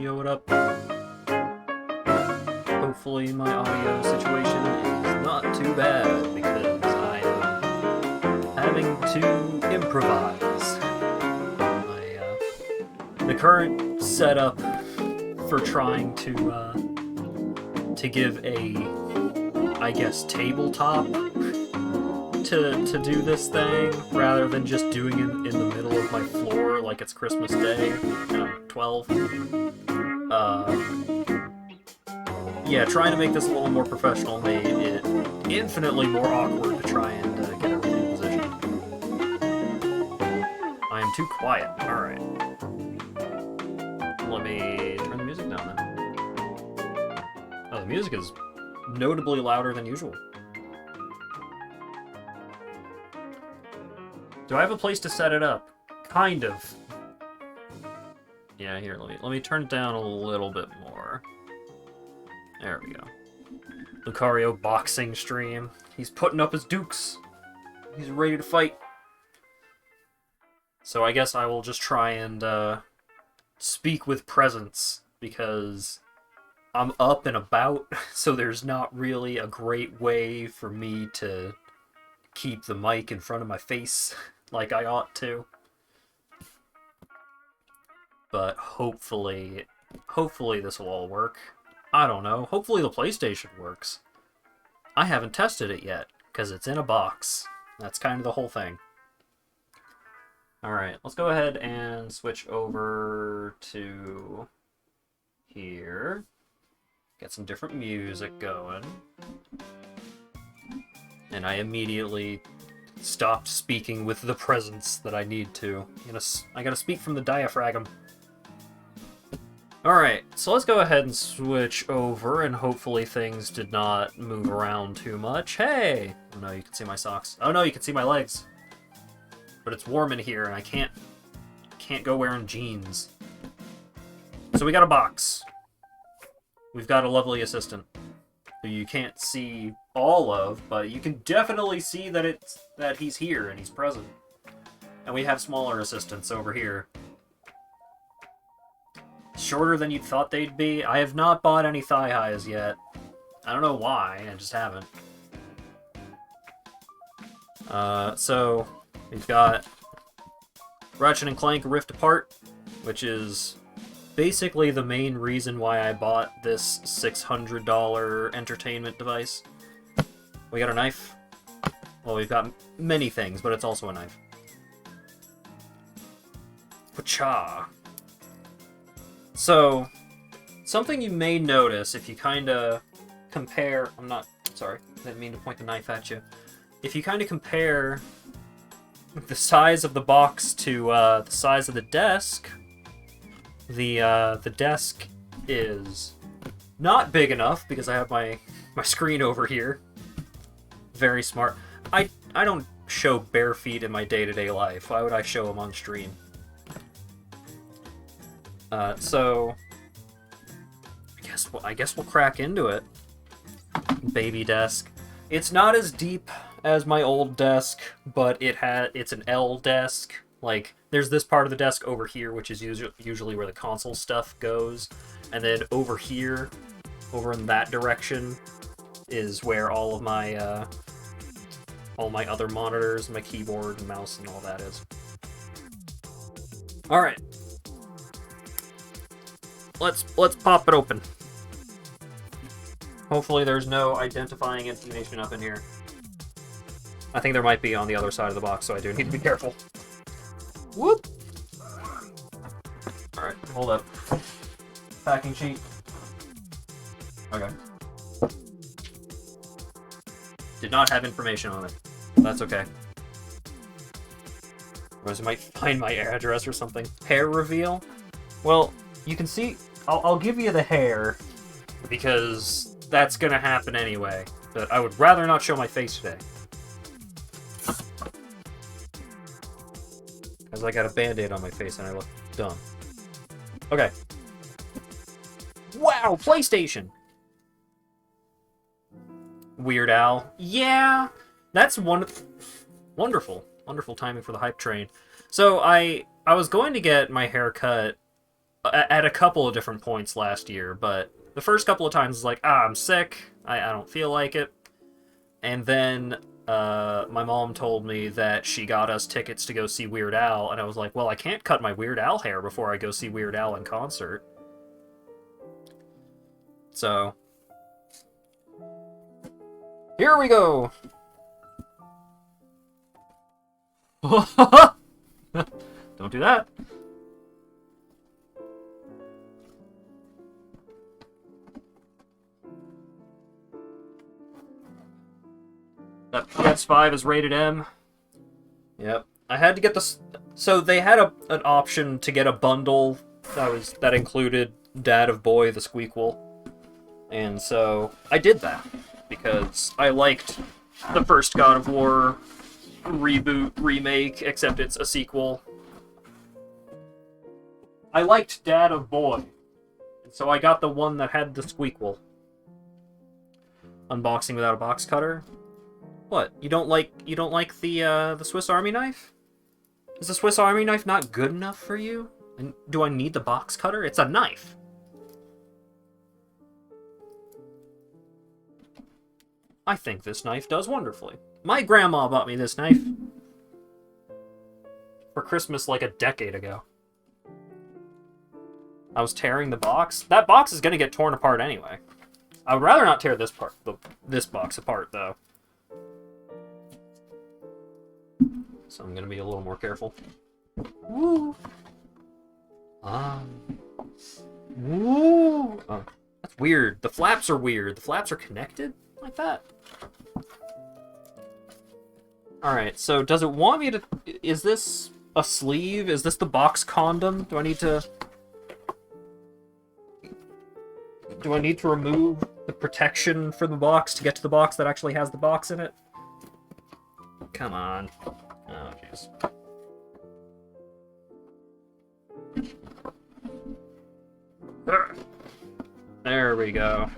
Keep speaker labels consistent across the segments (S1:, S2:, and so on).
S1: Yo, what up? Hopefully my audio situation is not too bad because I am having to improvise. The current setup for trying to give a, I guess, tabletop to do this thing rather than just doing it in the middle of my floor like it's Christmas Day, 12. Yeah, trying to make this a little more professional made it infinitely more awkward to try and get everything positioned. I am too quiet. Alright. Let me turn the music down then. Oh, the music is notably louder than usual. Do I have a place to set it up? Kind of. Yeah, here, let me turn it down a little bit more. There we go. Lucario boxing stream. He's putting up his dukes. He's ready to fight. So I guess I will just try and speak with presence, because I'm up and about, so there's not really a great way for me to keep the mic in front of my face like I ought to. But hopefully this will all work. I don't know. Hopefully the PlayStation works. I haven't tested it yet, because it's in a box. That's kind of the whole thing. Alright, let's go ahead and switch over to here. Get some different music going. And I immediately stopped speaking with the presence that I need to. I gotta speak from the diaphragm. Alright, so let's go ahead and switch over, and hopefully things did not move around too much. Hey! Oh no, you can see my socks. Oh no, you can see my legs. But it's warm in here, and I can't go wearing jeans. So we got a box. We've got a lovely assistant who you can't see all of, but you can definitely see that he's here and he's present. And we have smaller assistants over here. Shorter than you'd thought they'd be. I have not bought any thigh highs yet. I don't know why, I just haven't. So we've got Ratchet and Clank Rift Apart, which is basically the main reason why I bought this $600 entertainment device. We got a knife. Well, we've got many things, but it's also a knife. Pacha. So, something you may notice if you kind of compare... Sorry, I didn't mean to point the knife at you. If you kind of compare the size of the box to the size of the desk, the desk is not big enough because I have my screen over here. Very smart. I don't show bare feet in my day-to-day life. Why would I show them on stream? So I guess we'll crack into it. Baby desk. It's not as deep as my old desk, but it's an L desk. Like, there's this part of the desk over here, which is usually where the console stuff goes, and then over here, over in that direction, is where all my other monitors, my keyboard and mouse and all that is. All right. Let's pop it open. Hopefully there's no identifying information up in here. I think there might be on the other side of the box, so I do need to be careful. Whoop! Alright, hold up. Packing sheet. Okay. Did not have information on it. That's okay. Otherwise I might find my address or something. Hair reveal? Well, you can see... I'll give you the hair, because that's gonna happen anyway. But I would rather not show my face today. Because I got a band-aid on my face and I look dumb. Okay. Wow, PlayStation! Weird Al. Yeah! That's wonderful. Wonderful timing for the hype train. So I was going to get my hair cut at a couple of different points last year, but the first couple of times was like, I'm sick, I don't feel like it. And then my mom told me that she got us tickets to go see Weird Al, and I was like, well, I can't cut my Weird Al hair before I go see Weird Al in concert. So, here we go! Don't do that. That PS5 is rated M. Yep. I had to get this. So they had an option to get a bundle that included Dad of Boy the Squeakquel, and so I did that because I liked the first God of War reboot remake, except it's a sequel. I liked Dad of Boy, and so I got the one that had the Squeakquel. Unboxing without a box cutter. What? You don't like the Swiss Army knife? Is the Swiss Army knife not good enough for you? And do I need the box cutter? It's a knife. I think this knife does wonderfully. My grandma bought me this knife for Christmas like a decade ago. I was tearing the box. That box is gonna get torn apart anyway. I would rather not tear this box apart though. So I'm gonna be a little more careful. Woo! Woo! Oh, that's weird. The flaps are weird. The flaps are connected like that. Alright, so does it want me to... Is this a sleeve? Is this the box condom? Do I need to remove the protection for the box to get to the box that actually has the box in it? Come on. Oh, jeez. There we go.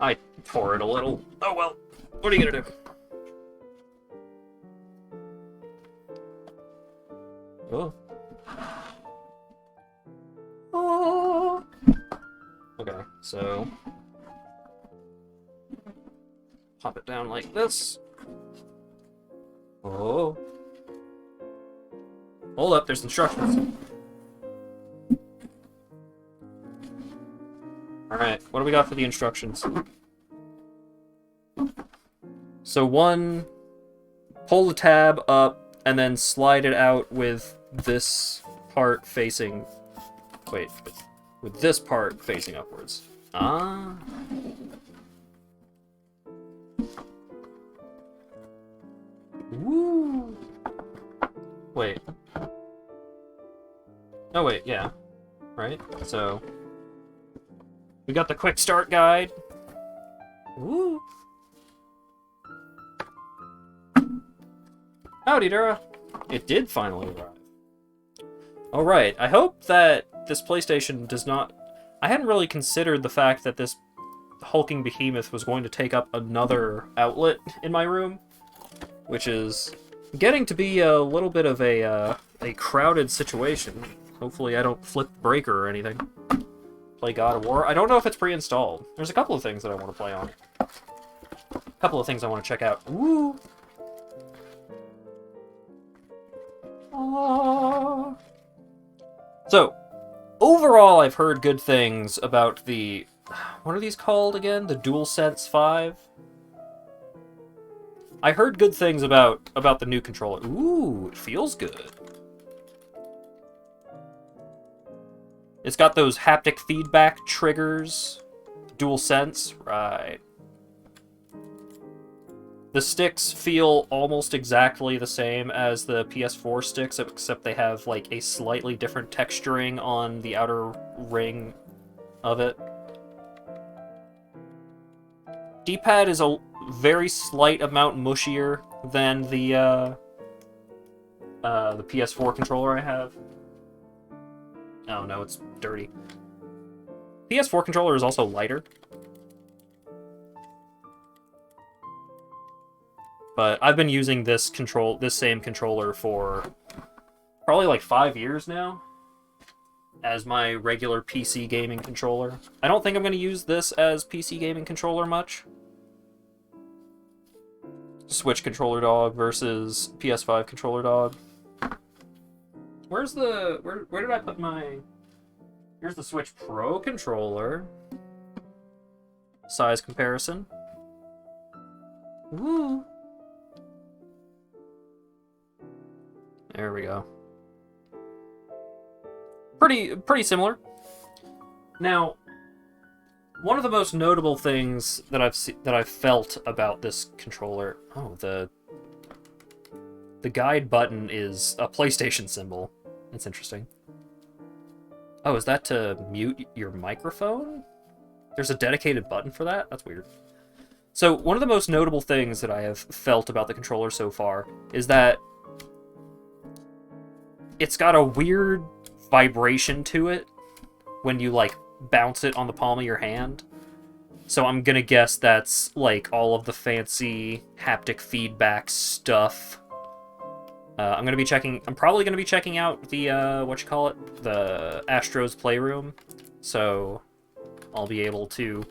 S1: I tore it a little. Oh well. What are you gonna do? Oh. Oh. Okay, so pop it down like this. Oh. Hold up, there's instructions. Alright, what do we got for the instructions? So pull the tab up, and then slide it out with this part facing... Wait, with this part facing upwards. Ah. Woo! Wait. Oh wait, yeah. Right? So... We got the quick start guide. Woo! Howdy, Dura! It did finally arrive. Alright, I hope that this PlayStation does not... I hadn't really considered the fact that this hulking behemoth was going to take up another outlet in my room, which is getting to be a little bit of a crowded situation. Hopefully I don't flip the breaker or anything. Play God of War. I don't know if it's pre-installed. There's a couple of things that I want to play on. A couple of things I want to check out. Woo! Aww. So, overall, I've heard good things about the... What are these called again? The DualSense 5? I heard good things about the new controller. Ooh, it feels good. It's got those haptic feedback triggers. DualSense, right. The sticks feel almost exactly the same as the PS4 sticks, except they have, like, a slightly different texturing on the outer ring of it. D-pad is a very slight amount mushier than the PS4 controller I have. Oh no, it's dirty. PS4 controller is also lighter. But I've been using this same controller for probably like 5 years now as my regular PC gaming controller. I don't think I'm going to use this as PC gaming controller much. Switch controller dog versus PS5 controller dog. Where's the... Where did I put my... Here's the Switch Pro controller. Size comparison. Woo! There we go. Pretty similar. Now, one of the most notable things that I've felt about this controller... Oh, the guide button is a PlayStation symbol. That's interesting. Oh, is that to mute your microphone? There's a dedicated button for that? That's weird. So, one of the most notable things that I have felt about the controller so far is that it's got a weird vibration to it when you, like, bounce it on the palm of your hand. So I'm gonna guess that's, like, all of the fancy haptic feedback stuff. I'm probably gonna be checking out the, the Astro's Playroom. So I'll be able to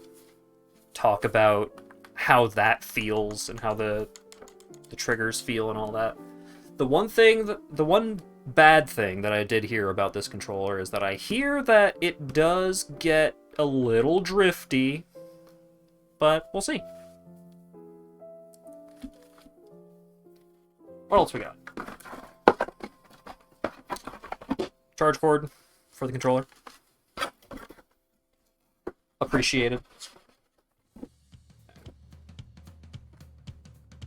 S1: talk about how that feels and how the triggers feel and all that. The one bad thing that I did hear about this controller is that I hear that it does get a little drifty, but we'll see. What else we got? Charge cord for the controller. Appreciated.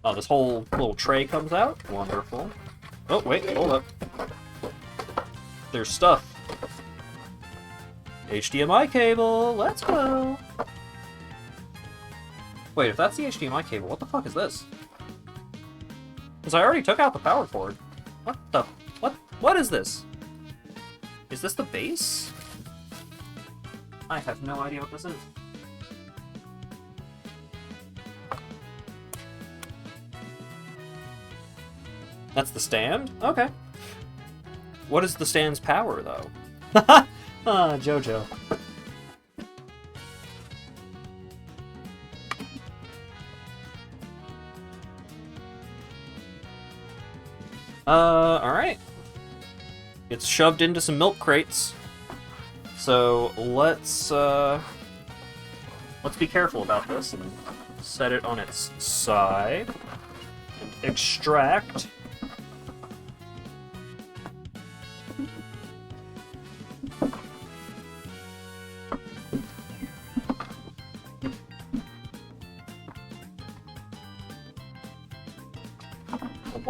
S1: Oh, this whole little tray comes out. Wonderful. Oh, wait, hold up. There's stuff. HDMI cable, let's go! Wait, if that's the HDMI cable, what the fuck is this? Because I already took out the power cord. What the... What is this? Is this the base? I have no idea what this is. That's the stand? Okay. What is the stand's power, though? Ah, Jojo. Alright. It's shoved into some milk crates. So, let's be careful about this and set it on its side. And extract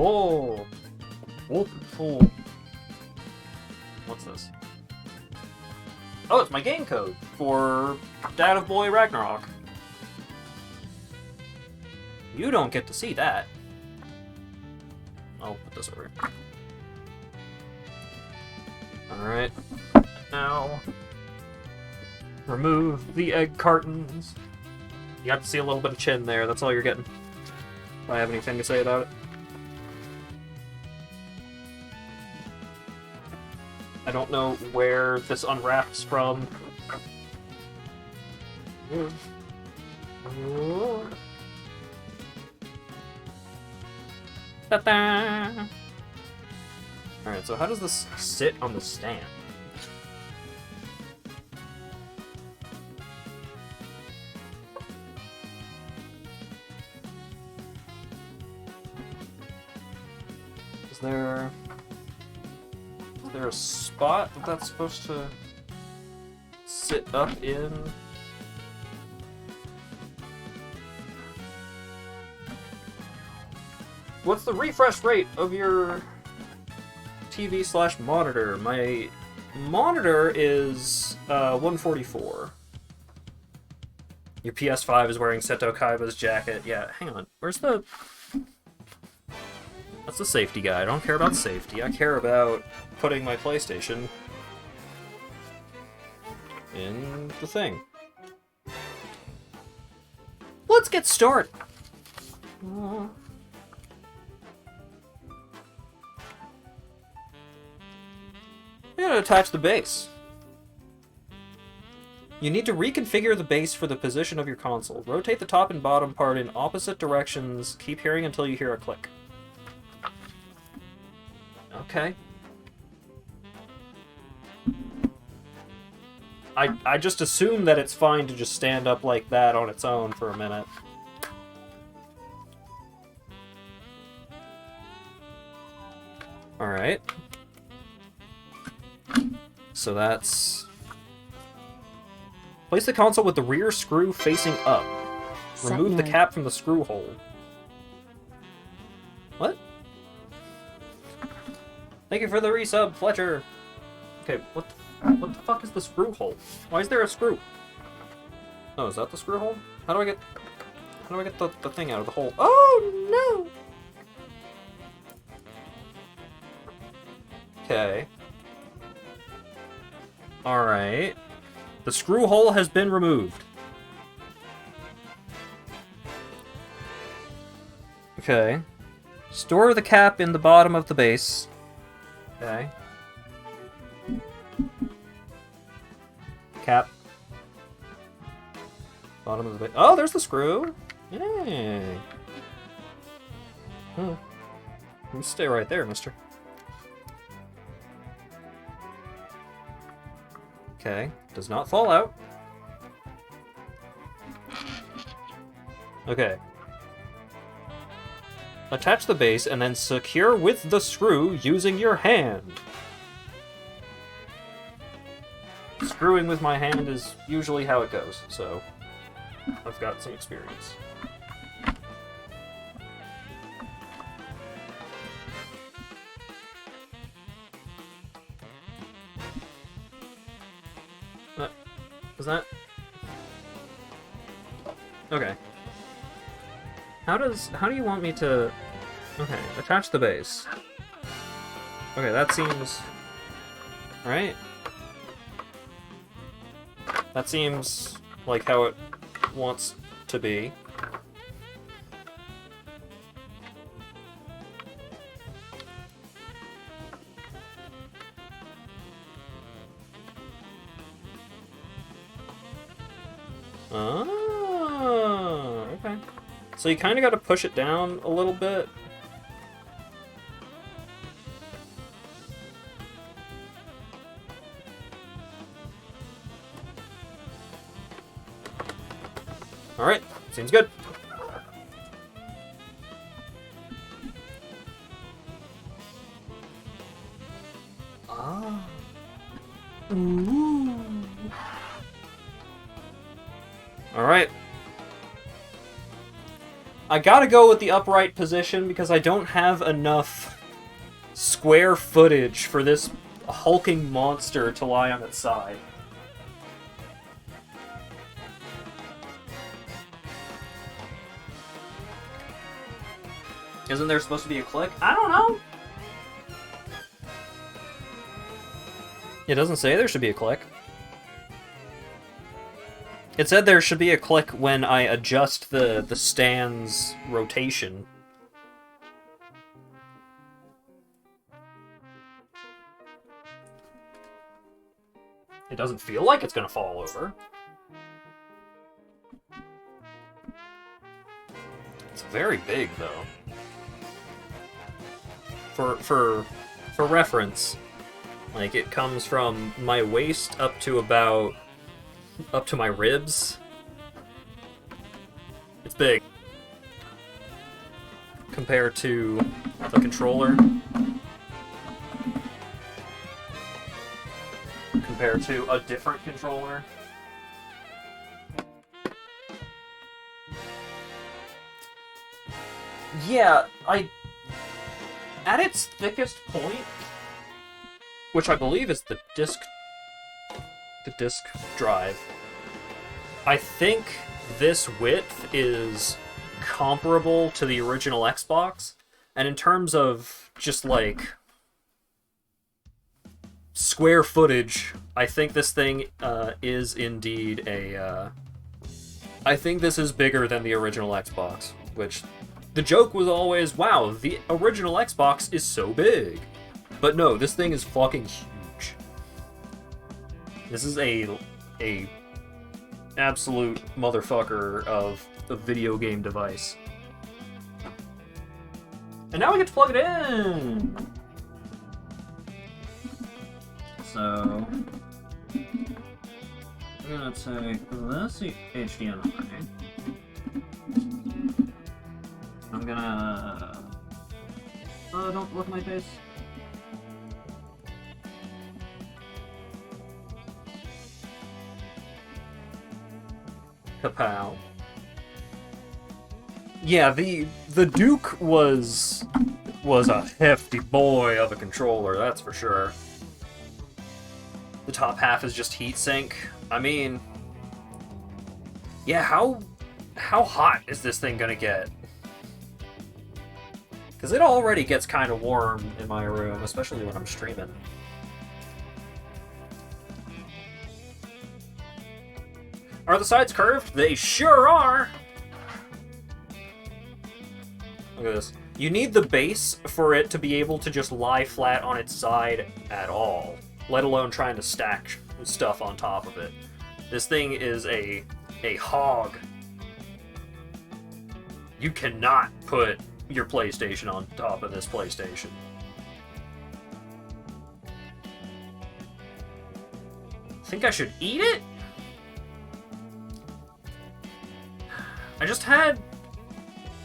S1: Oh! Oh! What's this? Oh, it's my game code for Dad of Boy Ragnarok. You don't get to see that. I'll put this over here. Alright. Now, remove the egg cartons. You got to see a little bit of chin there, that's all you're getting. If I have anything to say about it. I don't know where this unwraps from. Ta-da! Alright, so how does this sit on the stand? Is there a spot that that's supposed to sit up in? What's the refresh rate of your TV/monitor? My monitor is 144. Your PS5 is wearing Seto Kaiba's jacket. Yeah, hang on. Where's the... That's the safety guy. I don't care about safety. I care about putting my PlayStation in the thing. Let's get started! You gotta attach the base. You need to reconfigure the base for the position of your console. Rotate the top and bottom part in opposite directions. Keep hearing until you hear a click. Okay. I just assume that it's fine to just stand up like that on its own for a minute. Alright. So that's... Place the console with the rear screw facing up. Remove the cap from the screw hole. What? Thank you for the resub, Fletcher. Okay, what the fuck is the screw hole? Why is there a screw? Oh, is that the screw hole? How do I get the thing out of the hole? Oh no! Okay. Alright. The screw hole has been removed. Okay. Store the cap in the bottom of the base. Okay. Cap. Bottom of the base. Oh, there's the screw! Yay! Oh. You stay right there, mister. Okay. Does not fall out. Okay. Attach the base and then secure with the screw using your hand. Screwing with my hand is usually how it goes, so I've got some experience. Is that... Okay. How do you want me to... Okay, attach the base. Okay, that seems... Right? That seems like how it wants to be. Oh, okay. So you kind of got to push it down a little bit. Alright, seems good. Ah. Ooh. Alright. I gotta go with the upright position because I don't have enough square footage for this hulking monster to lie on its side. Isn't there supposed to be a click? I don't know! It doesn't say there should be a click. It said there should be a click when I adjust the stand's rotation. It doesn't feel like it's gonna fall over. It's very big, though. For reference, like, it comes from my waist up to my ribs. It's big. Compared to the controller. Compared to a different controller. Yeah, at its thickest point, which I believe is the disk drive, I think this width is comparable to the original Xbox, and in terms of just, like, square footage, I think this thing is indeed I think this is bigger than the original Xbox, which the joke was always, wow, the original Xbox is so big. But no, this thing is fucking huge. This is a absolute motherfucker of a video game device. And now we get to plug it in! So, I'm gonna take this HDMI. I'm gonna... don't look at my face. Kapow. Yeah, the Duke was a hefty boy of a controller, that's for sure. The top half is just heatsink. I mean, yeah, how hot is this thing gonna get? Because it already gets kind of warm in my room, especially when I'm streaming. Are the sides curved? They sure are! Look at this. You need the base for it to be able to just lie flat on its side at all, let alone trying to stack stuff on top of it. This thing is a hog. You cannot put your PlayStation on top of this PlayStation. Think I should eat it? I just had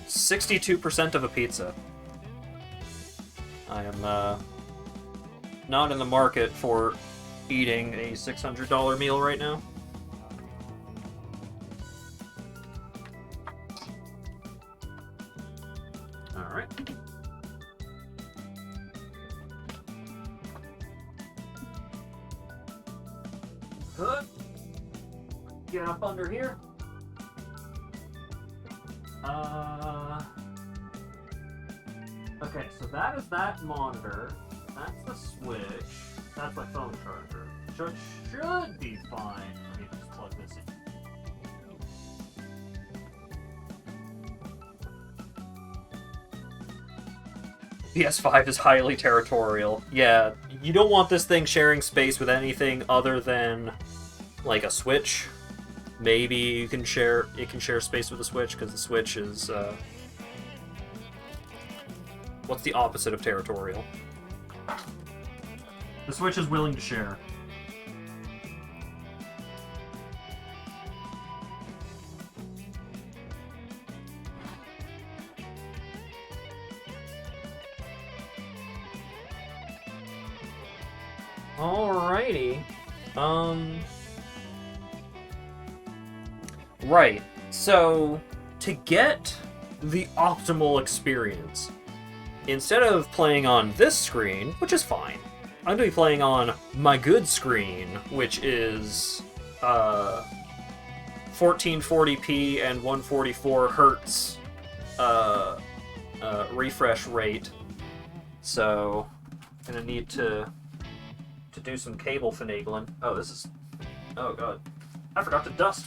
S1: 62% of a pizza. I am not in the market for eating a $600 meal right now. Alright. Good. Get up under here. Okay, so that is that monitor. That's the switch. That's my phone charger. Which should be fine for me to just plug this in. PS5 is highly territorial. Yeah, you don't want this thing sharing space with anything other than, like, a Switch. Maybe it can share space with the Switch, because the Switch is, what's the opposite of territorial? The Switch is willing to share. Alrighty. Right. So, to get the optimal experience. Instead of playing on this screen, which is fine, I'm going to be playing on my good screen, which is 1440p and 144 hertz refresh rate. So, I'm going to need to do some cable finagling. Oh, this is... Oh, God. I forgot to dust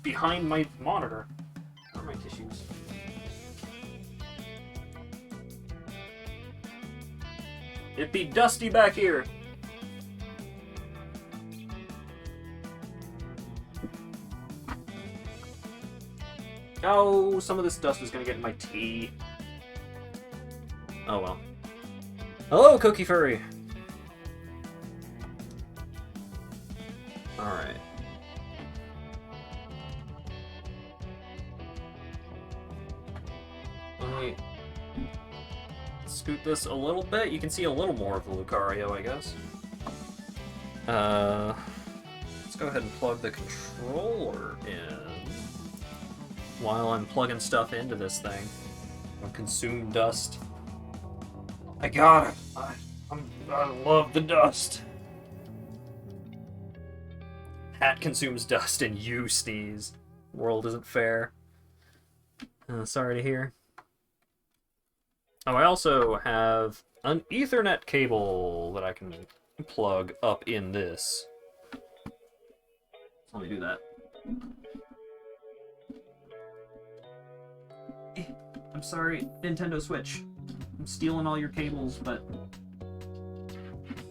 S1: behind my monitor. Where are my tissues? It be dusty back here. Oh, some of this dust is gonna get in my tea. Oh well. Hello, Cookie Furry. Alright. Let me scoot this a little bit. You can see a little more of the Lucario, I guess. Let's go ahead and plug the controller in while I'm plugging stuff into this thing. I'll consume dust. I got it. I love the dust. Hat consumes dust and you sneeze. World isn't fair. Sorry to hear. Oh, I also have an Ethernet cable that I can plug up in this. Let me do that. I'm sorry, Nintendo Switch. I'm stealing all your cables, but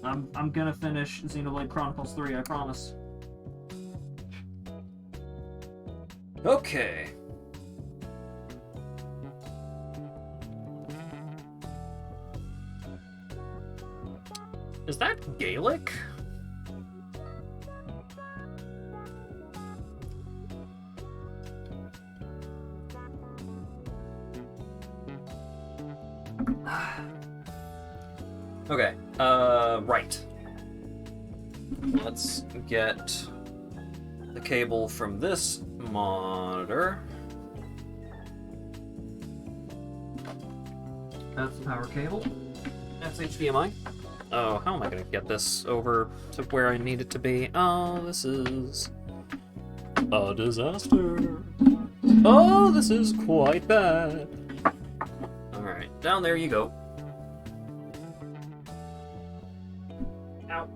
S1: I'm gonna finish Xenoblade Chronicles 3, I promise. Okay. Is that Gaelic? Okay, right. Let's get the cable from this monitor. That's the power cable. That's HDMI. Oh, how am I going to get this over to where I need it to be? Oh, this is a disaster. Oh, this is quite bad. Alright, down there you go. Ow.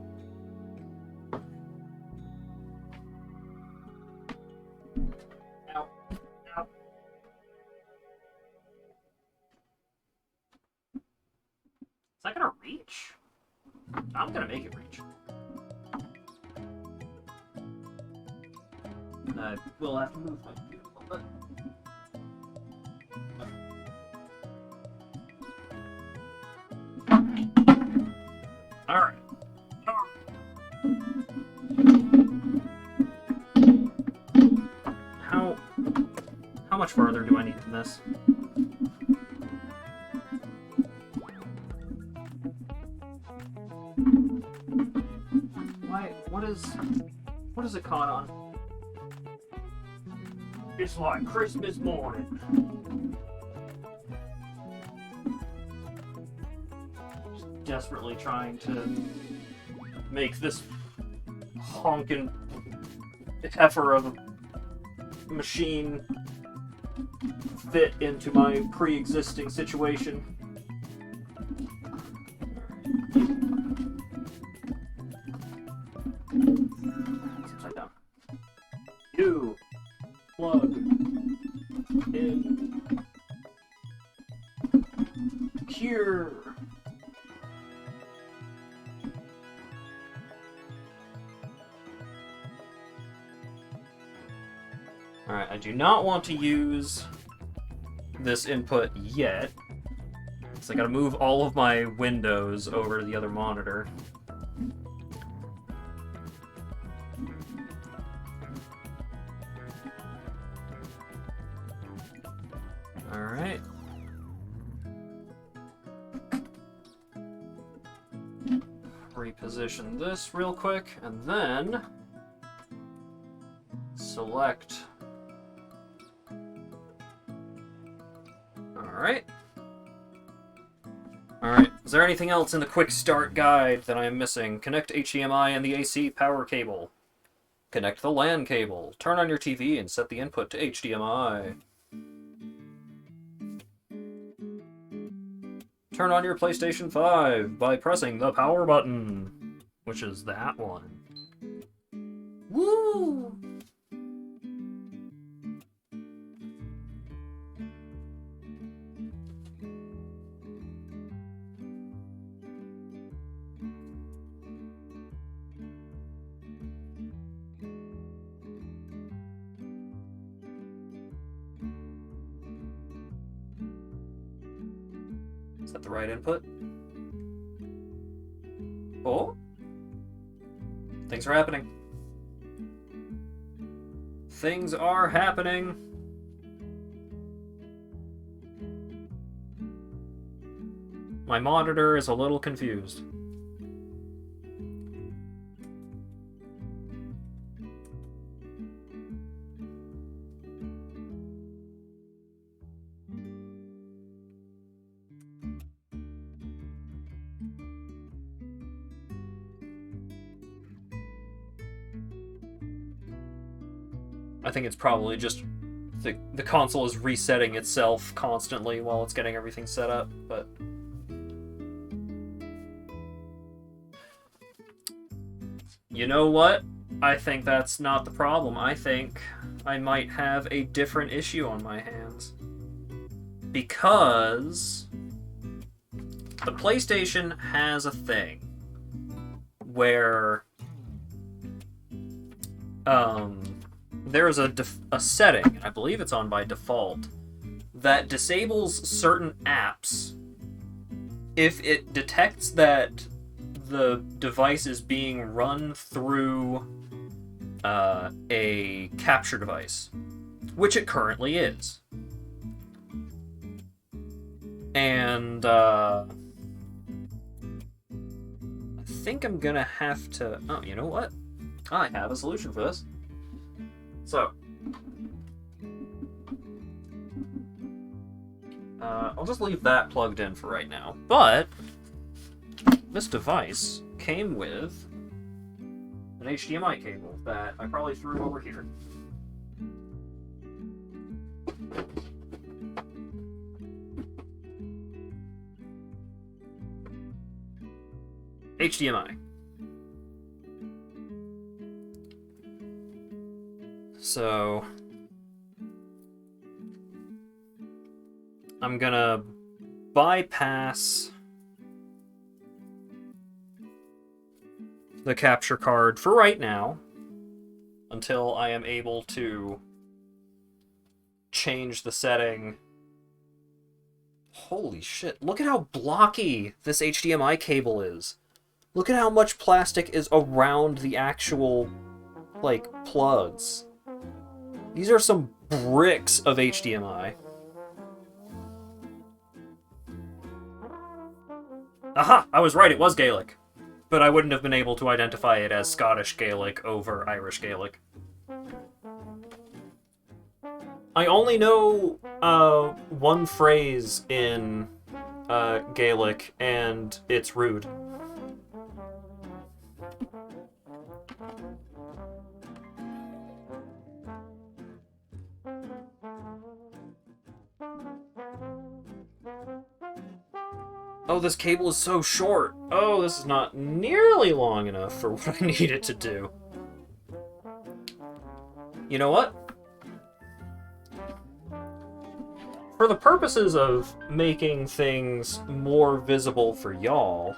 S1: Ow. Ow. Is that gonna reach? I'm gonna make it reach. I will have to move my computer a little bit. Alright. How much farther do I need from this? What is it caught on? It's like Christmas morning. Just desperately trying to make this honking heifer of a machine fit into my pre-existing situation. Upside down. You plug in here. Alright, I do not want to use this input yet. So I gotta move all of my windows over to the other monitor. Alright. Reposition this real quick, and then select Alright. Alright, is there anything else in the quick start guide that I am missing? Connect HDMI and the AC power cable. Connect the LAN cable. Turn on your TV and set the input to HDMI. Turn on your PlayStation 5 by pressing the power button, which is that one. Woo! Is that the right input? Oh? Things are happening. Things are happening. My monitor is a little confused. I think it's probably just the console is resetting itself constantly while it's getting everything set up, but you know what? I think that's not the problem. I think I might have a different issue on my hands. Because the PlayStation has a thing where there's a setting, and I believe it's on by default, that disables certain apps if it detects that the device is being run through a capture device, which it currently is. And I think I'm gonna have to... Oh, you know what? I have a solution for this. So, I'll just leave that plugged in for right now. But this device came with an HDMI cable that I probably threw over here. HDMI. So I'm gonna bypass the capture card for right now until I am able to change the setting. Holy shit, look at how blocky this HDMI cable is. Look at how much plastic is around the actual, like, plugs. These are some bricks of HDMI. Aha! I was right, it was Gaelic. But I wouldn't have been able to identify it as Scottish Gaelic over Irish Gaelic. I only know one phrase in Gaelic, and it's rude. Oh, this cable is so short. Oh, this is not nearly long enough for what I need it to do. You know what? For the purposes of making things more visible for y'all,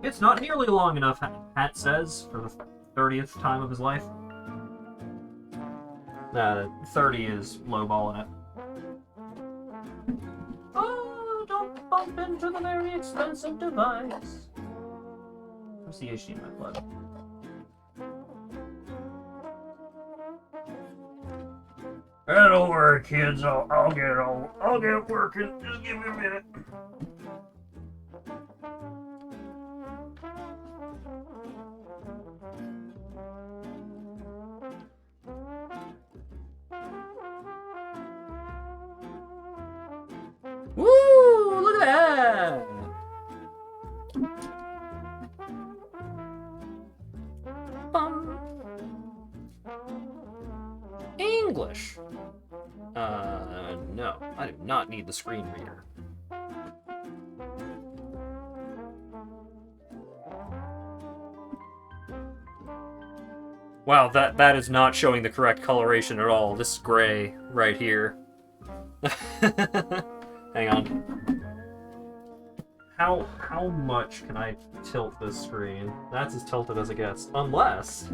S1: it's not nearly long enough, Hat says, for the 30th time of his life. 30 is lowballing it. Oh, don't bump into the very expensive device. Where's the HDMI plug? That'll work, kids. I'll get working. Just give me a minute. Yeah! Bum. English. No. I do not need the screen reader. Wow, that is not showing the correct coloration at all. This is gray right here. Hang on. How much can I tilt this screen? That's as tilted as it gets. Unless...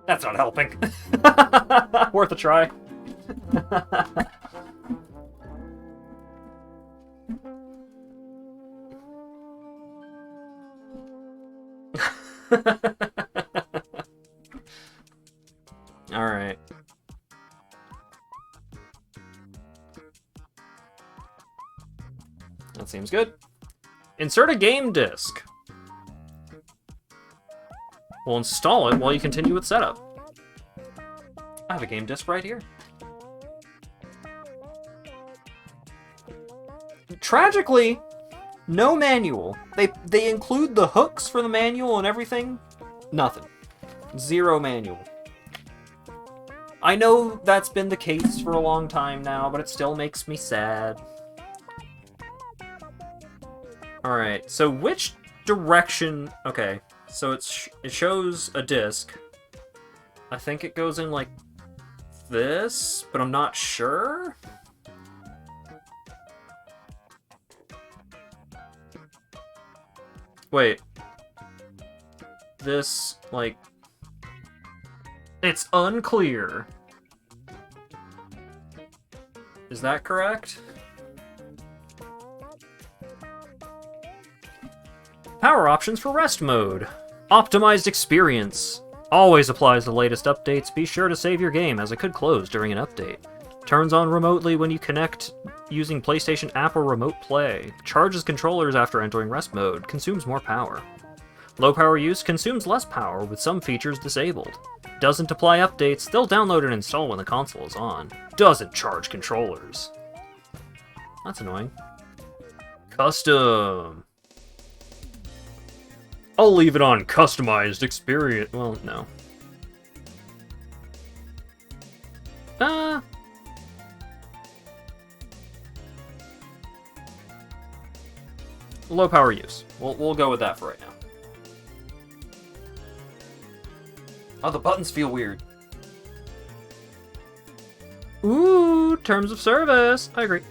S1: That's not helping. Worth a try. Alright. That seems good. Insert a game disc. We'll install it while you continue with setup. I have a game disc right here. Tragically, no manual. They include the hooks for the manual and everything. Nothing. Zero manual. I know that's been the case for a long time now, but it still makes me sad. Alright, so which direction... Okay, so it shows a disc. I think it goes in like this, but I'm not sure. Wait. This, like... It's unclear. Is that correct? Power options for rest mode. Optimized experience. Always applies the latest updates. Be sure to save your game as it could close during an update. Turns on remotely when you connect using PlayStation app or remote play. Charges controllers after entering rest mode. Consumes more power. Low power use consumes less power with some features disabled. Doesn't apply updates. They'll download and install when the console is on. Doesn't charge controllers. That's annoying. Custom. I'll leave it on customized experience. Well, no. Low power use. We'll go with that for right now. Oh, the buttons feel weird. Ooh, terms of service. I agree.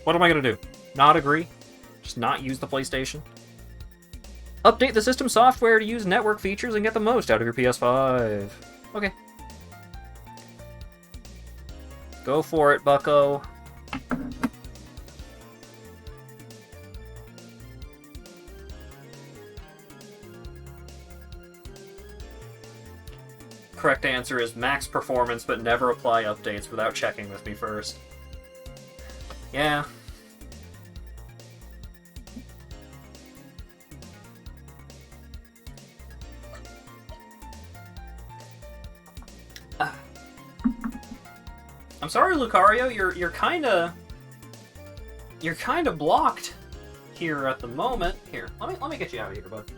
S1: What am I gonna do? Not agree? Just not use the PlayStation? Update the system software to use network features and get the most out of your PS5. Okay. Go for it, bucko. Correct answer is max performance, but never apply updates without checking with me first. Yeah. I'm sorry, Lucario. You're kinda blocked here at the moment. Here, let me get you out of here, bud.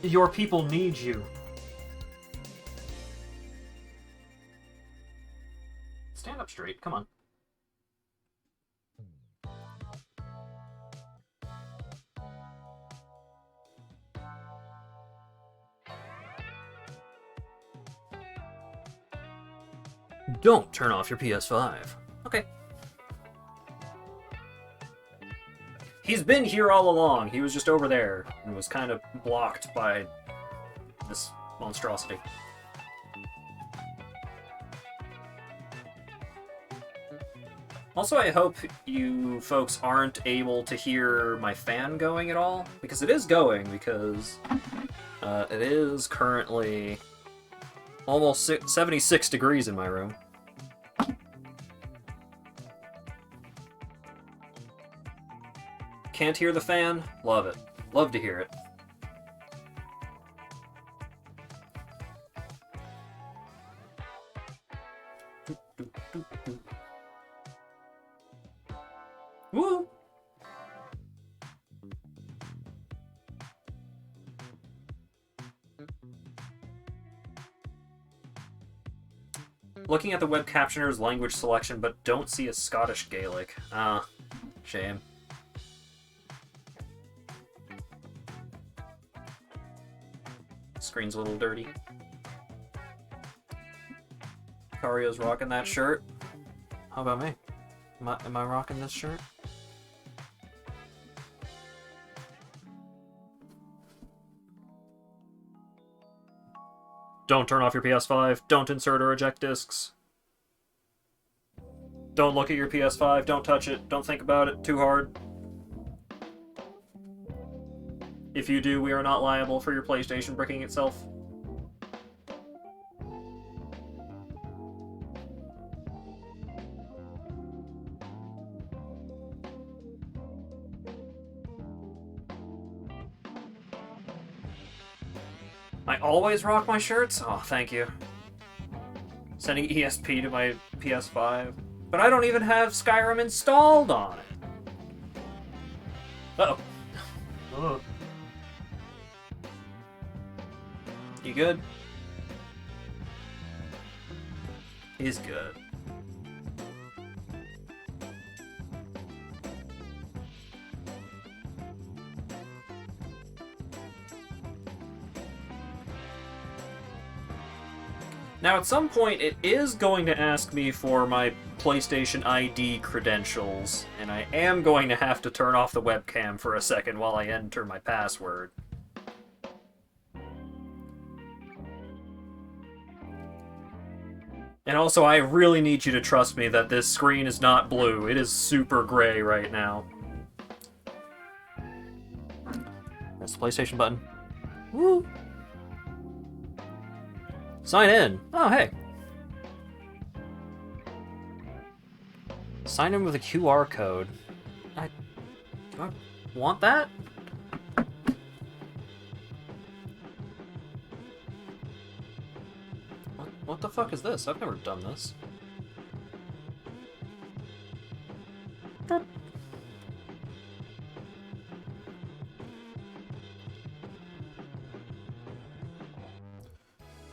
S1: Your people need you. Stand up straight. Come on. Don't turn off your PS5. Okay. He's been here all along. He was just over there and was kind of blocked by this monstrosity. Also, I hope you folks aren't able to hear my fan going at all, because it is going, because it is currently almost 76 degrees in my room. Can't hear the fan? Love it. Love to hear it. Woo! Looking at the web captioner's language selection, but don't see a Scottish Gaelic. Ah, shame. Screen's a little dirty. Cario's rocking that shirt. How about me? Am I rocking this shirt? Don't turn off your PS5. Don't insert or eject discs. Don't look at your PS5. Don't touch it. Don't think about it too hard. If you do, we are not liable for your PlayStation bricking itself. I always rock my shirts? Oh, thank you. Sending ESP to my PS5. But I don't even have Skyrim installed on it. Uh-oh. Oh. You good? He's good. Now, at some point, it is going to ask me for my PlayStation ID credentials, and I am going to have to turn off the webcam for a second while I enter my password. And also, I really need you to trust me that this screen is not blue. It is super gray right now. There's the PlayStation button. Woo! Sign in. Oh, hey. Sign in with a QR code. Do I want that? What the fuck is this? I've never done this.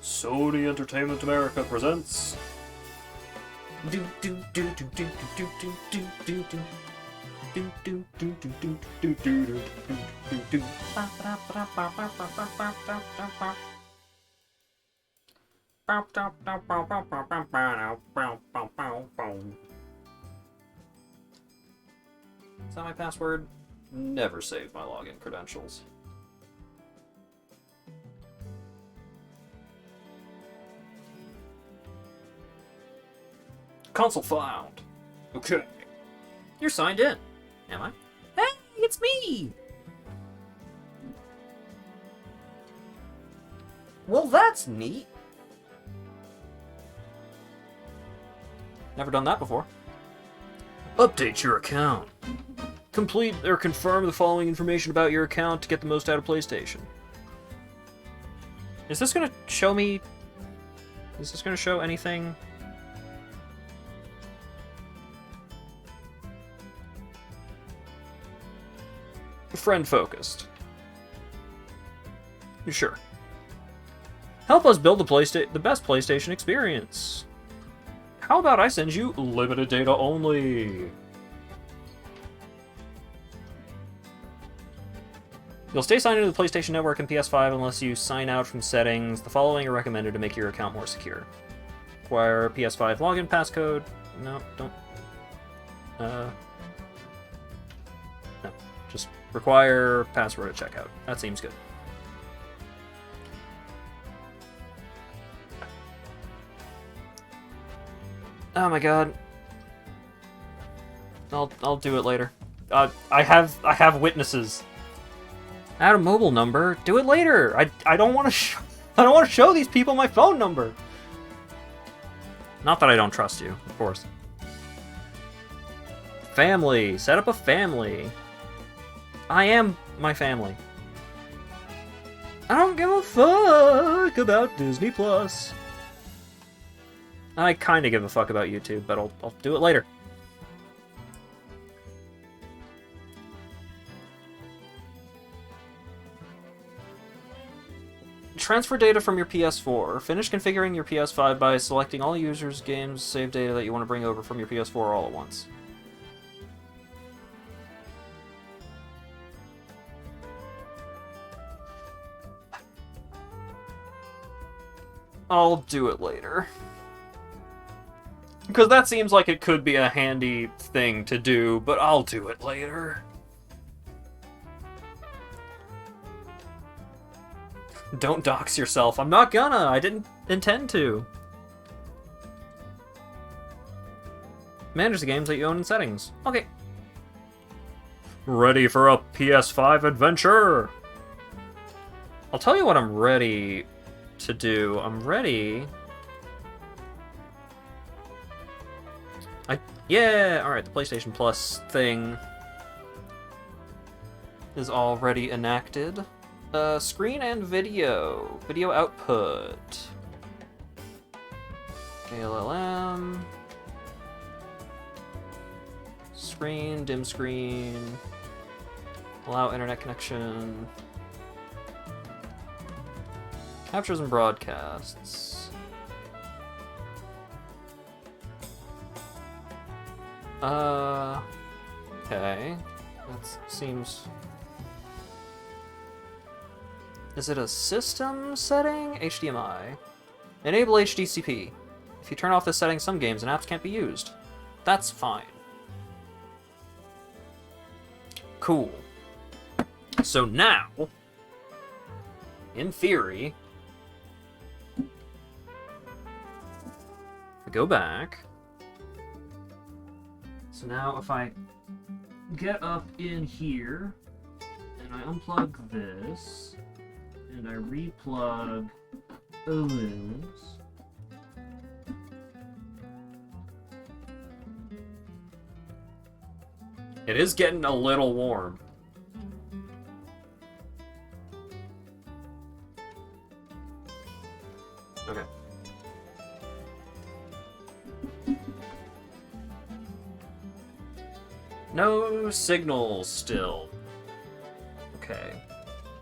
S1: Sony Entertainment America presents. Is that my password? Never save my login credentials. Console found. Okay. You're signed in. Am I? Hey, it's me! Well, that's neat. Never done that before. Update your account. Complete or confirm the following information about your account to get the most out of PlayStation. Is this gonna show me... Is this gonna show anything... Friend-focused. Sure. Help us build the best PlayStation experience. How about I send you limited data only? You'll stay signed into the PlayStation Network and PS5 unless you sign out from settings. The following are recommended to make your account more secure. Require PS5 login passcode. No, don't. No. Just require password at checkout. That seems good. Oh my god. I'll do it later. I have witnesses. Add a mobile number. Do it later. I don't want to I don't want to show these people my phone number. Not that I don't trust you, of course. Family. Set up a family. I am my family. I don't give a fuck about Disney Plus. I kind of give a fuck about YouTube, but I'll do it later. Transfer data from your PS4. Finish configuring your PS5 by selecting all users, games, save data that you want to bring over from your PS4 all at once. I'll do it later. Because that seems like it could be a handy thing to do, but I'll do it later. Don't dox yourself. I'm not gonna. I didn't intend to. Manage the games that you own in settings. Okay. Ready for a PS5 adventure? I'll tell you what I'm ready to do. I'm ready... Yeah! Alright, the PlayStation Plus thing is already enacted. Screen and video. Video output. ALLM. Screen, dim screen. Allow internet connection. Captures and broadcasts. Okay. That seems... Is it a system setting? HDMI. Enable HDCP. If you turn off this setting, some games and apps can't be used. That's fine. Cool. So now, in theory, I go back. So now if I get up in here, and I unplug this, and I replug this, it is getting a little warm. Okay. No signal still. Okay.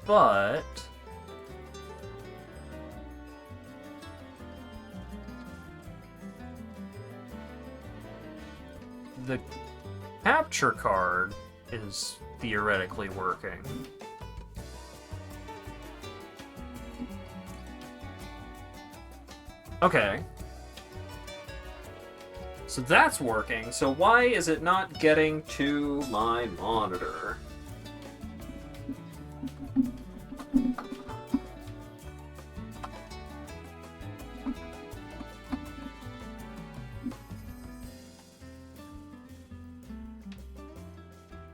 S1: But... the capture card is theoretically working. Okay. So that's working, so why is it not getting to my monitor?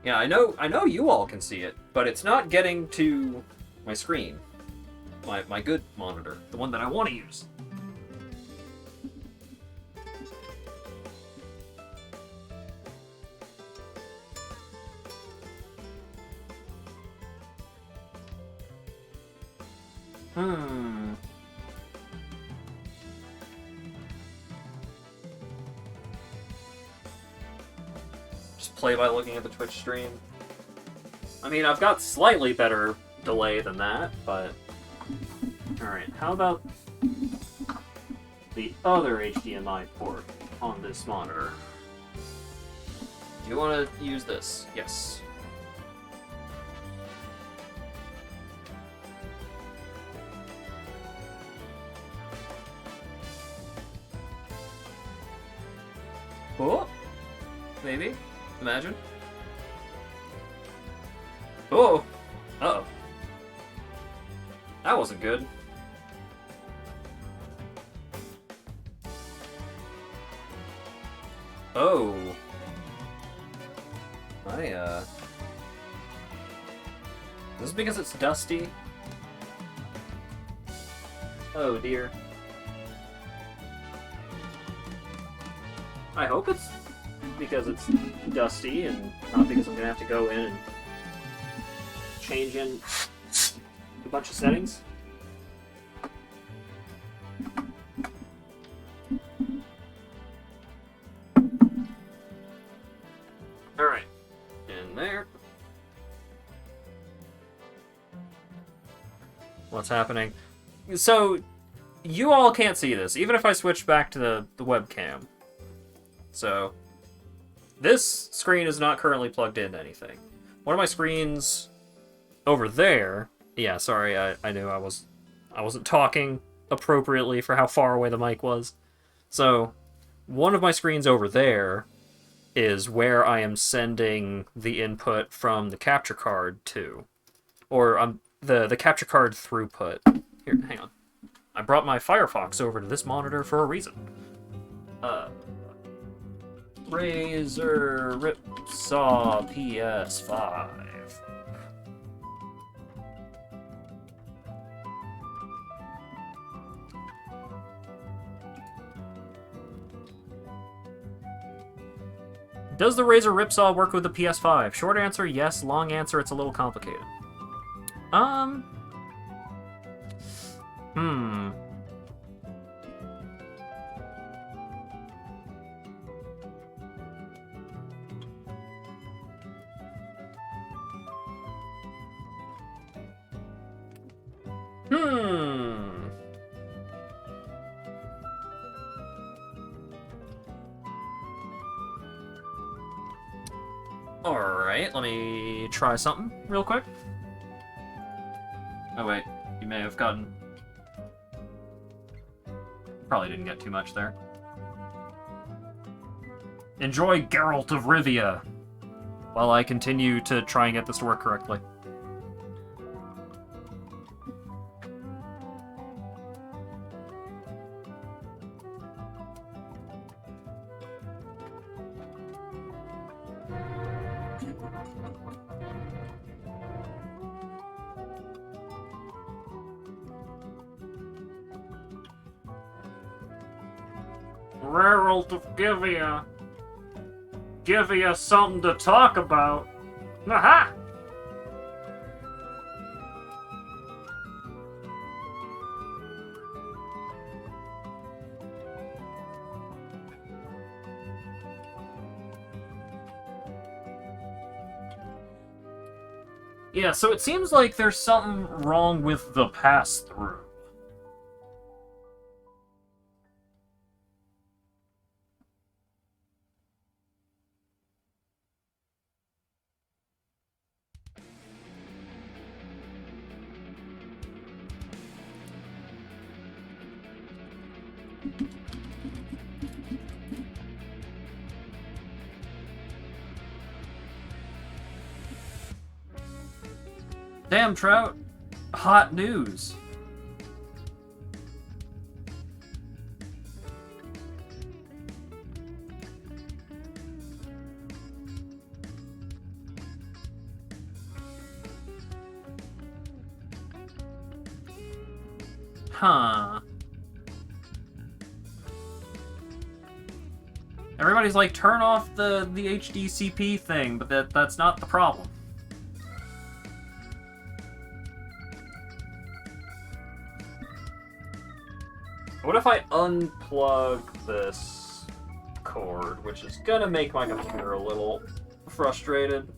S1: Yeah, I know you all can see it, but it's not getting to my screen. My good monitor, the one that I want to use. Just play by looking at the Twitch stream. I mean, I've got slightly better delay than that, but... Alright, how about the other HDMI port on this monitor? Do you want to use this? Yes. Oh, maybe. Imagine. Oh, uh-oh. That wasn't good. Oh. Is this because it's dusty? Oh dear. I hope it's because it's dusty and not because I'm gonna have to go in and change in a bunch of settings. Alright. In there. What's happening? So, you all can't see this, even if I switch back to the webcam. So, this screen is not currently plugged into anything. One of my screens over there... Yeah, sorry, I knew I wasn't talking appropriately for how far away the mic was. So, one of my screens over there is where I am sending the input from the capture card to. Or the capture card throughput. Here, hang on. I brought my Firefox over to this monitor for a reason. Razer Ripsaw PS5. Does the Razer Ripsaw work with the PS5? Short answer, yes. Long answer, it's a little complicated. Alright, let me try something real quick. Oh wait, you may have gotten... Probably didn't get too much there. Enjoy Geralt of Rivia, while I continue to try and get this to work correctly. Geralt of Rivia. Give you something to talk about. Aha! Yeah, so it seems like there's something wrong with the pass-through. Damn, Trout. Hot news. Huh. Everybody's like, turn off the HDCP thing, but that's not the problem. What if I unplug this cord, which is gonna make my computer a little frustrated?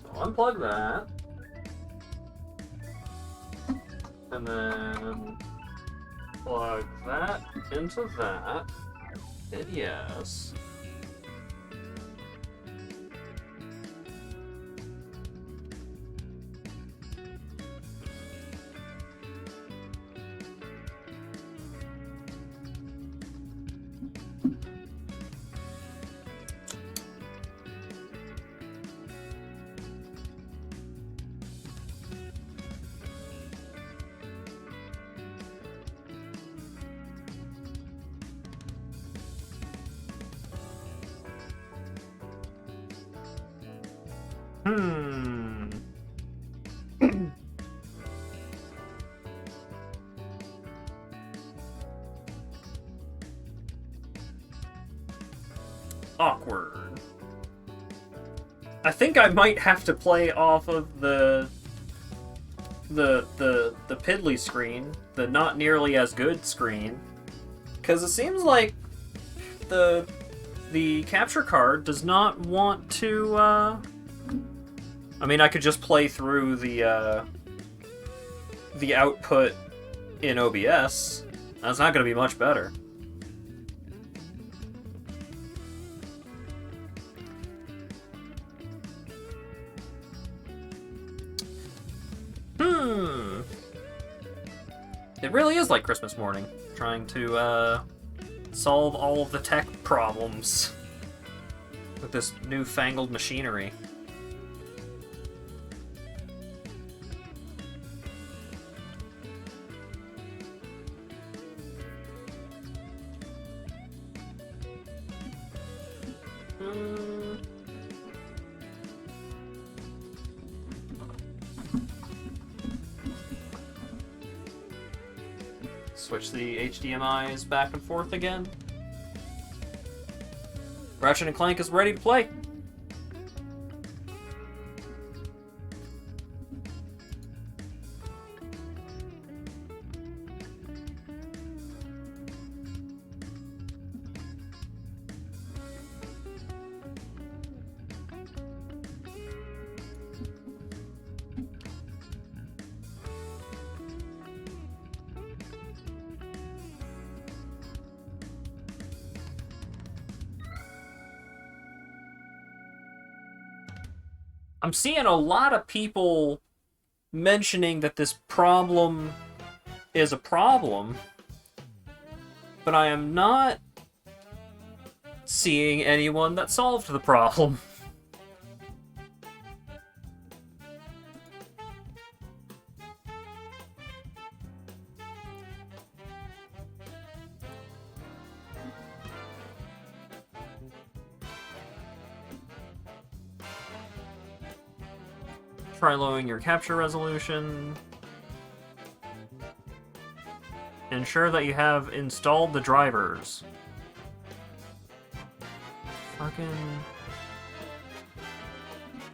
S1: So unplug that. And then plug that into that. Hit yes. Awkward. I think I might have to play off of the piddly screen, the not nearly as good screen, because it seems like the capture card does not want to. I mean, I could just play through the output in OBS. That's not going to be much better. It really is like Christmas morning, trying to solve all of the tech problems with this newfangled machinery. Switch the HDMIs back and forth again. Ratchet and Clank is ready to play. I'm seeing a lot of people mentioning that this problem is a problem, but I am not seeing anyone that solved the problem. Try lowering your capture resolution. Ensure that you have installed the drivers. Fucking...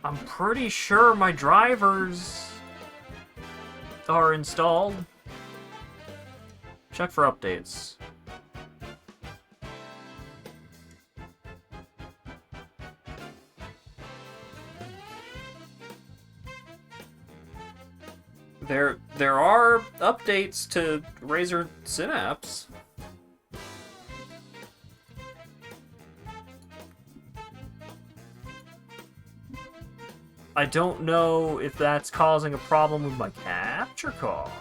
S1: I'm pretty sure my drivers are installed. Check for updates. There are updates to Razer Synapse. I don't know if that's causing a problem with my capture card.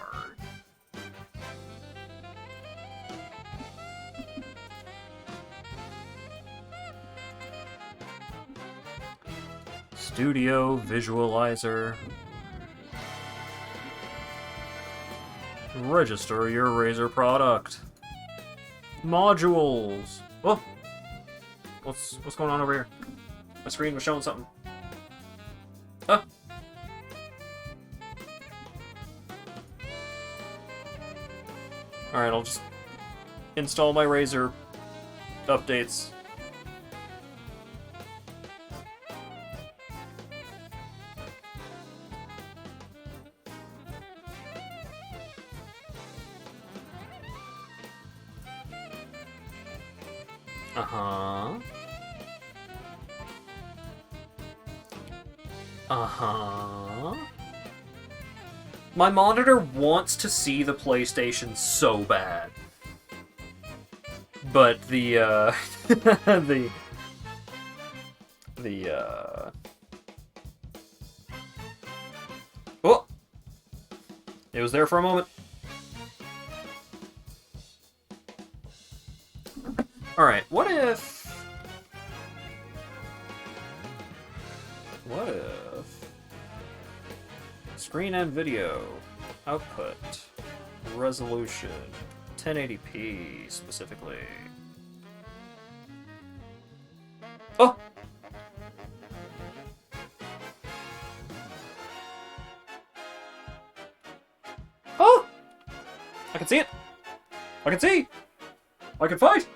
S1: Studio Visualizer. Register your Razer product. Modules. Oh, what's going on over here? My screen was showing something. Huh? All right, I'll just install my Razer updates. Uh-huh. Uh-huh. My monitor wants to see the PlayStation so bad. But the oh! It was there for a moment. Alright, what if... Screen and video. Output. Resolution. 1080p, specifically. Oh! Oh! I can see it! I can see! I can fight!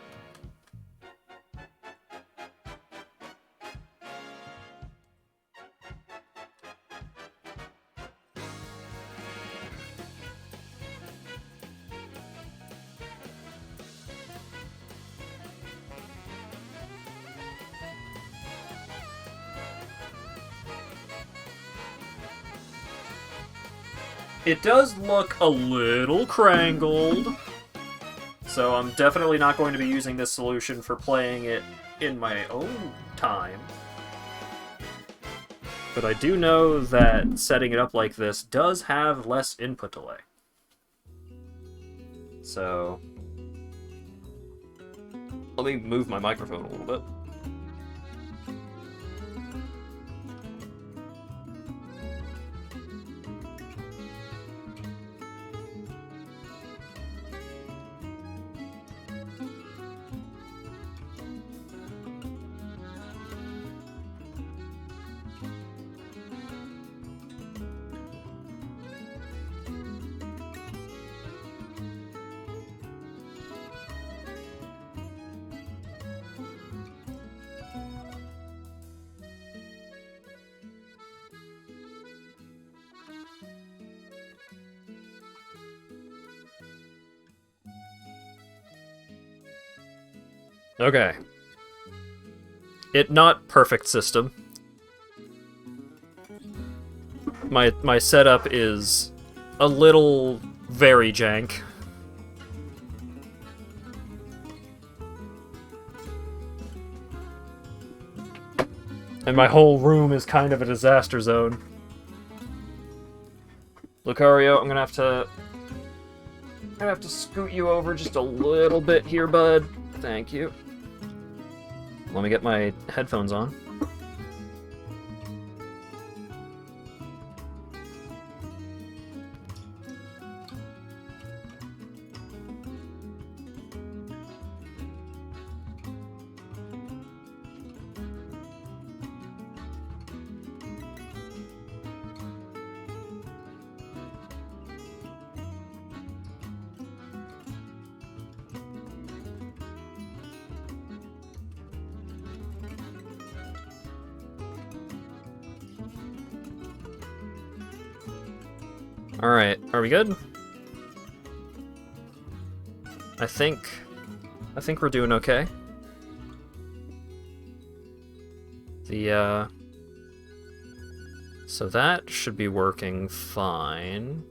S1: It does look a little crangled, so I'm definitely not going to be using this solution for playing it in my own time. But I do know that setting it up like this does have less input delay. So let me move my microphone a little bit. Okay. It not perfect system. My setup is a little very jank. And my whole room is kind of a disaster zone. Lucario, I'm gonna have to scoot you over just a little bit here, bud. Thank you. Let me get my headphones on. Alright, are we good? I think we're doing okay. So that should be working fine.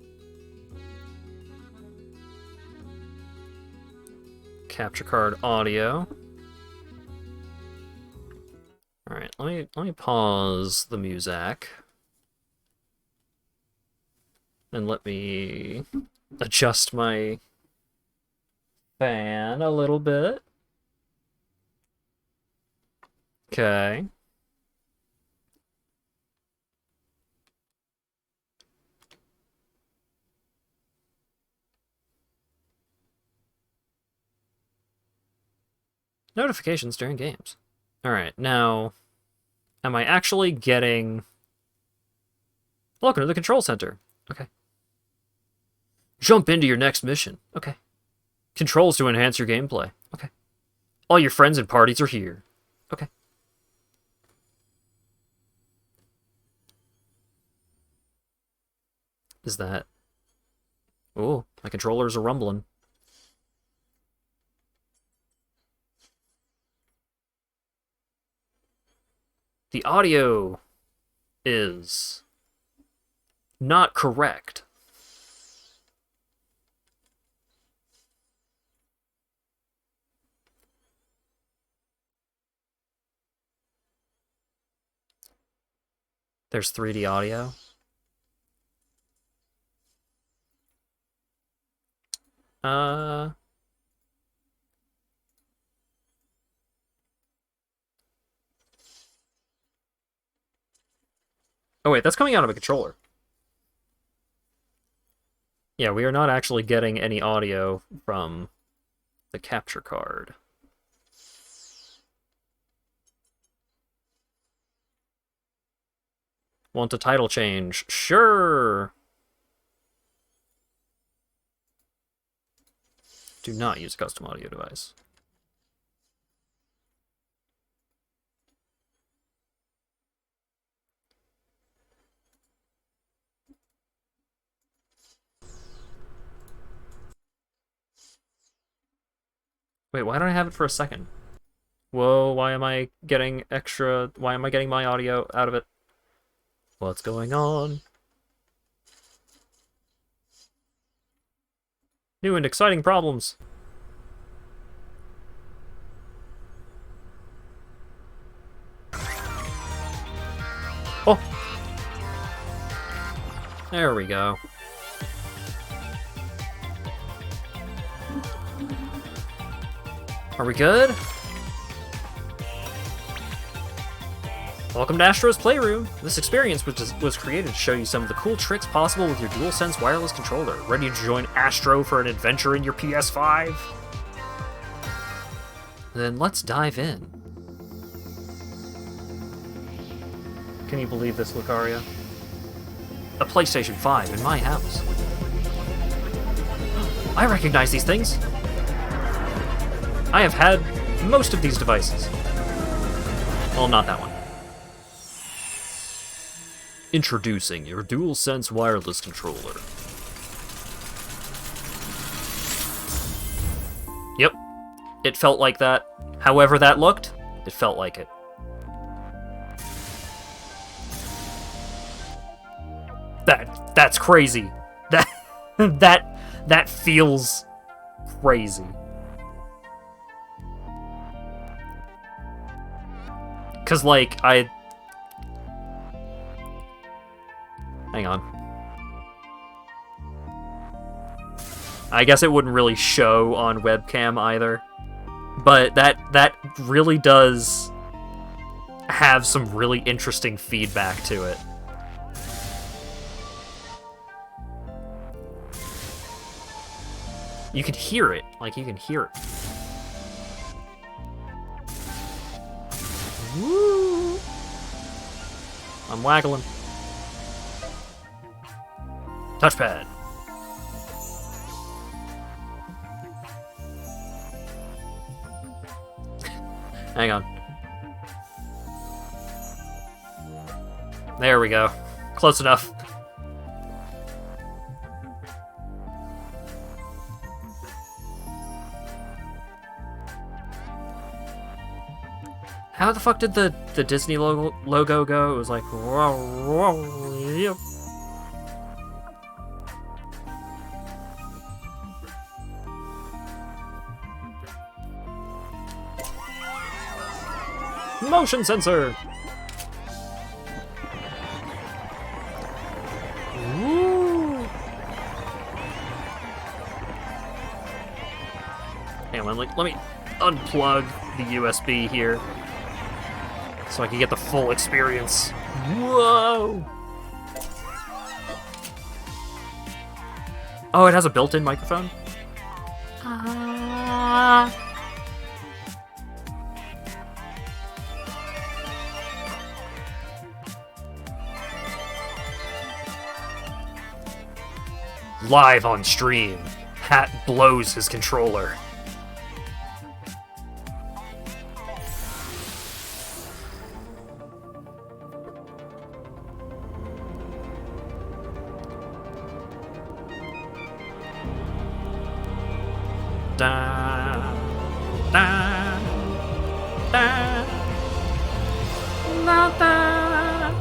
S1: Capture card audio. Alright, let me pause the music. And let me adjust my fan a little bit. Okay. Notifications during games. Alright, now, am I actually getting... Welcome to the control center. Okay. Jump into your next mission. Okay. Controls to enhance your gameplay. Okay. All your friends and parties are here. Okay. Is that... Oh, my controllers are rumbling. The audio is not correct. There's 3D audio. Oh wait, that's coming out of a controller. Yeah, we are not actually getting any audio from the capture card. Want a title change? Sure! Do not use a custom audio device. Wait, why don't I have it for a second? Whoa, why am I getting extra... Why am I getting my audio out of it? What's going on? New and exciting problems. Oh! There we go. Are we good? Welcome to Astro's Playroom. This experience was created to show you some of the cool tricks possible with your DualSense wireless controller. Ready to join Astro for an adventure in your PS5? Then let's dive in. Can you believe this, Lucaria? A PlayStation 5 in my house. I recognize these things. I have had most of these devices. Well, not that one. Introducing your DualSense wireless controller. Yep, it felt like that. However that looked, it felt like it. That's crazy. That feels crazy. Cause like hang on. I guess it wouldn't really show on webcam either. But that really does have some really interesting feedback to it. You can hear it. Like, you can hear it. Woo! I'm waggling. Touchpad. Hang on. There we go. Close enough. How the fuck did the Disney logo go? It was like... Yep. Motion sensor! Woo! Hang on, let me unplug the USB here. So I can get the full experience. Whoa! Oh, it has a built-in microphone? Live on stream, Hat blows his controller. Da, da, da, da, da.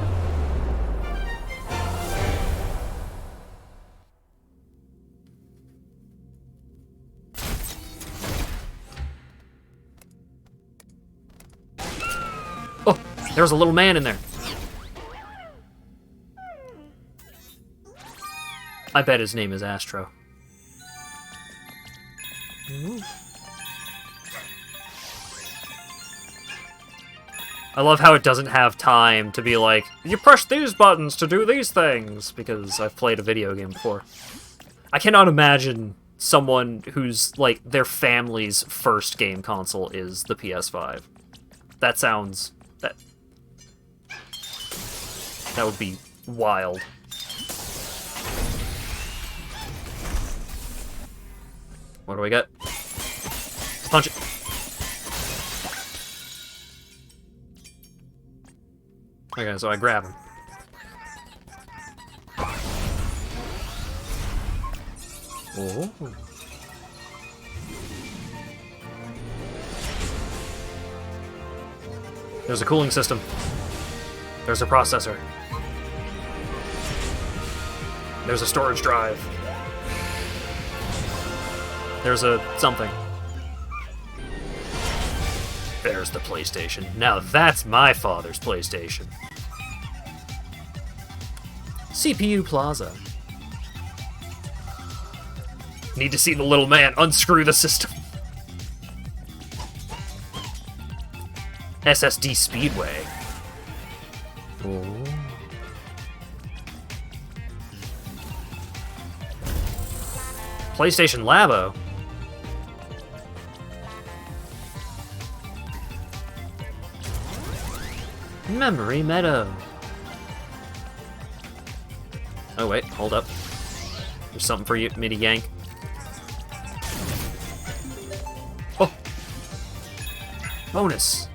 S1: Oh, there's a little man in there. I bet his name is Astro. I love how it doesn't have time to be like, you press these buttons to do these things, because I've played a video game before. I cannot imagine someone who's, like, their family's first game console is the PS5. That sounds... That would be wild. What do we get? Punch it. Okay, so I grab him. Oh. There's a cooling system. There's a processor. There's a storage drive. There's a something. There's the PlayStation. Now that's my father's PlayStation. CPU Plaza. Need to see the little man unscrew the system. SSD Speedway. Oh. PlayStation Labo. Memory Meadow. Oh wait, hold up. There's something for you, me to yank. Oh! Bonus!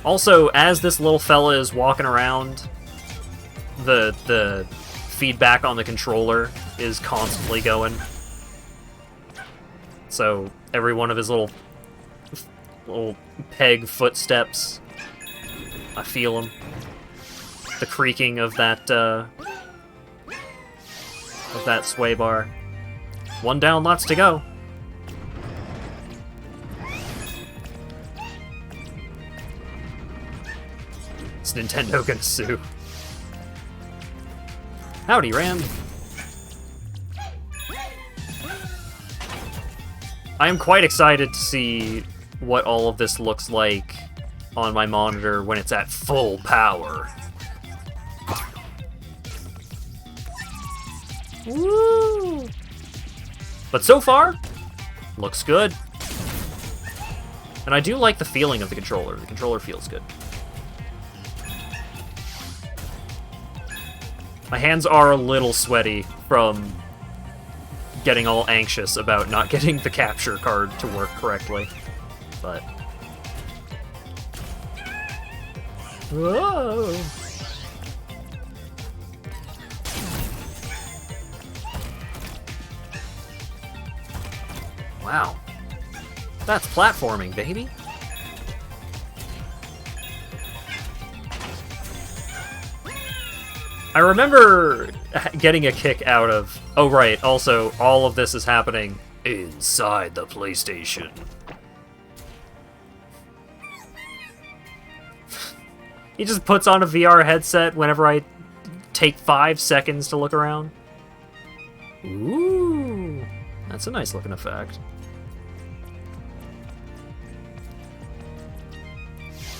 S1: Also, as this little fella is walking around, the feedback on the controller is constantly going. So every one of his little peg footsteps, I feel them. The creaking of that sway bar. One down, lots to go. Is Nintendo gonna sue? Howdy, Ram. I am quite excited to see what all of this looks like on my monitor when it's at full power. Woo! But so far, looks good. And I do like the feeling of the controller. The controller feels good. My hands are a little sweaty from getting all anxious about not getting the capture card to work correctly. But... whoa! Wow. That's platforming, baby. I remember getting a kick out of... oh, right, also, all of this is happening inside the PlayStation. He just puts on a VR headset whenever I take 5 seconds to look around. Ooh, that's a nice looking effect.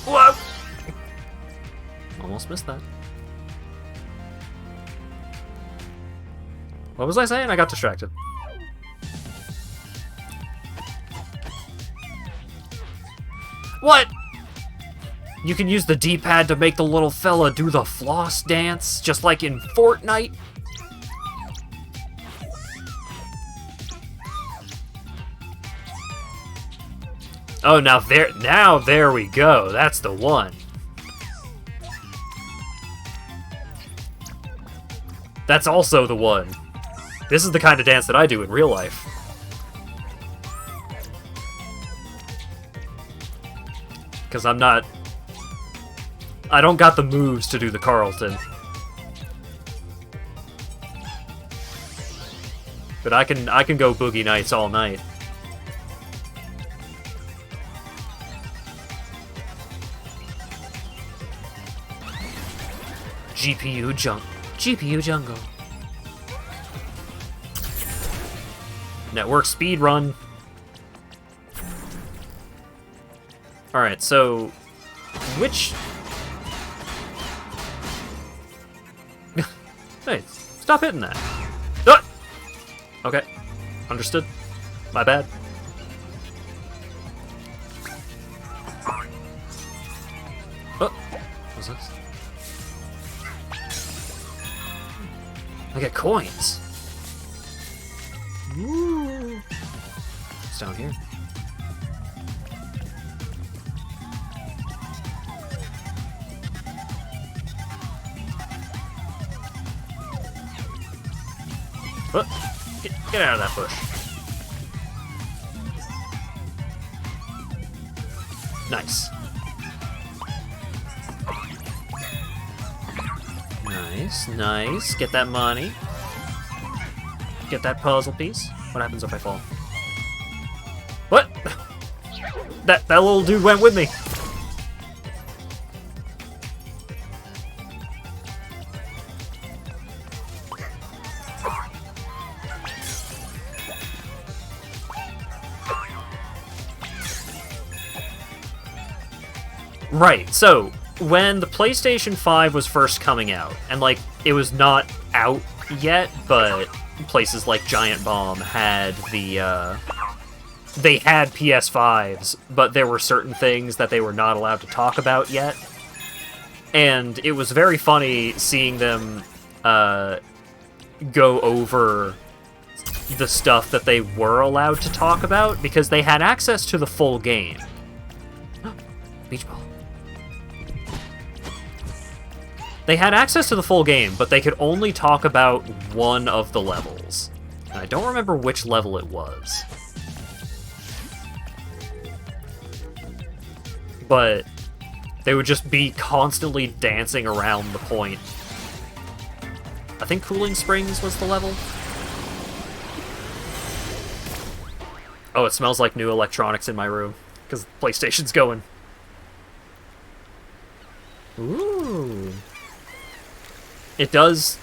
S1: Whoa! Almost missed that. What was I saying? I got distracted. What? You can use the D-pad to make the little fella do the floss dance, just like in Fortnite? Oh, now there we go. That's the one. That's also the one. This is the kind of dance that I do in real life. Because I'm not... I don't got the moves to do the Carlton. But I can go Boogie Nights all night. GPU jungle. Network speed run. Alright, so... which... hey, stop hitting that. Ah! Okay, understood. My bad. Oh, what's this? I get coins. Ooh. It's down here. Oh, get out of that bush. Nice. Nice, nice. Get that money. Get that puzzle piece. What happens if I fall? What? That little dude went with me. Right, so when the PlayStation 5 was first coming out, and like it was not out yet, but places like Giant Bomb had the they had PS5s, but there were certain things that they were not allowed to talk about yet. And it was very funny seeing them go over the stuff that they were allowed to talk about, because they had access to the full game. Beach ball. They had access to the full game, but they could only talk about one of the levels. And I don't remember which level it was. But they would just be constantly dancing around the point. I think Cooling Springs was the level. Oh, it smells like new electronics in my room, because PlayStation's going. Ooh. It does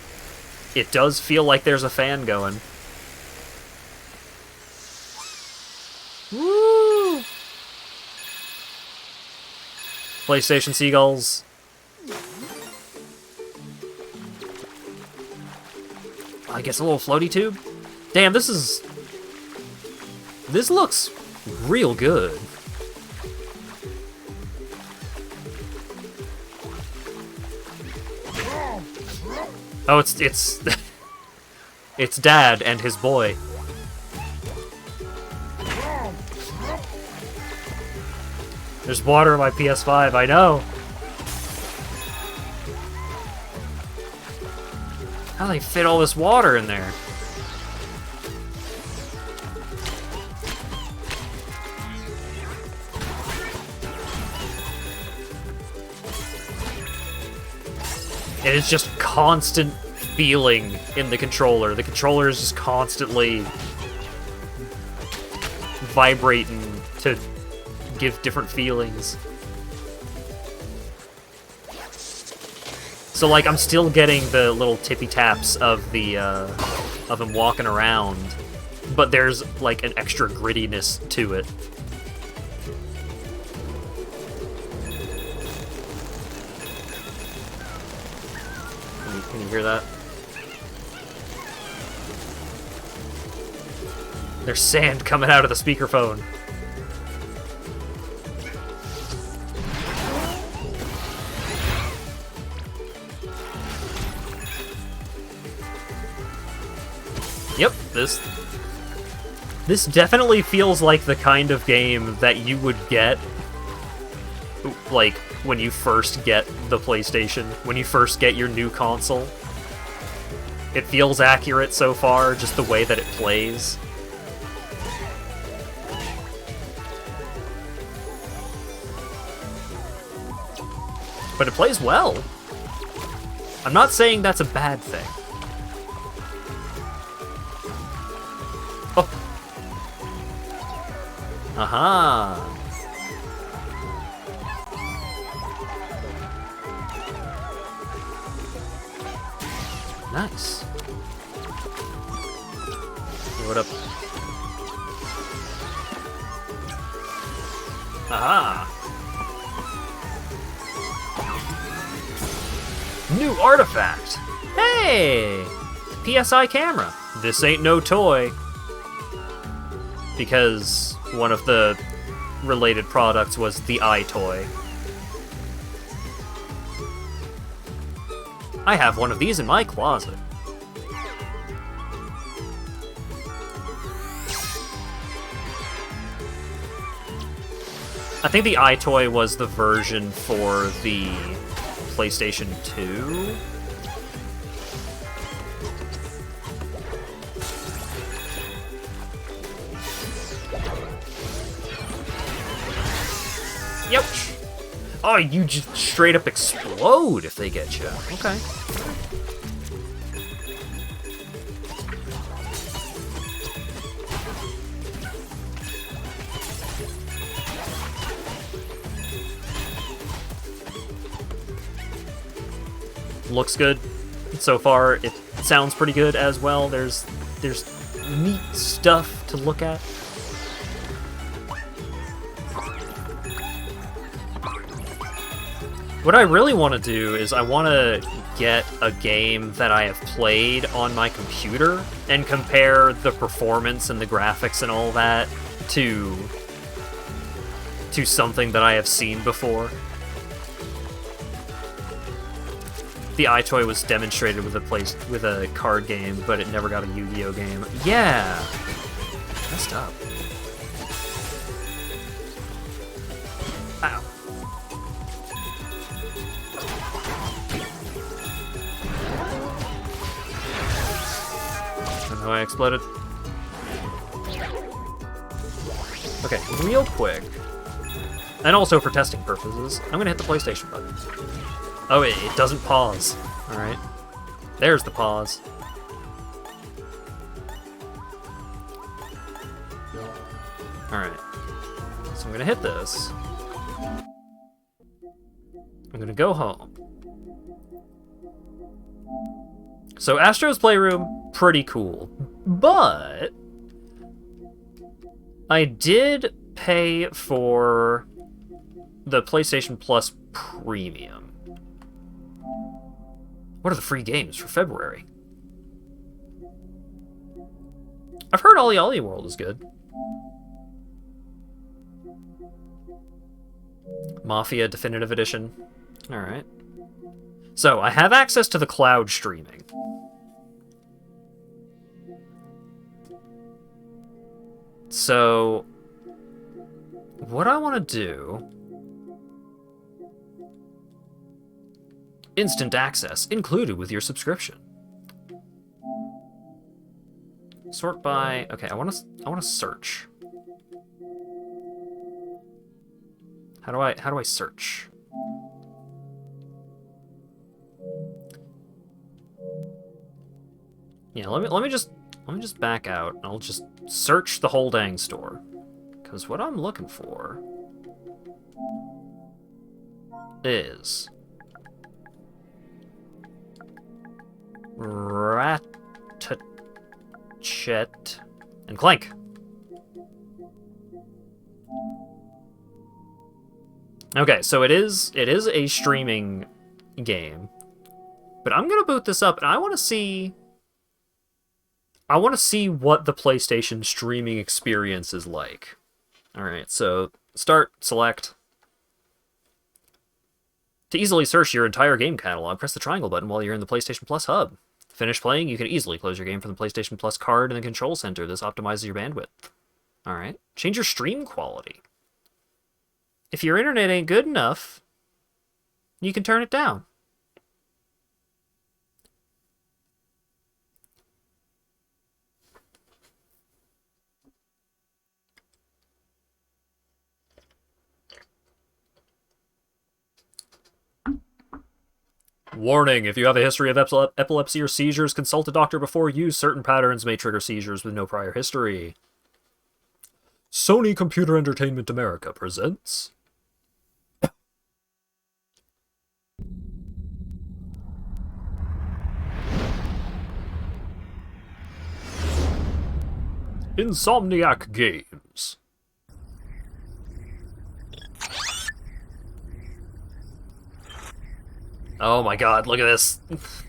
S1: feel like there's a fan going. Woo! PlayStation Seagulls. I guess a little floaty tube? Damn, this looks real good. Oh, it's it's Dad and his boy. There's water in my PS5, I know. How do they fit all this water in there? It is just constant feeling in the controller. The controller is just constantly vibrating to give different feelings. So, like, I'm still getting the little tippy taps of the of him walking around, but there's like an extra grittiness to it. Can you hear that? There's sand coming out of the speakerphone. Yep, this definitely feels like the kind of game that you would get, like, when you first get the PlayStation, when you first get your new console. It feels accurate so far, just the way that it plays. But it plays well. I'm not saying that's a bad thing. Oh. Aha. Nice. What up? Aha. New artifact! Hey! PSI camera. This ain't no toy. Because one of the related products was the iToy. I have one of these in my closet. I think the iToy was the version for the PlayStation 2? Yep. Oh, you just straight up explode if they get you. Okay. looks good. So far, it sounds pretty good as well. There's neat stuff to look at. What I really want to do is I want to get a game that I have played on my computer and compare the performance and the graphics and all that to something that I have seen before. The iToy was demonstrated with a card game, but it never got a Yu-Gi-Oh game. Yeah, messed up. Ow. Oh, I exploded. Okay, real quick. And also for testing purposes, I'm gonna hit the PlayStation button. Oh, it doesn't pause. Alright. There's the pause. Alright. So I'm gonna hit this. I'm gonna go home. So Astro's Playroom, pretty cool. But I did pay for the PlayStation Plus Premium. What are the free games for February? I've heard Ollie Ollie World is good. Mafia Definitive Edition. Alright. So, I have access to the cloud streaming. So, what I want to do... Instant access included with your subscription. Sort by... Okay, I want to search. How do I search? Yeah, let me just back out and I'll just search the whole dang store. Cuz what I'm looking for is Ratchet and Clank. Okay, so it is a streaming game. But I'm going to boot this up and I want to see what the PlayStation streaming experience is like. All right, so start, select. To easily search your entire game catalog, press the triangle button while you're in the PlayStation Plus hub. Finish playing, you can easily close your game from the PlayStation Plus card in the control center. This optimizes your bandwidth. All right, change your stream quality. If your internet ain't good enough, you can turn it down. Warning, if you have a history of epilepsy or seizures, consult a doctor before use. Certain patterns may trigger seizures with no prior history. Sony Computer Entertainment America presents... Insomniac Games. Oh my god, look at this.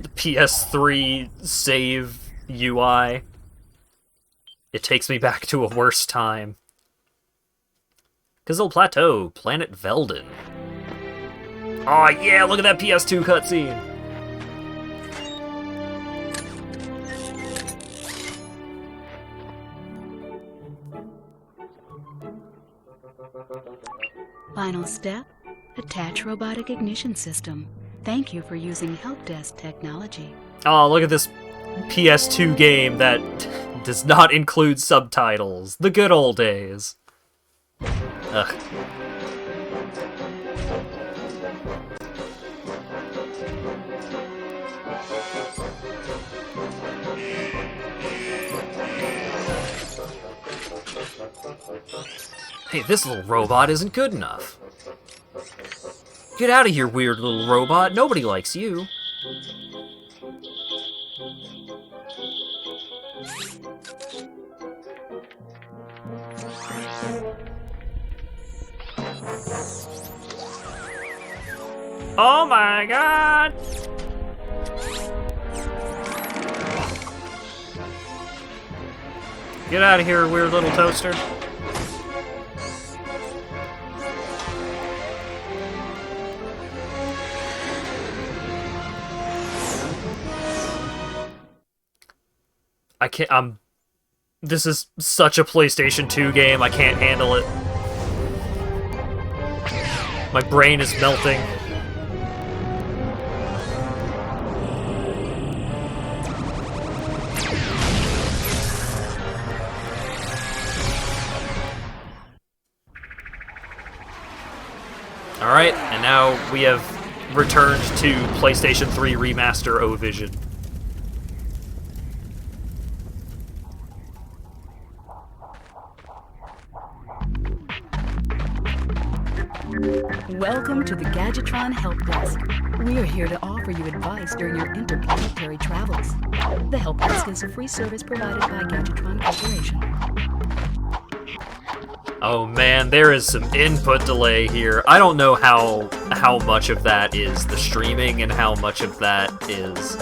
S1: The PS3 save UI. It takes me back to a worse time. Kazil Plateau, Planet Velden. Oh yeah, look at that PS2 cutscene.
S2: Final step, attach robotic ignition system. Thank you for using help desk technology.
S1: Oh, look at this PS2 game that does not include subtitles. The good old days. Ugh. Hey, this little robot isn't good enough. Get out of here, weird little robot. Nobody likes you. Oh my god! Get out of here, weird little toaster. I can't, this is such a PlayStation 2 game, I can't handle it. My brain is melting. Alright, and now we have returned to PlayStation 3 Remaster O-Vision.
S2: Welcome to the Gadgetron Help Desk. We are here to offer you advice during your interplanetary travels. The Help Desk is a free service provided by Gadgetron Corporation.
S1: Oh man, there is some input delay here. I don't know how much of that is the streaming and how much of that is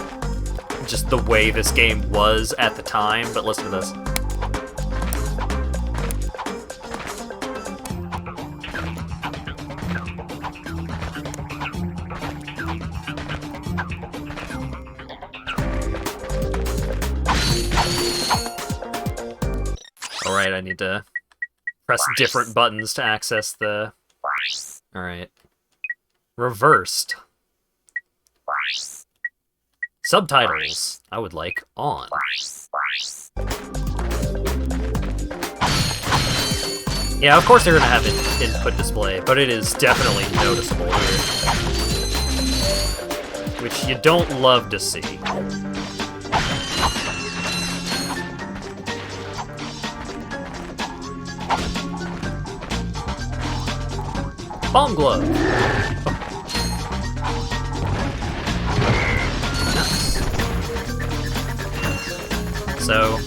S1: just the way this game was at the time, but listen to this. Alright, I need to press different buttons to access the... Alright. Reversed. Subtitles, I would like on. Yeah, of course they're gonna have an input display, but it is definitely noticeable here. Which you don't love to see. Bomb glove! Nice. So,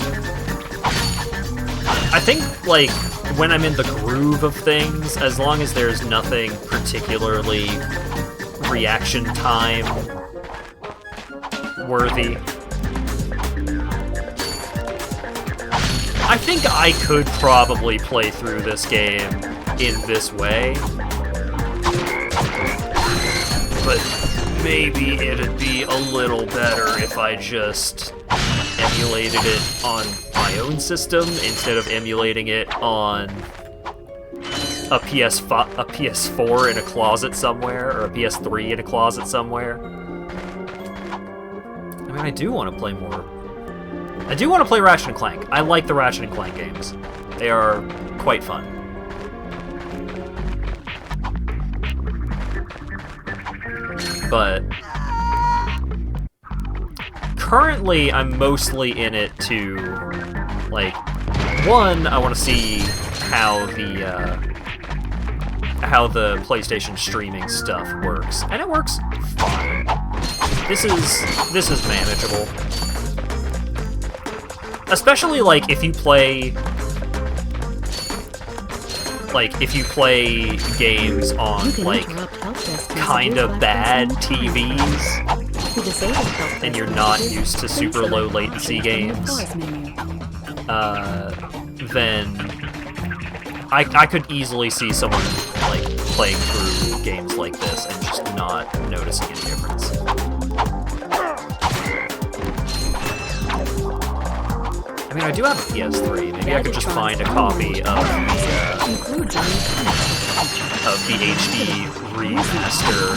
S1: I think, like, when I'm in the groove of things, as long as there's nothing particularly reaction time worthy, I think I could probably play through this game in this way. But maybe it'd be a little better if I just emulated it on my own system instead of emulating it on a PS4 in a closet somewhere, or a PS3 in a closet somewhere. I mean, I do want to play more. I do want to play Ratchet and Clank. I like the Ratchet and Clank games. They are quite fun. But currently, I'm mostly in it to, like, one, I want to see how the PlayStation streaming stuff works, and it works fine. This is manageable, especially like if you play games on, like, kind of bad TVs, and you're not used to super low latency games, then I could easily see someone, like, playing through games like this and just not noticing any difference. I mean, I do have a PS3. Maybe I could just find a copy of the HD remaster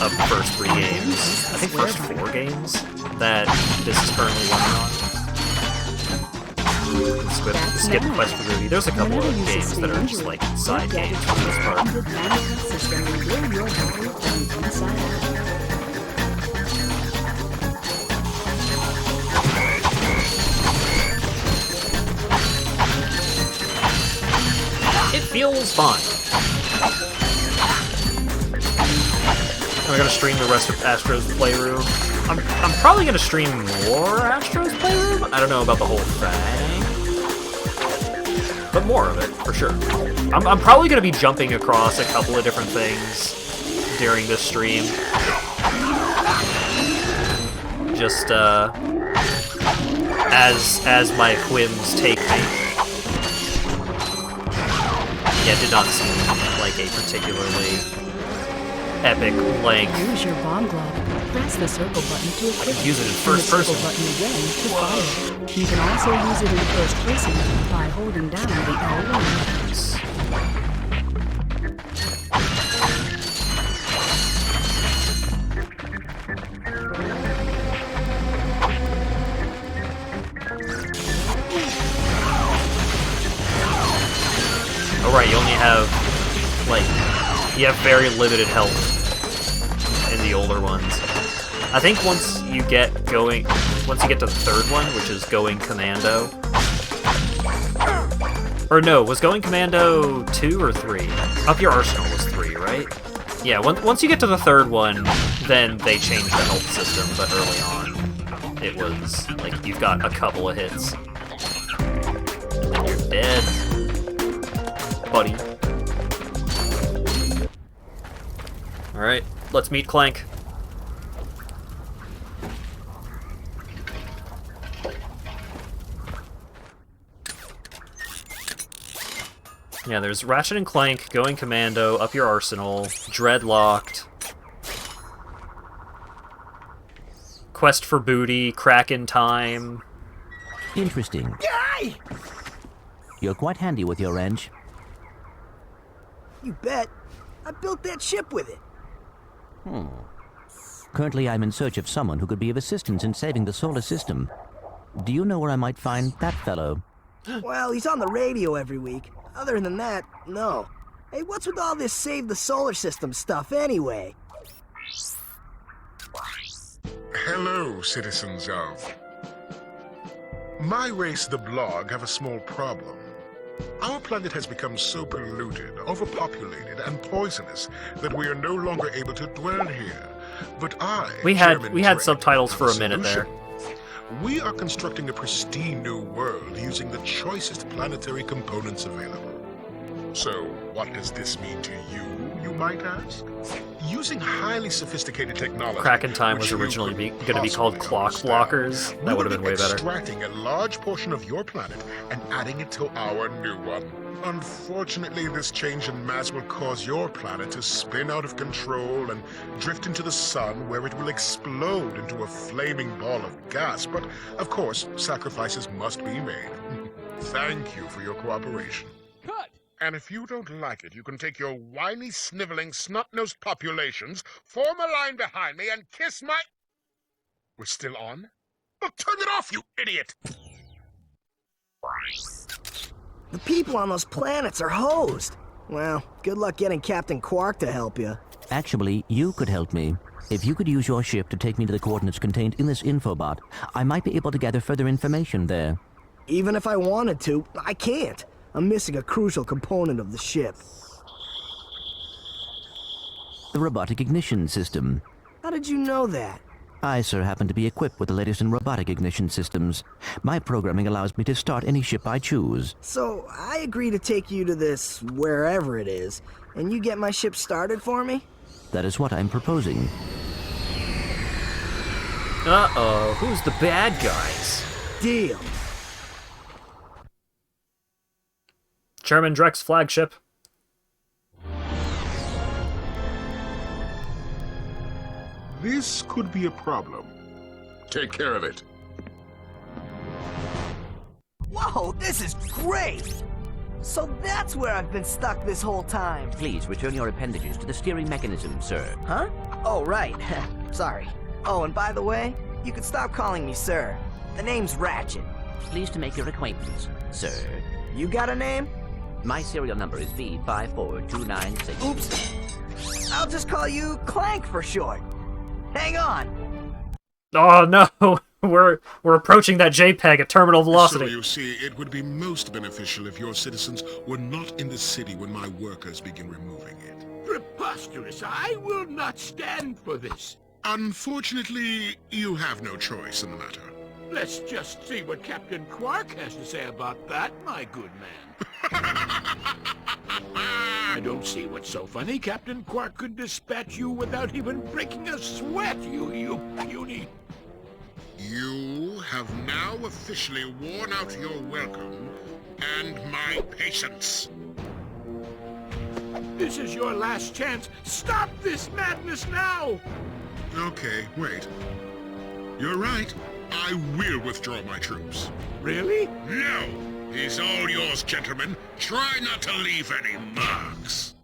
S1: of the first 3 games. I think first 4 games that this is currently running on. Skip the quest for Ruby. There's a couple of games that are just like side games for the most part. It feels fine. I gonna stream the rest of Astro's Playroom. I'm probably gonna stream more Astro's Playroom. I don't know about the whole thing, but more of it for sure. I'm probably gonna be jumping across a couple of different things during this stream. Just as my whims take me. Yeah, it did not seem like a particularly epic length.
S2: Use your bomb glove. Press the circle button to equip.
S1: Use it in first person.
S2: The circle button again to fire. You can also use it in first person by holding down the L1.
S1: Alright, you only have, like, you have very limited health in the older ones. I think once you get to the third one, which is going commando. Or no, was going commando 2 or 3? Up Your Arsenal was 3, right? Yeah, once you get to the third one, then they change the health system, but early on, it was, like, you've got a couple of hits. And you're dead. Buddy. Alright, let's meet Clank. Yeah, there's Ratchet and Clank, Going Commando, Up Your Arsenal, Dreadlocked, Quest for Booty, Kraken Time.
S3: Interesting.
S4: Yay!
S3: You're quite handy with your wrench.
S4: You bet. I built that ship with it.
S3: Currently, I'm in search of someone who could be of assistance in saving the solar system. Do you know where I might find that fellow?
S4: Well, he's on the radio every week. Other than that, no. Hey, what's with all this save the solar system stuff anyway?
S5: Hello, citizens of... My race, the Blog, have a small problem. Our planet has become so polluted, overpopulated, and poisonous that we are no longer able to dwell here. But
S1: we had subtitles for a minute there.
S5: We are constructing a pristine new world using the choicest planetary components available. So, what does this mean to you, you might ask? Using highly sophisticated technology...
S1: Kraken Time was originally going to be called Clock Blockers. That would have been way better.
S5: Extracting a large portion of your planet and adding it to our new one. Unfortunately, this change in mass will cause your planet to spin out of control and drift into the sun, where it will explode into a flaming ball of gas. But, of course, sacrifices must be made. Thank you for your cooperation.
S6: Cut!
S5: And if you don't like it, you can take your whiny, sniveling, snot-nosed populations, form a line behind me, and kiss my... We're still on? Well, turn it off, you idiot!
S4: The people on those planets are hosed. Well, good luck getting Captain Quark to help you.
S3: Actually, you could help me. If you could use your ship to take me to the coordinates contained in this infobot, I might be able to gather further information there.
S4: Even if I wanted to, I can't. I'm missing a crucial component of the ship.
S3: The robotic ignition system.
S4: How did you know that?
S3: I, sir, happen to be equipped with the latest in robotic ignition systems. My programming allows me to start any ship I choose.
S4: So, I agree to take you to this, wherever it is, and you get my ship started for me?
S3: That is what I'm proposing.
S1: Uh-oh, who's the bad guys?
S4: Deal.
S1: Chairman Drek's flagship.
S5: This could be a problem. Take care of it.
S4: Whoa, this is great! So that's where I've been stuck this whole time.
S7: Please return your appendages to the steering mechanism, sir.
S4: Huh? Oh, right. Sorry. Oh, and by the way, you can stop calling me sir. The name's Ratchet.
S7: Pleased to make your acquaintance, sir.
S4: You got a name?
S7: My serial number is V54296.
S4: Oops. I'll just call you Clank for short. Hang on.
S1: Oh no, we're approaching that JPEG at terminal velocity.
S5: So you see, it would be most beneficial if your citizens were not in the city when my workers begin removing it.
S6: preposterous. I will not stand for this.
S5: Unfortunately, you have no choice in the matter.
S6: Let's just see what Captain Quark has to say about that, my good man. I don't see what's so funny. Captain Quark could dispatch you without even breaking a sweat, you puny.
S5: You have now officially worn out your welcome and my patience.
S6: This is your last chance. Stop this madness now!
S5: Okay, wait. You're right. I will withdraw my troops.
S6: Really?
S5: No! He's all yours, gentlemen. Try not to leave any marks.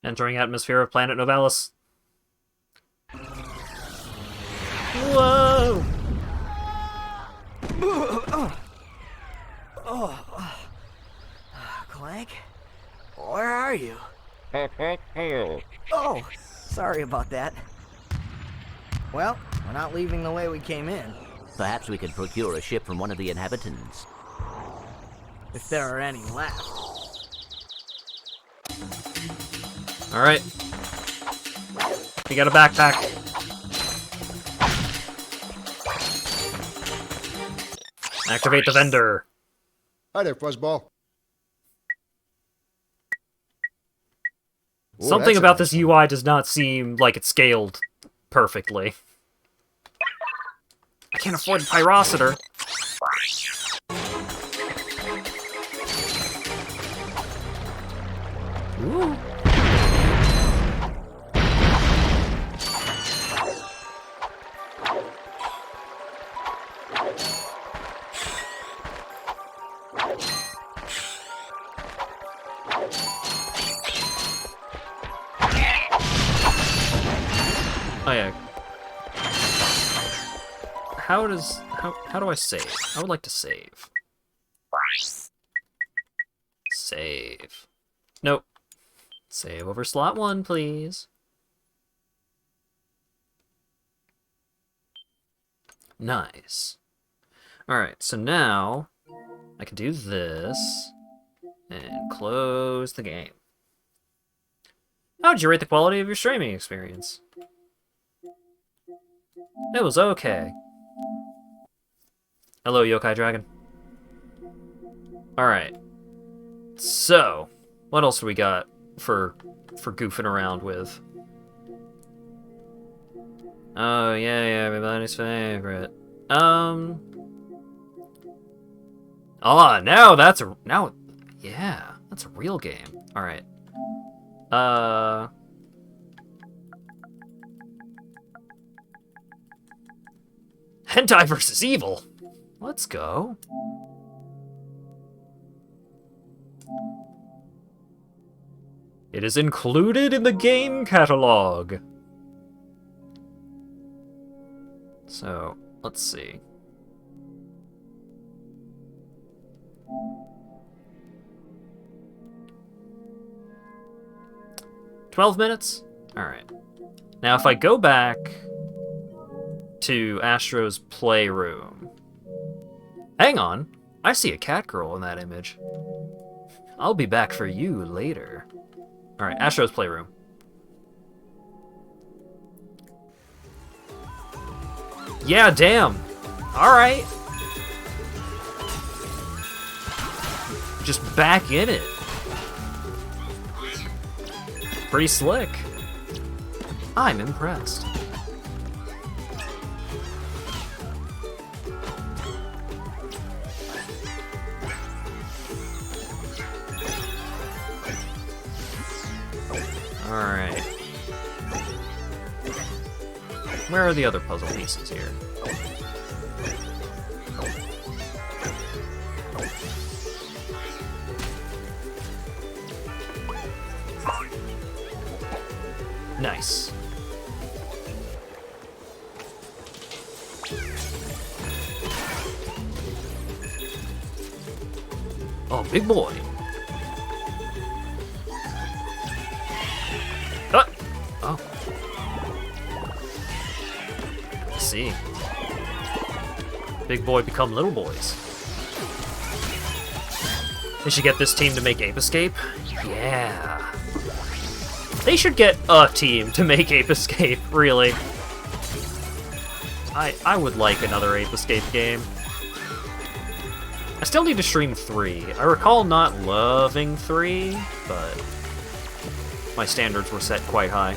S1: Entering atmosphere of planet Novalis. Whoa!
S4: Clank? Where are you? Oh, sorry about that. Well, we're not leaving the way we came in.
S7: Perhaps we could procure a ship from one of the inhabitants.
S4: If there are any left.
S1: Alright. We got a backpack. Activate the vendor.
S8: Hi there, Fuzzball. Ooh,
S1: Something
S8: that's
S1: about
S8: nice.
S1: this UI does not seem like it's scaled perfectly. I can't afford the Pyrocitor. Ooh. Oh yeah. How do I save? I would like to save. Save. Nope. Save over slot 1, please. Nice. Alright, so now I can do this and close the game. How would you rate the quality of your streaming experience? It was okay. Hello, Yokai Dragon. Alright. So, what else do we got for goofing around with? Oh, yeah, everybody's favorite. Oh, now that's a... yeah, that's a real game. Alright. Hentai versus Evil. Let's go. It is included in the game catalog. So, let's see. $12 minutes? Alright. Now if I go back to Astro's Playroom. Hang on. I see a cat girl in that image. I'll be back for you later. Alright, Astro's Playroom. Yeah, damn. Alright. Just back in it. Pretty slick. I'm impressed. Alright. Where are the other puzzle pieces here? Nice. Oh, big boy. Oh. Let's see. Big boy become little boys. We should get this team to make Ape Escape. Yeah. They should get a team to make Ape Escape, really. I would like another Ape Escape game. I still need to stream 3. I recall not loving 3, but my standards were set quite high.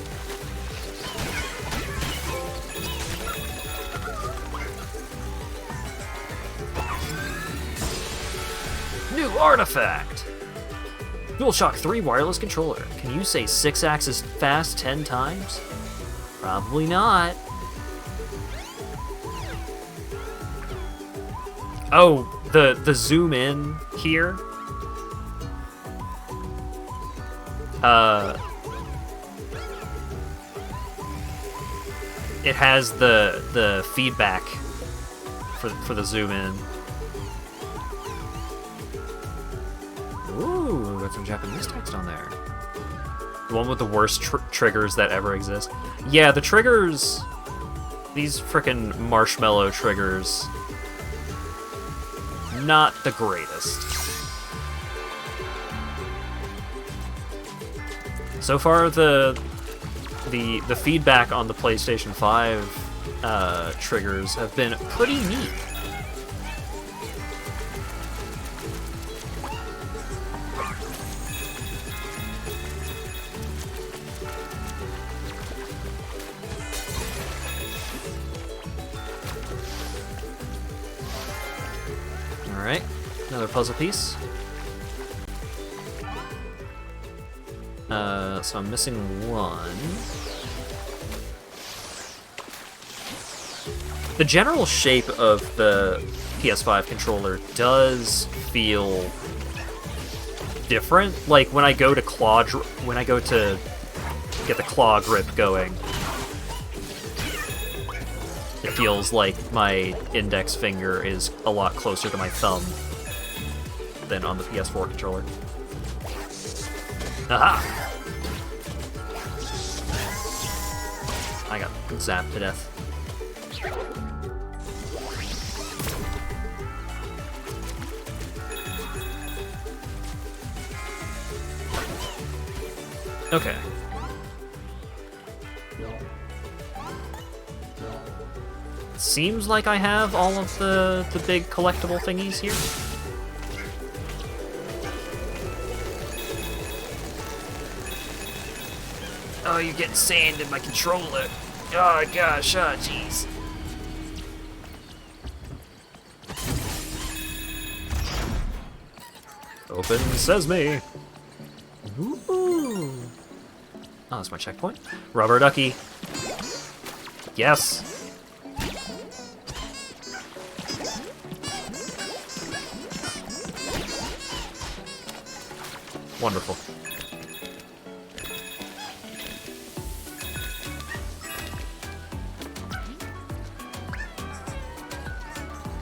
S1: New artifact! DualShock 3 wireless controller. Can you say 6-axis fast 10 times? Probably not. Oh, the zoom in here. It has the feedback for the zoom in. Ooh, got some Japanese text on there. The one with the worst triggers that ever exist. Yeah, the triggers, these frickin' marshmallow triggers, not the greatest. So far, the feedback on the PlayStation 5 triggers have been pretty neat. Alright, another puzzle piece. So I'm missing one. The general shape of the PS5 controller does feel different. Like when I go to get the claw grip going, it feels like my index finger is a lot closer to my thumb than on the PS4 controller. Aha! I got zapped to death. Okay. Seems like I have all of the big collectible thingies here. Oh, you're getting sand in my controller. Oh gosh, oh jeez. Open sesame. Ooh. Oh, that's my checkpoint. Rubber ducky. Yes. Wonderful.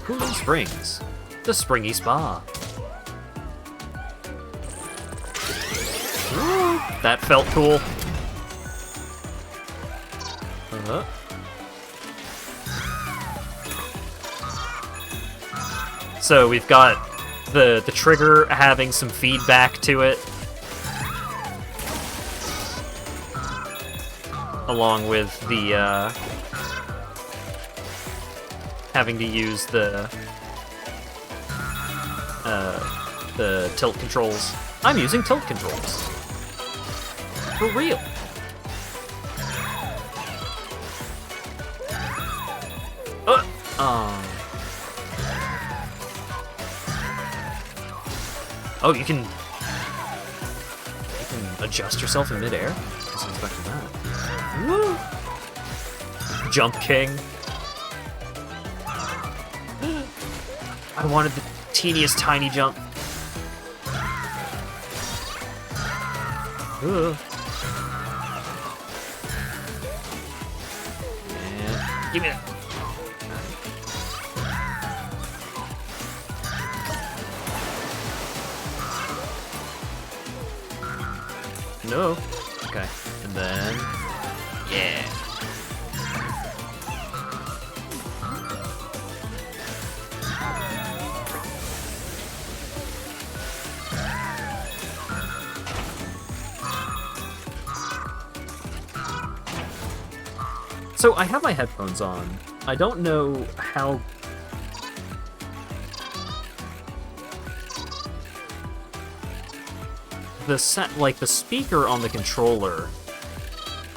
S1: Cooling Springs, the springy spa. Ooh, that felt cool. So we've got the trigger having some feedback to it, along with the having to use the tilt controls. I'm using tilt controls. For real. Oh, you can adjust yourself in midair? I wasn't expecting that. Woo! Jump King. I wanted the teeniest tiny jump. Ugh. And give me that. No. Okay. And then, yeah. So I have my headphones on. I don't know how... the speaker on the controller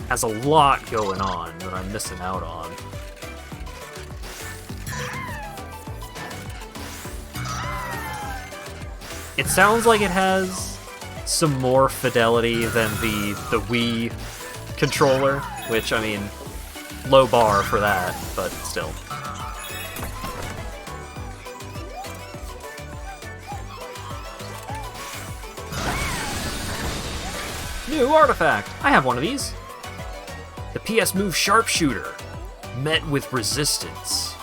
S1: has a lot going on that I'm missing out on. It sounds like it has some more fidelity than the Wii controller, which, I mean, low bar for that, but still. New artifact! I have one of these. The PS Move Sharpshooter met with resistance.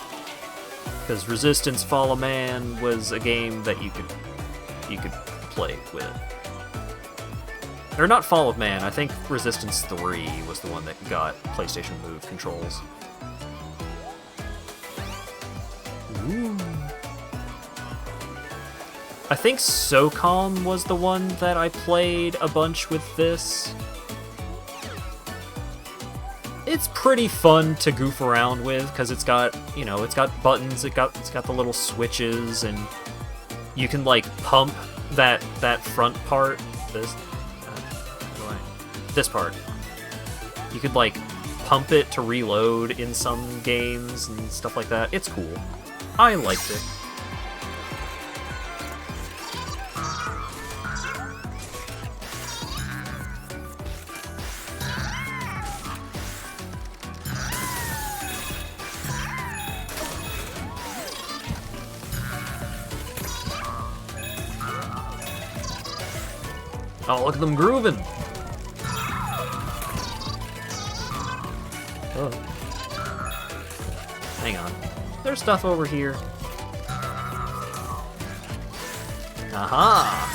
S1: Because Resistance Fall of Man was a game that you could play with. Or not Fall of Man, I think Resistance 3 was the one that got PlayStation Move controls. Ooh. I think SOCOM was the one that I played a bunch with this. It's pretty fun to goof around with because it's got, you know, it's got buttons, it's got the little switches, and you can like pump that front part. This part. You could like pump it to reload in some games and stuff like that. It's cool. I liked it. Oh, look at them grooving! Oh. Hang on. There's stuff over here. Aha!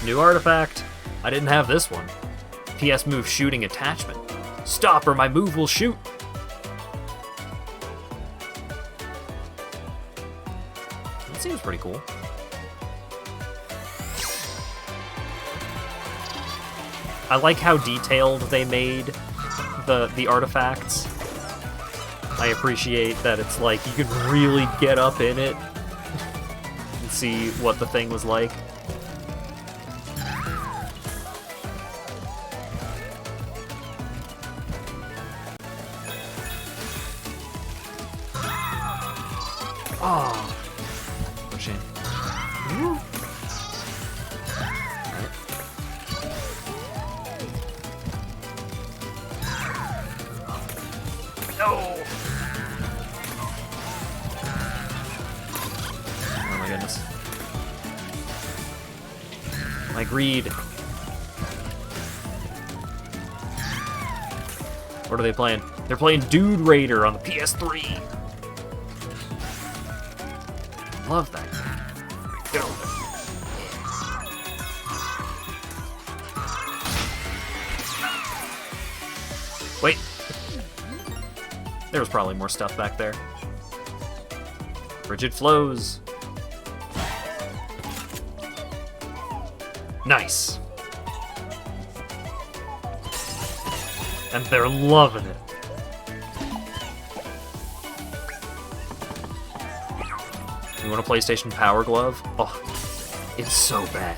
S1: New artifact. I didn't have this one. PS Move shooting attachment. Stop or my move will shoot! That seems pretty cool. I like how detailed they made the artifacts. I appreciate that it's like you could really get up in it and see what the thing was like. Oh, what a shame. Ooh. My greed. What are they playing? They're playing Dude Raider on the PS3. Love that. Go. Wait. There was probably more stuff back there. Rigid flows. Nice. And they're loving it. You want a PlayStation Power Glove? Oh, it's so bad.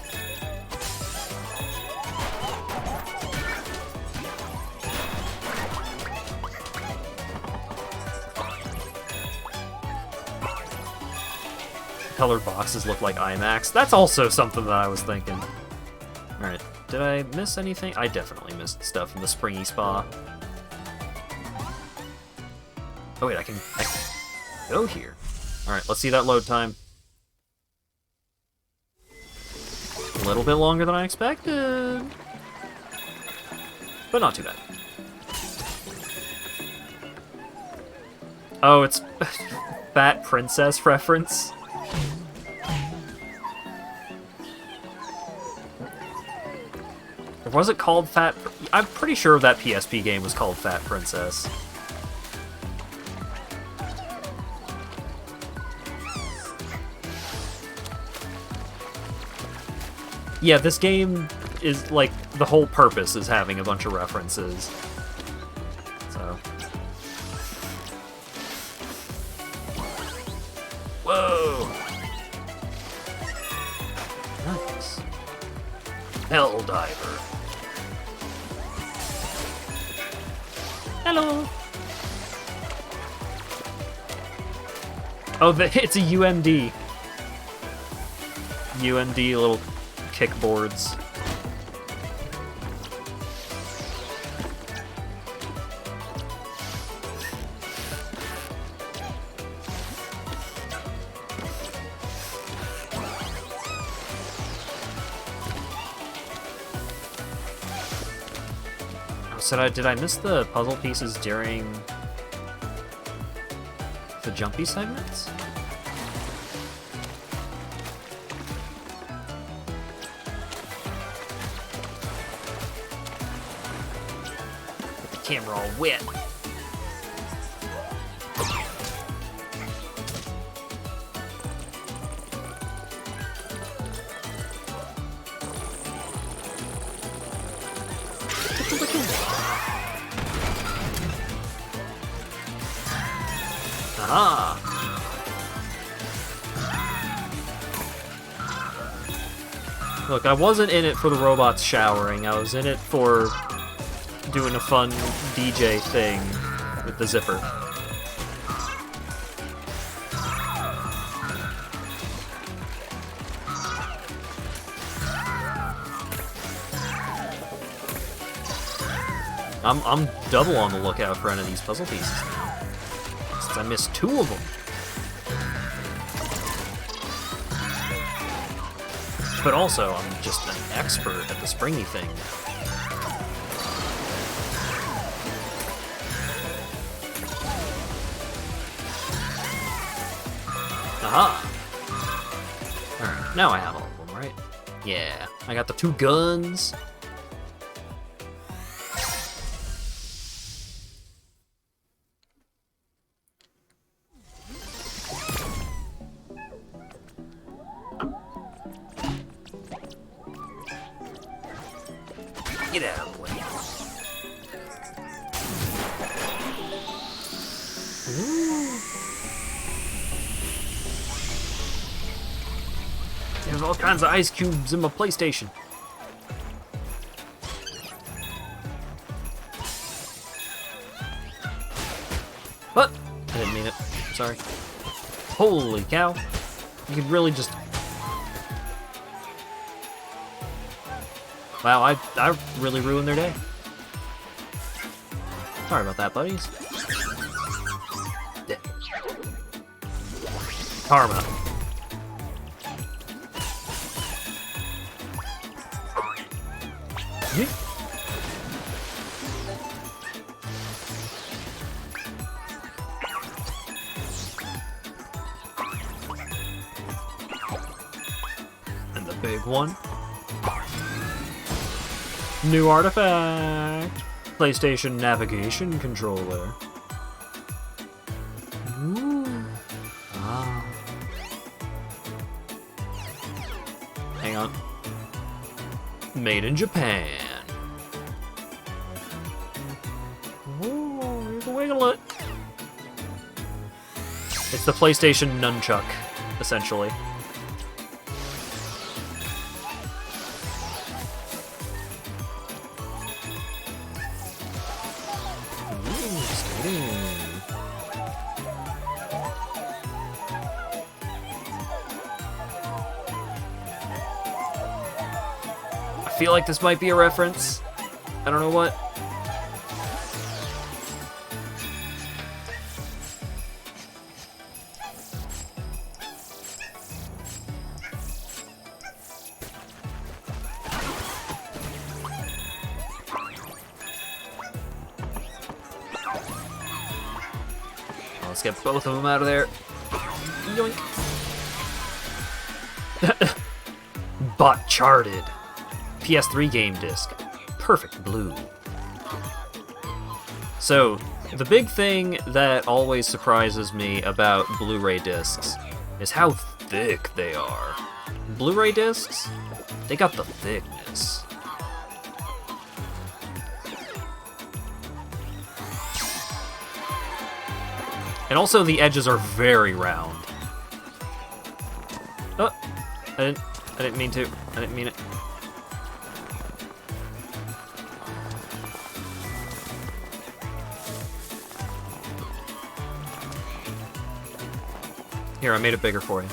S1: Colored boxes look like IMAX. That's also something that I was thinking. Alright, did I miss anything? I definitely missed stuff in the springy spa. Oh wait, I can go here. Alright, let's see that load time. A little bit longer than I expected. But not too bad. Oh, it's Fat Princess reference. Or was it called Fat... I'm pretty sure that PSP game was called Fat Princess. Yeah, this game is, like, the whole purpose is having a bunch of references. So, Whoa! Nice. Hell diver. Hello. Oh, it's a UMD. UMD little kickboards. Did I miss the puzzle pieces during the jumpy segments? The camera all wet. Ah. Look, I wasn't in it for the robots showering. I was in it for doing a fun DJ thing with the zipper. I'm double on the lookout for any of these puzzle pieces now, since I missed 2 of them. But also, I'm just an expert at the springy thing now. Aha! Alright, now I have all of them, right? Yeah, I got the 2 guns. Get out of the way. Ooh. There's all kinds of ice cubes in my PlayStation. What? I didn't mean it. I'm sorry. Holy cow. You could really just... Wow, I really ruined their day. Sorry about that, buddies. Yeah. Karma. Yeah. And the big one. New artifact! PlayStation navigation controller. Ooh. Ah. Hang on. Made in Japan. Ooh, you can wiggle it. It's the PlayStation nunchuck, essentially. I feel like this might be a reference. I don't know what. Let's get both of them out of there. Yoink. Bot charted. PS3 game disc. Perfect blue. So, the big thing that always surprises me about Blu-ray discs is how thick they are. Blu-ray discs, they got the thickness. And also the edges are very round. Oh, I didn't mean to. I didn't mean it. Here, I made it bigger for you.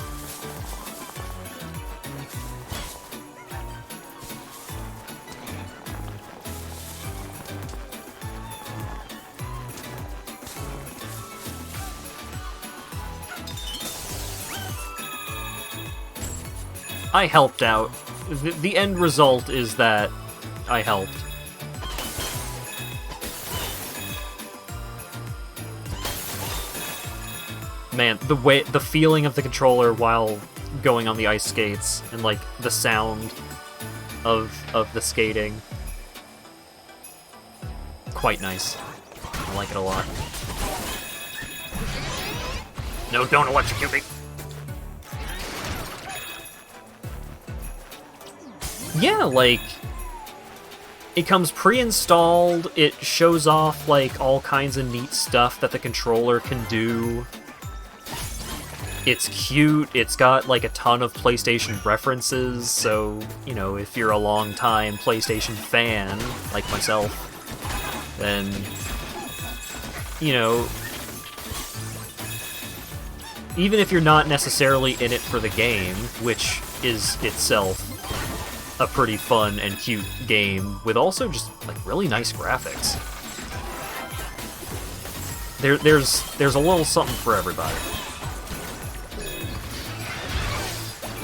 S1: I helped out. The end result is that I helped. Man, the feeling of the controller while going on the ice skates and like the sound of the skating, quite nice. I like it a lot. No, don't electrocute me. Yeah, like, it comes pre-installed, it shows off, like, all kinds of neat stuff that the controller can do. It's cute, it's got, like, a ton of PlayStation references, so, you know, if you're a long-time PlayStation fan, like myself, then, you know, even if you're not necessarily in it for the game, which is itself a pretty fun and cute game with also just like really nice graphics. There's a little something for everybody.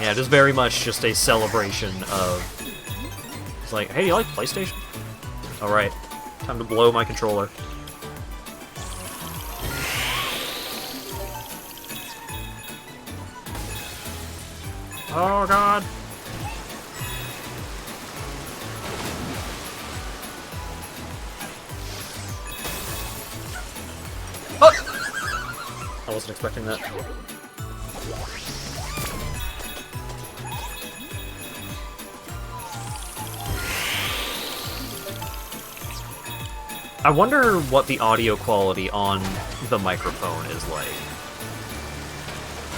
S1: Yeah, just very much just a celebration of. It's like, hey, you like PlayStation? All right, time to blow my controller. Oh God. I wasn't expecting that. I wonder what the audio quality on the microphone is like.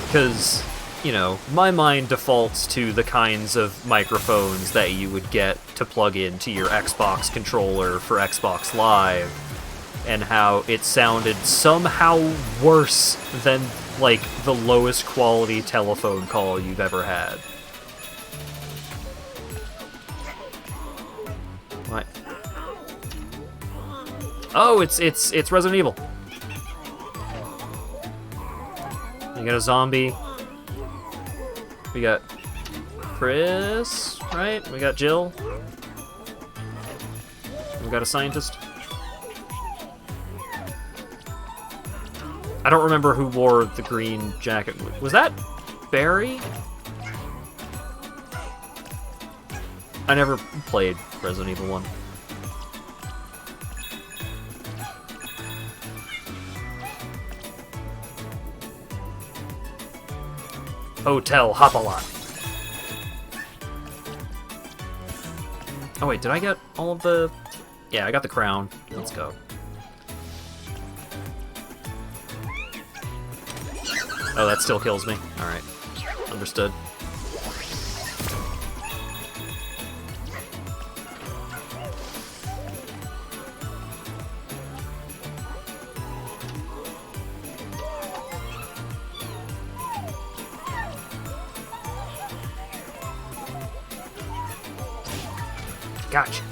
S1: Because, you know, my mind defaults to the kinds of microphones that you would get to plug into your Xbox controller for Xbox Live, and how it sounded somehow worse than, like, the lowest quality telephone call you've ever had. What? Oh, it's Resident Evil. You got a zombie. We got Chris, right? We got Jill. We got a scientist. I don't remember who wore the green jacket. Was that Barry? I never played Resident Evil 1. Hotel Hop-A-Lot. Oh wait, did I get all of the... Yeah, I got the crown. Let's go. Oh, that still kills me. Alright. Understood. Gotcha.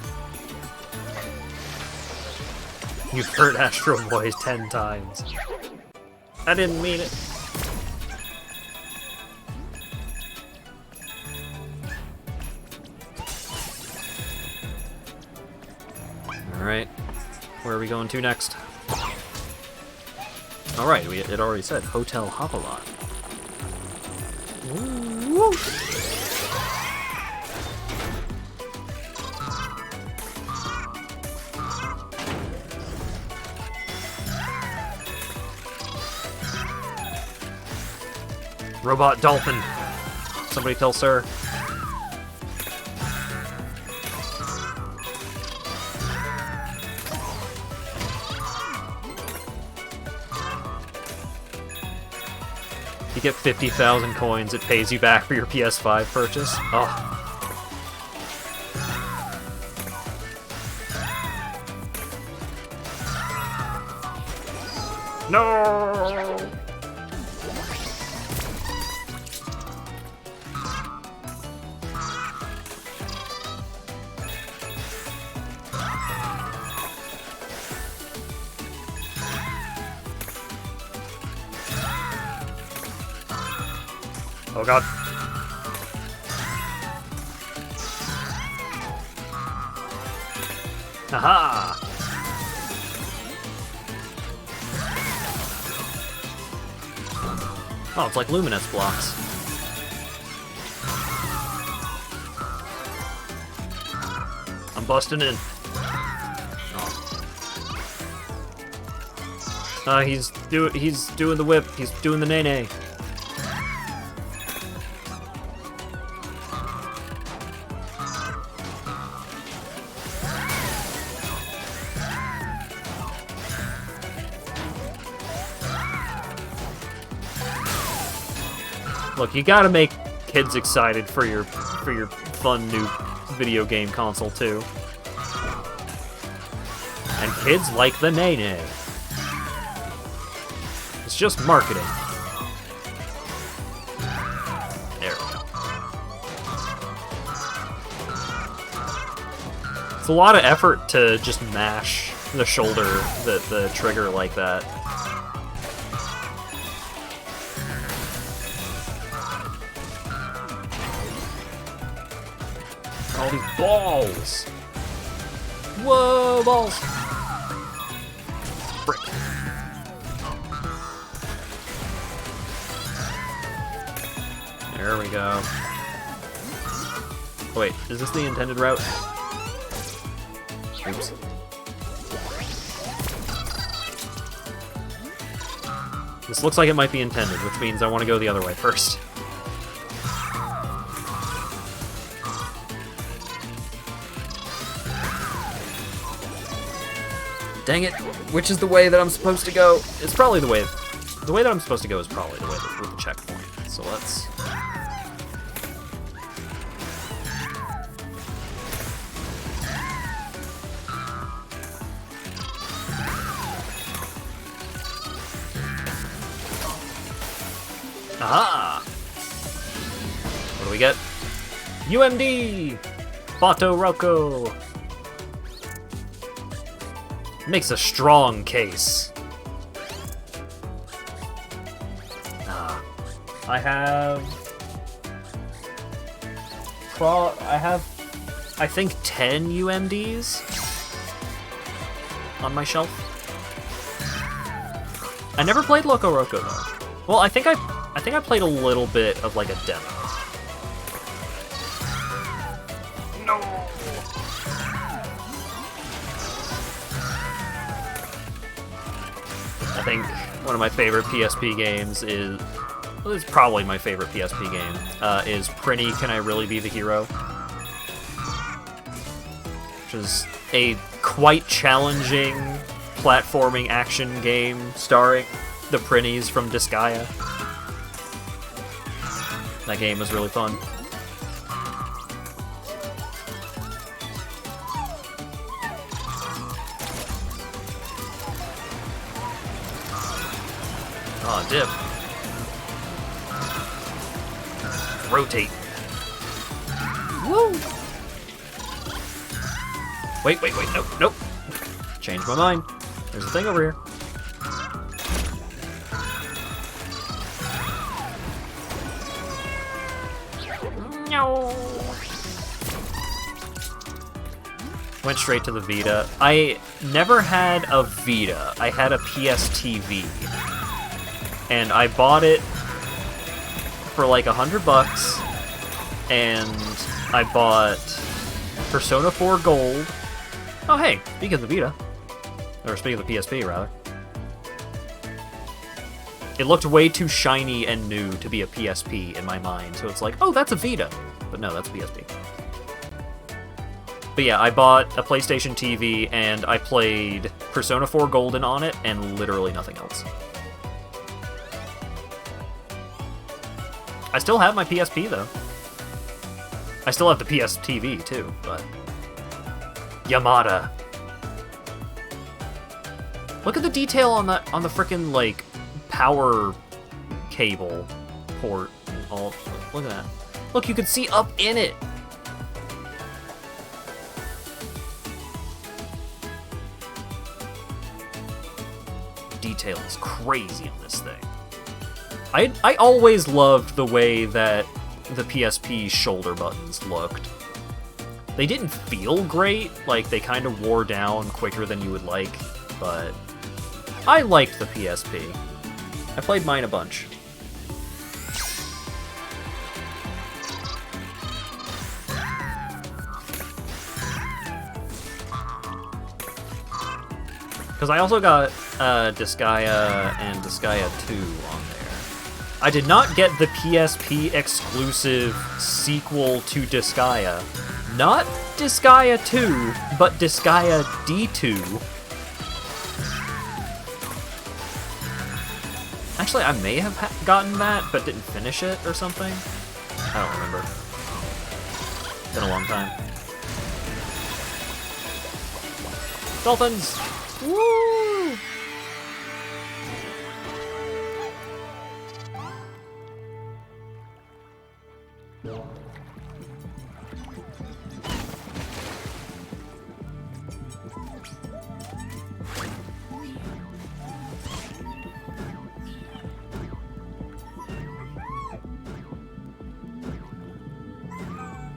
S1: You've heard Astro Boys 10 times. I didn't mean it. Alright, where are we going to next? Alright, it already said Hotel Hop-A-Lot. Woo! Robot Dolphin. Somebody tell Sir. You get 50,000 coins, it pays you back for your PS5 purchase. Oh. No! Oh god. Aha! Oh, it's like luminous blocks. I'm busting in. Oh. He's doing the whip. He's doing the nay-nay. Look, you gotta make kids excited for your fun new video game console too. And kids like the nay-nay. It's just marketing. There we go. It's a lot of effort to just mash the shoulder, the trigger like that. All these balls! Whoa, balls! Frick. There we go. Oh, wait, is this the intended route? Oops. This looks like it might be intended, which means I want to go the other way first. Dang it! Which is the way that I'm supposed to go? It's probably the way that I'm supposed to go is probably the way with the checkpoint. So let's. Aha! What do we get? UMD! Bato Roko! Makes a strong case. I have... I think 10 UMDs on my shelf. I never played Loco Roco though. Well, I think I played a little bit of like a demo. No. I think one of my favorite PSP games is, well, it's probably my favorite PSP game, is Prinny, Can I Really Be the Hero? Which is a quite challenging platforming action game starring the Prinnies from Disgaea. That game was really fun. Oh, dip. Rotate. Woo! Wait, nope. Changed my mind. There's a thing over here. No. Went straight to the Vita. I never had a Vita. I had a PS TV. And I bought it for like $100, and I bought Persona 4 Gold. Oh hey, speaking of the Vita, or speaking of the PSP rather, it looked way too shiny and new to be a PSP in my mind, so it's like, oh, that's a Vita, but no, that's a PSP. But yeah, I bought a PlayStation TV and I played Persona 4 Golden on it and literally nothing else. I still have my PSP, though. I still have the PS TV, too, but... Yamada. Look at the detail on the frickin', like, power cable port. Oh, look at that. Look, you can see up in it. Detail is crazy on this thing. I always loved the way that the PSP shoulder buttons looked. They didn't feel great, like they kind of wore down quicker than you would like, but I liked the PSP. I played mine a bunch. Because I also got Disgaea and Disgaea 2 on there. I did not get the PSP exclusive sequel to Disgaea. Not Disgaea 2, but Disgaea D2. Actually, I may have gotten that, but didn't finish it or something. I don't remember. It's been a long time. Dolphins! Woo!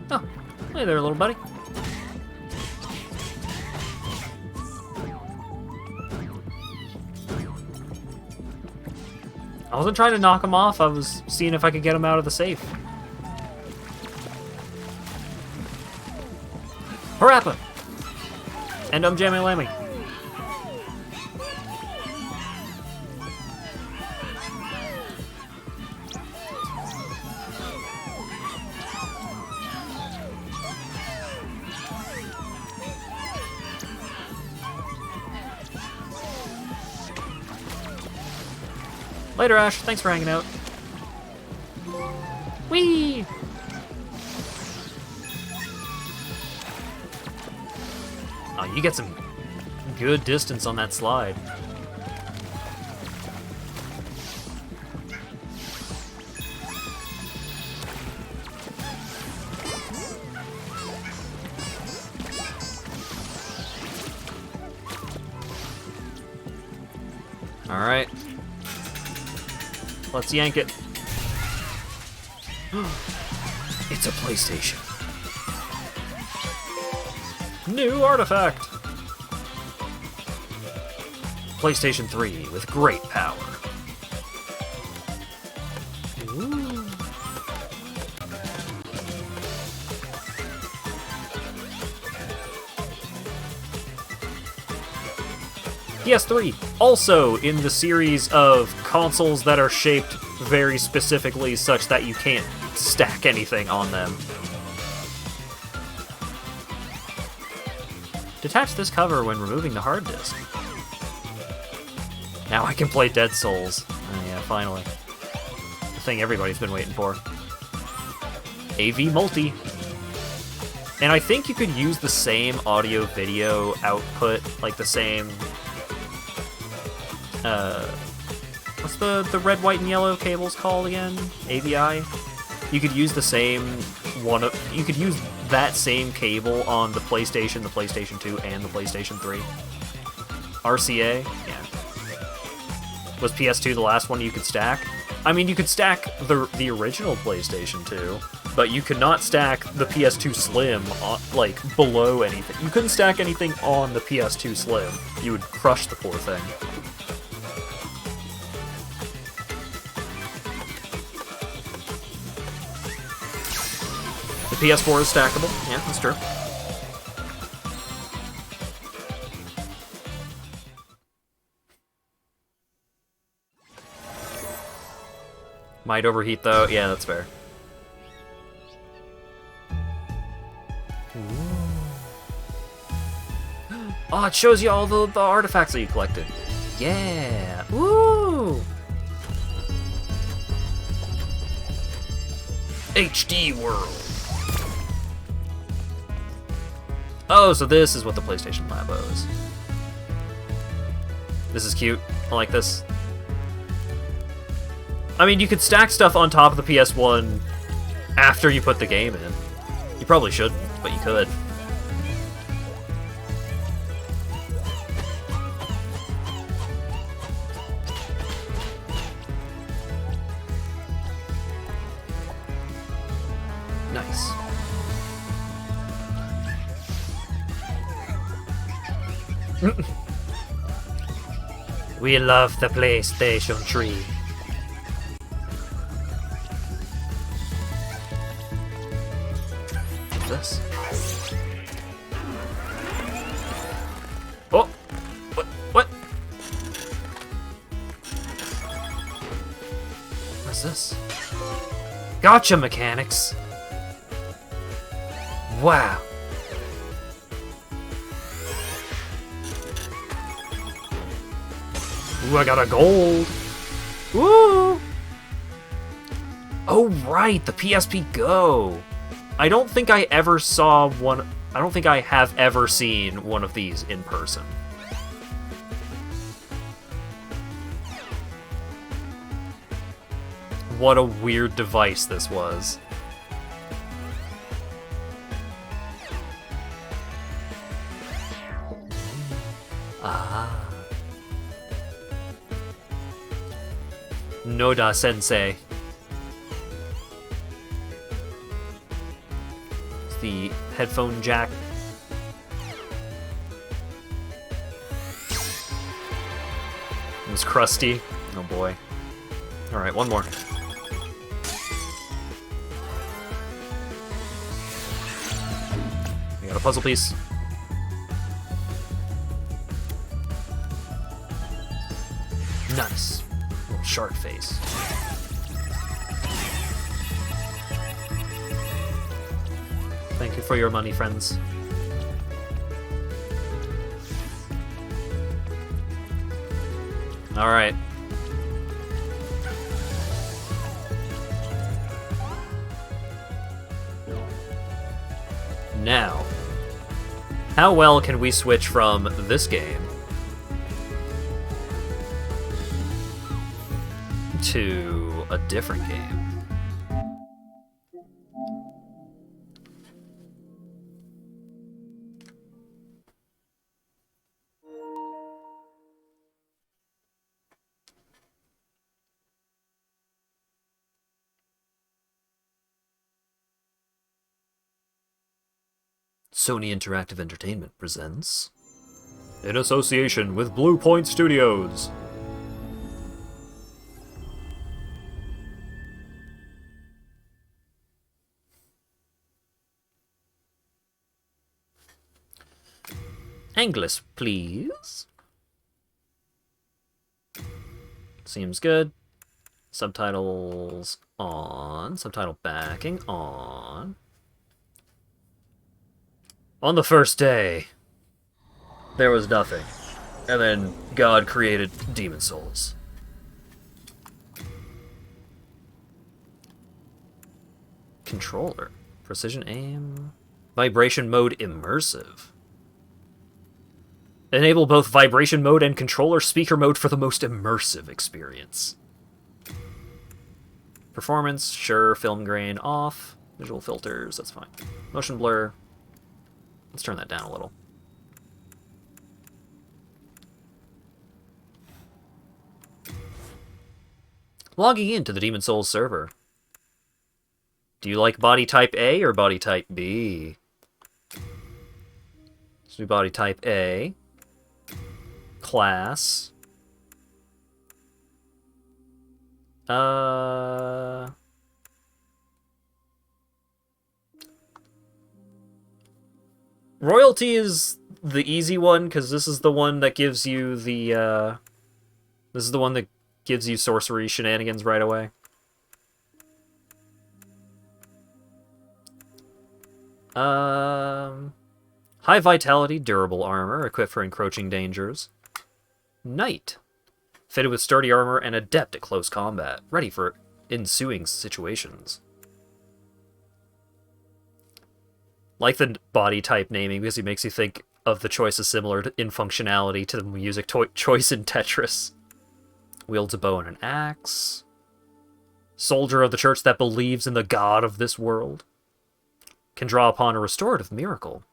S1: Oh, hey there, little buddy. I wasn't trying to knock him off, I was seeing if I could get him out of the safe. Harappa! And Jammy Lammy. Later, Ash. Thanks for hanging out. Whee! Oh, you get some good distance on that slide. All right. Let's yank it. It's a PlayStation. New artifact. PlayStation 3 with great power. Ooh. PS3, also in the series of consoles that are shaped very specifically such that you can't stack anything on them. Detach this cover when removing the hard disk. Now I can play Dead Souls. Oh yeah, finally. The thing everybody's been waiting for. AV Multi. And I think you could use the same audio-video output, like the same... what's the red, white, and yellow cables called again? AVI? You could use the same one. You could use that same cable on the PlayStation 2, and the PlayStation 3. RCA? Yeah. Was PS2 the last one you could stack? I mean, you could stack the original PlayStation 2, but you could not stack the PS2 Slim, like, below anything. You couldn't stack anything on the PS2 Slim. You would crush the poor thing. The PS4 is stackable. Yeah, that's true. Might overheat, though. Yeah, that's fair. Oh, it shows you all the artifacts that you collected. Yeah. Woo! HD world. Oh, so this is what the PlayStation Labo is. This is cute. I like this. I mean, you could stack stuff on top of the PS1 after you put the game in. You probably shouldn't, but you could. Nice. We love the PlayStation 3. What's this? Oh! What? What's this? Gotcha, mechanics! Wow. Ooh, I got a gold. Woo! Oh, right, the PSP Go. I don't think I ever saw one. I don't think I have ever seen one of these in person. What a weird device this was. Ah. Noda Sensei. It's the headphone jack. It was crusty. Oh boy. Alright, one more. We got a puzzle piece. Nice. Little shark face. Thank you for your money, friends. All right. Now, how well can we switch from this game to a different game? Sony Interactive Entertainment presents, in association with Blue Point Studios, English, please. Seems good. Subtitles on. Subtitle backing on. On the first day, there was nothing. And then God created demon souls. Controller. Precision aim. Vibration mode immersive. Enable both vibration mode and controller speaker mode for the most immersive experience. Performance, sure. Film grain off. Visual filters, that's fine. Motion blur. Let's turn that down a little. Logging into the Demon Souls server. Do you like body type A or body type B? Let's do body type A. Class. Royalty is the easy one, because this is the one that gives you the, this is the one that gives you sorcery shenanigans right away. High vitality, durable armor, equipped for encroaching dangers. Knight. Fitted with sturdy armor and adept at close combat, ready for ensuing situations. Like the body type naming because it makes you think of the choices similar in functionality to the music choice in Tetris. Wields a bow and an axe. Soldier of the church that believes in the god of this world. Can draw upon a restorative miracle.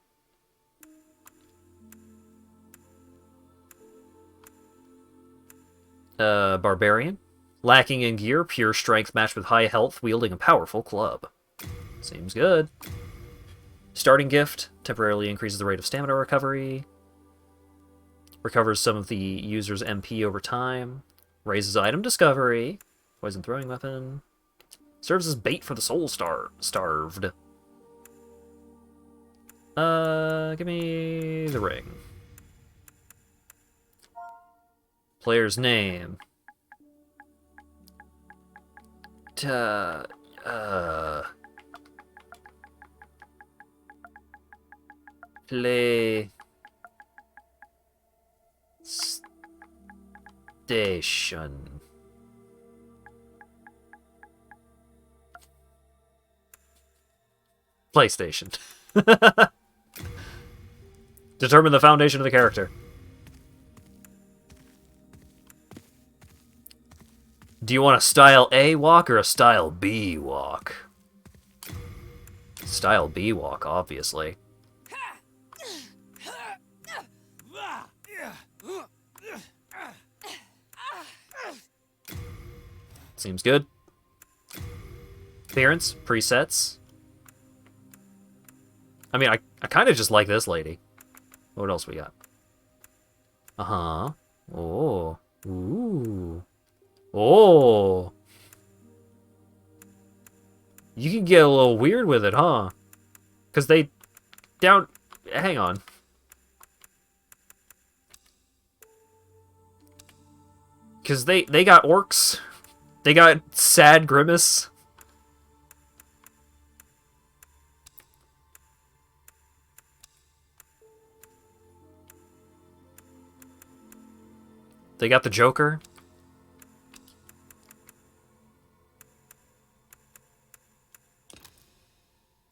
S1: Barbarian. Lacking in gear, pure strength matched with high health, wielding a powerful club. Seems good. Starting gift. Temporarily increases the rate of stamina recovery. Recovers some of the user's MP over time. Raises item discovery. Poison throwing weapon. Serves as bait for the soul starved. Give me the ring. Player's name. Play station. PlayStation. Determine the foundation of the character. Do you want a style A walk or a style B walk? Style B walk, obviously. Seems good. Appearance, presets. I mean, I kind of just like this lady. What else we got? Uh-huh. Oh. Ooh. Oh. You can get a little weird with it, huh? Because they... Hang on. Because they got orcs. They got sad grimace. They got the Joker.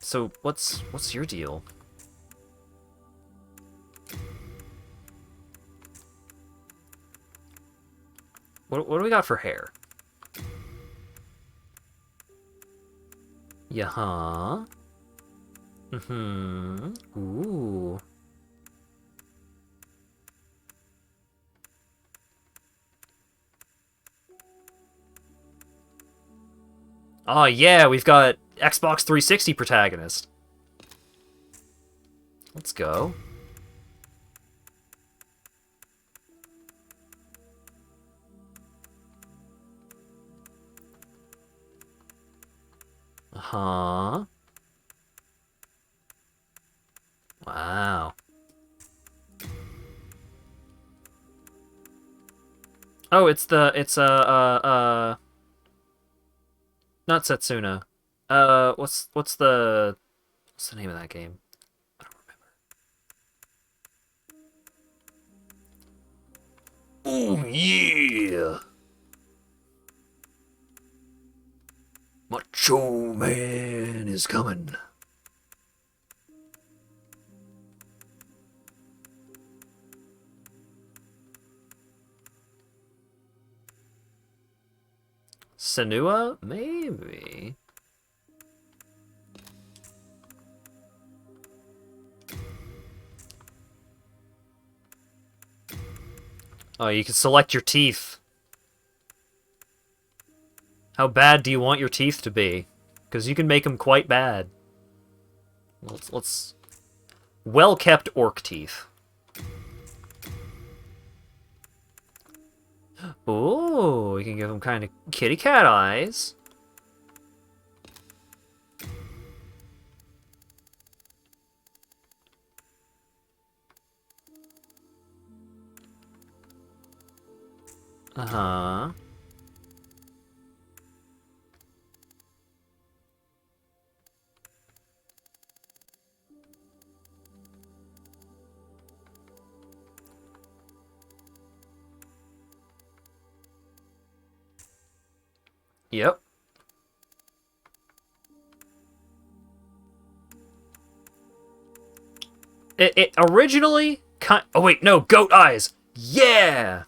S1: So what's your deal? What do we got for hair? Yeah-huh. Mm-hmm. Ooh. Oh yeah, we've got Xbox 360 protagonist. Let's go. Uh-huh. Wow. Oh, it's not Setsuna. What's the name of that game? I don't remember. Oh yeah. Macho Man is coming. Senua? Maybe. Oh, you can select your teeth. How bad do you want your teeth to be? Because you can make them quite bad. Let's... Well-kept orc teeth. Ooh, we can give them kind of kitty cat eyes. Uh-huh. Yep. It originally oh wait, no, goat eyes. Yeah.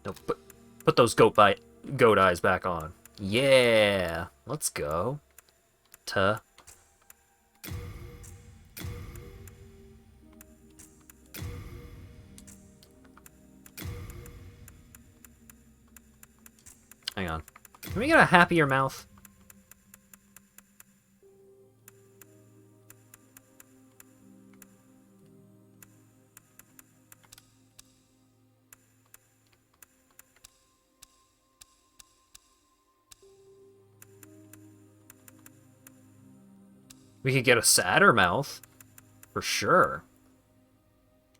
S1: No, put those goat eyes back on. Yeah, let's go. Hang on. Can we get a happier mouth? We could get a sadder mouth, for sure.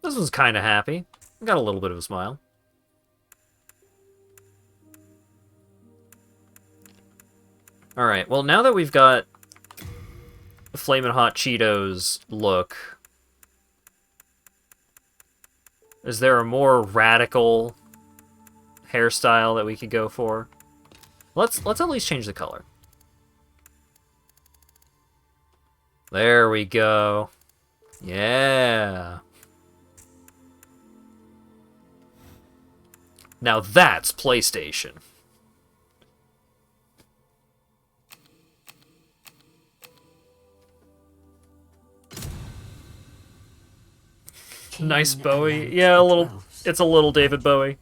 S1: This one's kind of happy. Got a little bit of a smile. Alright, well now that we've got the Flamin' Hot Cheetos look, is there a more radical hairstyle that we could go for? Let's at least change the color. There we go. Yeah. Now that's PlayStation. Nice Bowie. Yeah, a little. It's a little David Bowie.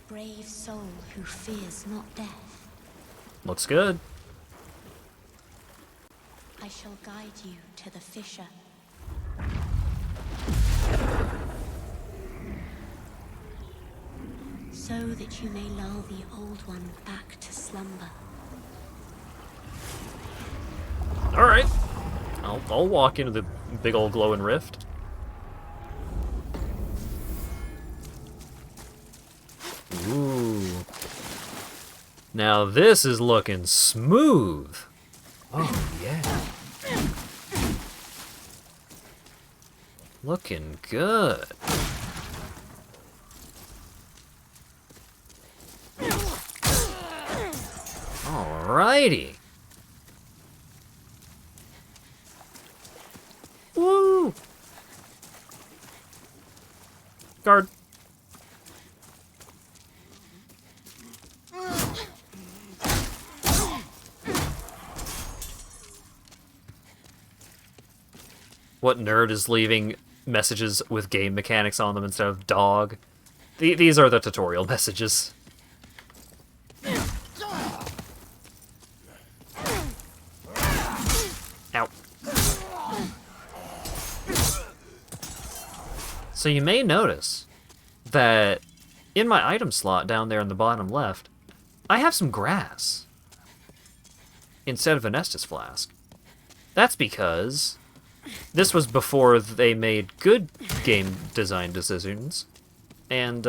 S9: Brave soul who fears not death.
S1: Looks good.
S9: I shall guide you to the fissure. So that you may lull the old one back to slumber.
S1: Alright. I'll walk into the big old glowing rift. Ooh. Now this is looking smooth. Oh, yeah. Looking good. Alrighty. Woo! Guard. What nerd is leaving messages with game mechanics on them instead of dog? These are the tutorial messages. Ow. So you may notice that in my item slot down there in the bottom left, I have some grass instead of an Estus flask. That's because this was before they made good game design decisions, and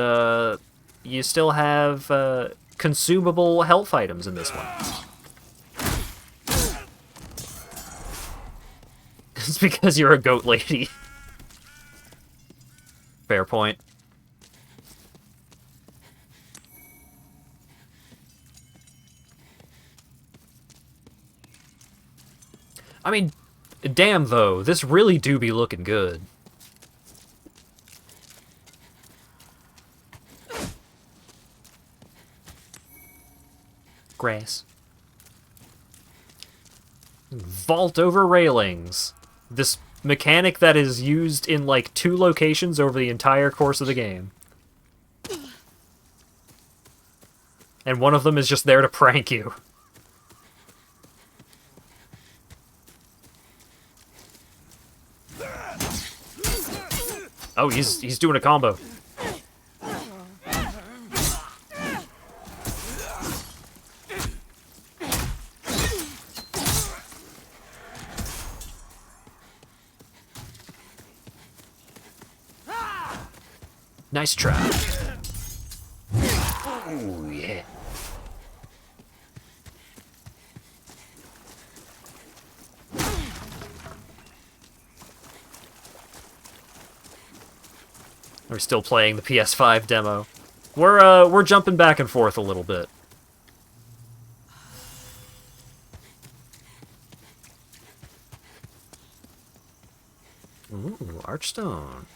S1: you still have consumable health items in this one. It's because you're a goat lady. Fair point. I mean, damn though, this really do be looking good. Grass. Vault over railings. This mechanic that is used in like 2 locations over the entire course of the game. And one of them is just there to prank you. Oh, he's doing a combo. Nice try. Oh, yeah. We're still playing the PS5 demo. We're jumping back and forth a little bit. Ooh, Archstone.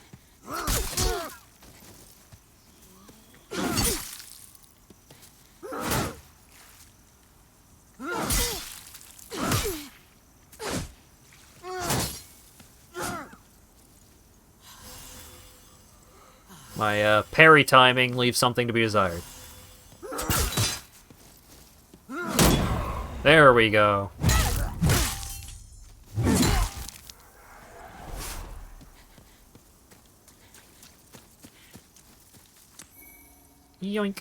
S1: My parry timing leaves something to be desired. There we go. Yoink.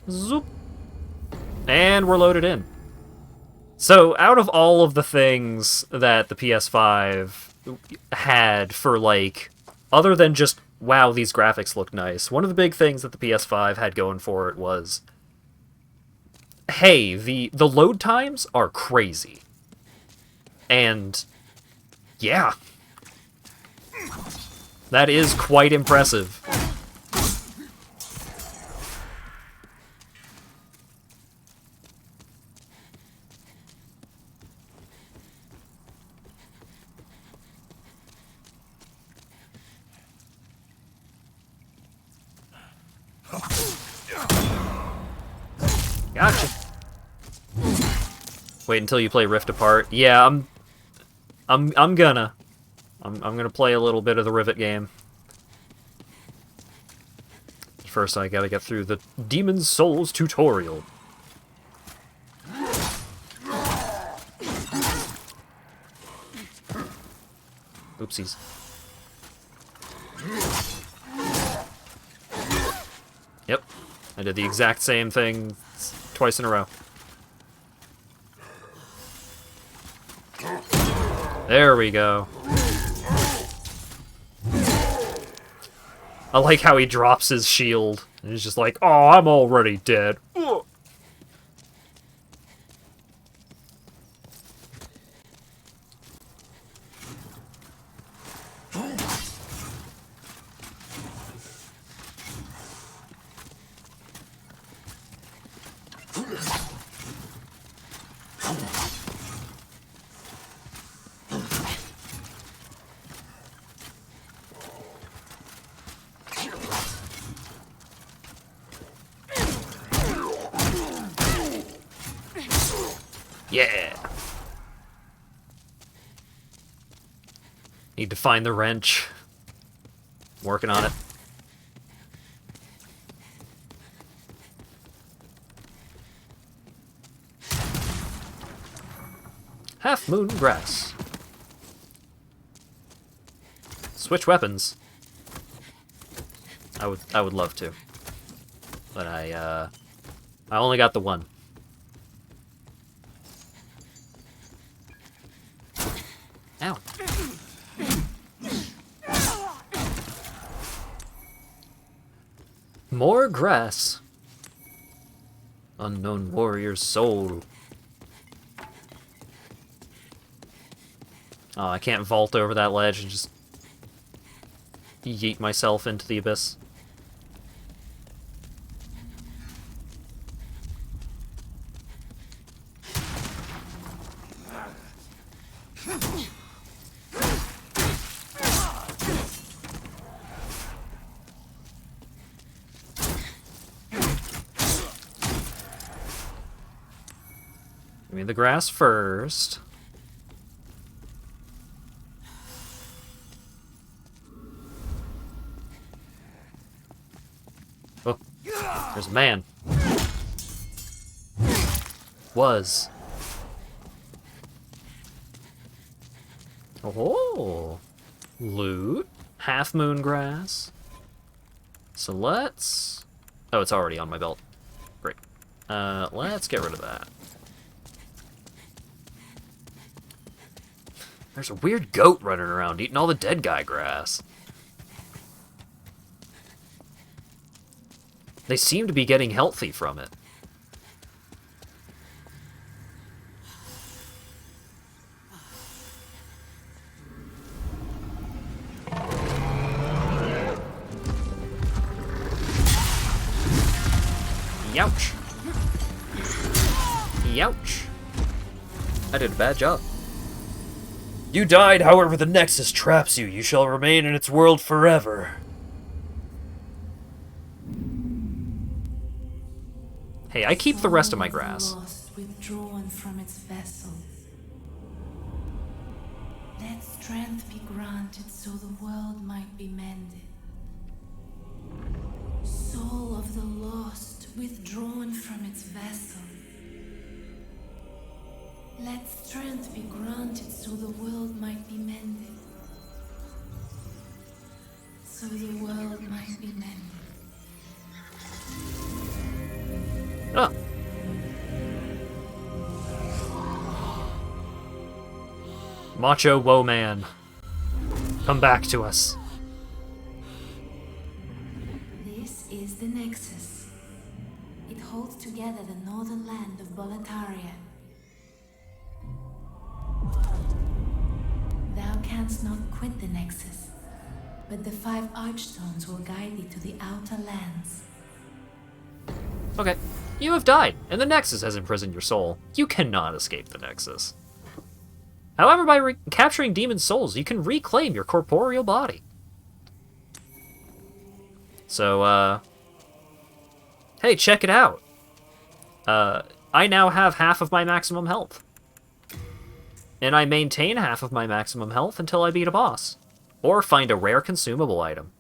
S1: Zoop. And we're loaded in. So, out of all of the things that the PS5 had for, like, other than just, wow, these graphics look nice, one of the big things that the PS5 had going for it was, hey, the load times are crazy. And, yeah. That is quite impressive. Gotcha. Wait until you play Rift Apart. Yeah, I'm gonna play a little bit of the Rivet game. First, I gotta get through the Demon's Souls tutorial. Oopsies. Yep, I did the exact same thing twice in a row. There we go. I like how he drops his shield, and he's just like, oh, I'm already dead. Ugh. Yeah. Need to find the wrench. Working on it. Half Moon Grass. Switch weapons. I would love to. But I only got the one. Ow. More grass. Unknown warrior's soul. Oh, I can't vault over that ledge and just yeet myself into the abyss. Give me the grass first. Oh, there's a man. Was. Oh, loot. Half Moon Grass. So let's... Oh, it's already on my belt. Great. Let's get rid of that. There's a weird goat running around eating all the dead guy grass. They seem to be getting healthy from it. Youch. Youch. I did a bad job. You died, however the Nexus traps you. You shall remain in its world forever. Hey, I keep the rest of my grass.
S9: Lost, withdrawn from its vessel. Let strength be granted so the world might be mended. Soul of the lost, withdrawn from its vessel. Let strength be granted so the world might be mended. So the world might be mended.
S1: Oh. Macho Woe Man. Come back to us.
S9: This is the Nexus. It holds together the northern land of Boletaria. Thou canst not quit the Nexus, but the 5 Archstones will guide thee to the outer lands.
S1: Okay. You have died, and the Nexus has imprisoned your soul. You cannot escape the Nexus. However, by capturing demon souls, you can reclaim your corporeal body. So, hey, check it out. I now have half of my maximum health. And I maintain half of my maximum health until I beat a boss. Or find a rare consumable item.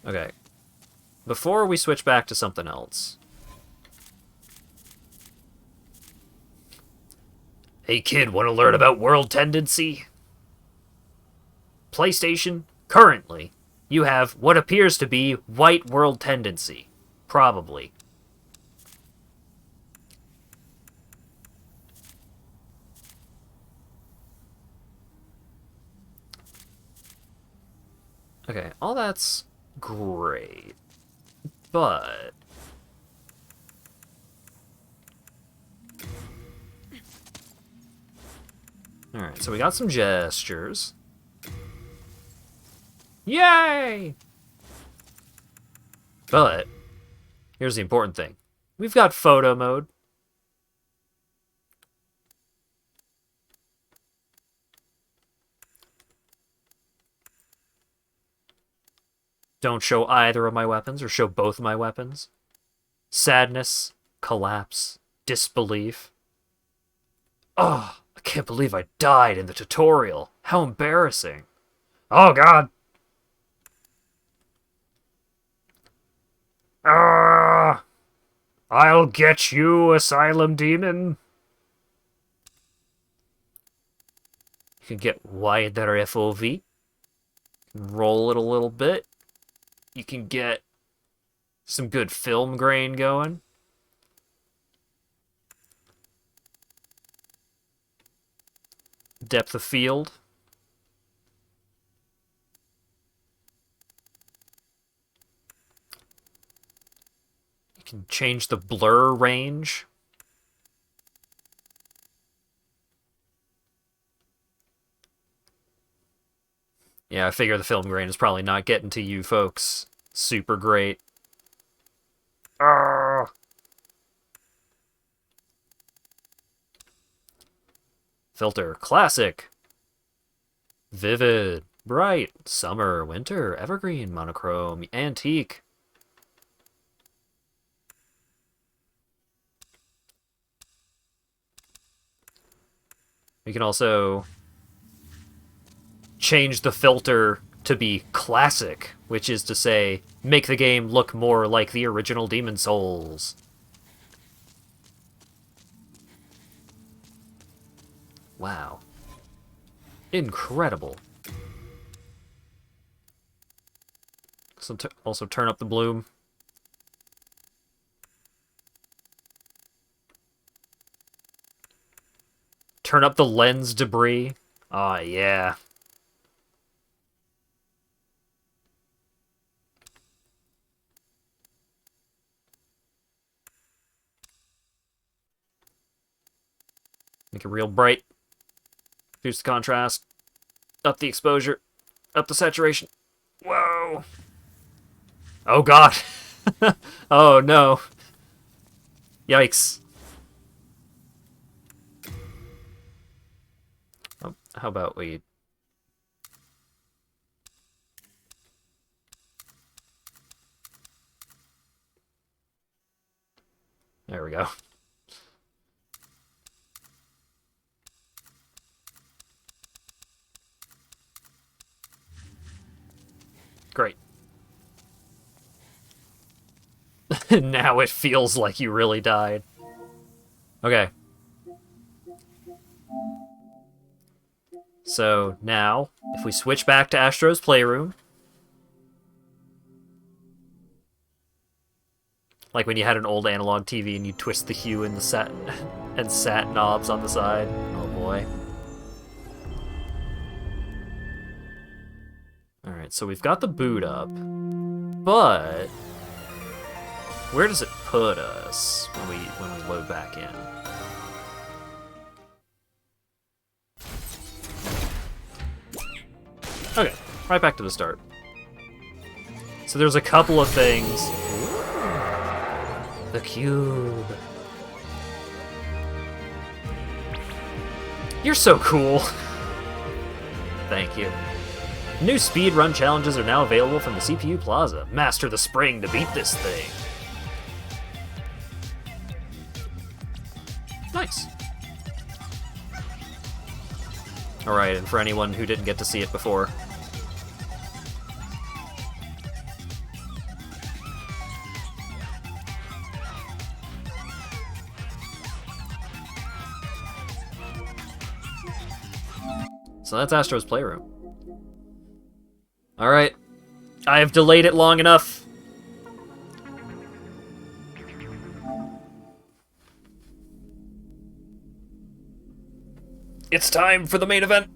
S1: Okay. Before we switch back to something else. Hey kid, want to learn about world tendency? PlayStation, currently, you have what appears to be white world tendency. Probably. Okay, all that's great. But alright, so we got some gestures. Yay! But here's the important thing. We've got photo mode. Don't show either of my weapons, or show both of my weapons. Sadness, collapse, disbelief. Oh, I can't believe I died in the tutorial. How embarrassing. Oh, God. I'll get you, Asylum Demon. You can get wider FOV. Roll it a little bit. You can get some good film grain going. Depth of field. You can change the blur range. Yeah, I figure the film grain is probably not getting to you folks super great. Filter, classic. Vivid, bright, summer, winter, evergreen, monochrome, antique. We can also change the filter to be classic, which is to say, make the game look more like the original Demon Souls. Wow. Incredible. So also turn up the bloom. Turn up the lens debris. Oh, yeah. Make it real bright. Reduce the contrast. Up the exposure. Up the saturation. Whoa. Oh, God. Oh, no. Yikes. Oh, how about we... There we go. Great. Now it feels like you really died. Okay. So now, if we switch back to Astro's Playroom, like when you had an old analog TV and you twist the hue and the sat knobs on the side. Oh boy. Alright, so we've got the boot up, but where does it put us when we load back in? Okay, right back to the start. So there's a couple of things. The cube. You're so cool. Thank you. New speedrun challenges are now available from the CPU Plaza. Master the spring to beat this thing. Nice. Alright, and for anyone who didn't get to see it before, so that's Astro's Playroom. Alright. I have delayed it long enough. It's time for the main event.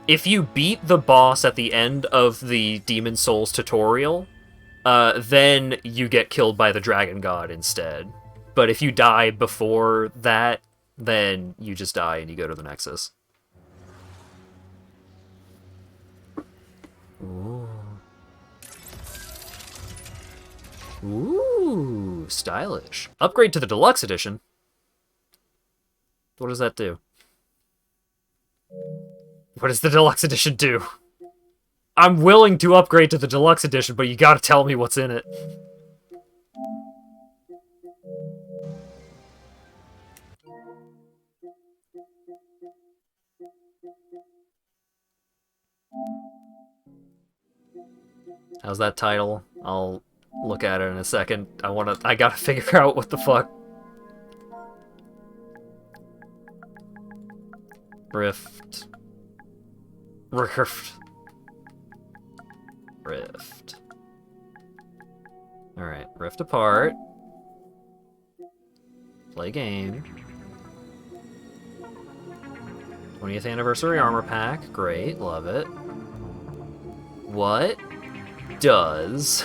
S1: If you beat the boss at the end of the Demon Souls tutorial, then you get killed by the Dragon God instead. But if you die before that, then you just die and you go to the Nexus. Ooh. Ooh, stylish. Upgrade to the Deluxe Edition. What does that do? What does the Deluxe Edition do? I'm willing to upgrade to the Deluxe Edition, but you gotta tell me what's in it. How's that title? I'll look at it in a second. I gotta figure out what the fuck. Rift. Alright, Rift apart. Play game. 20th anniversary armor pack. Great, love it. What does...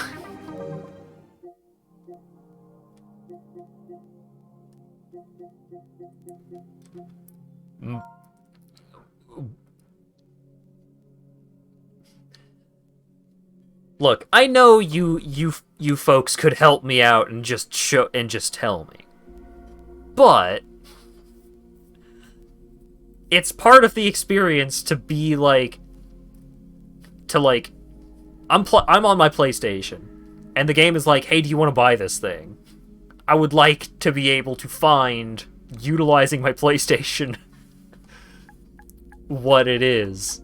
S1: Look, I know you folks could help me out and just tell me. But it's part of the experience to be like I'm on my PlayStation and the game is like, "Hey, do you want to buy this thing?" I would like to be able to find, utilizing my PlayStation, what it is.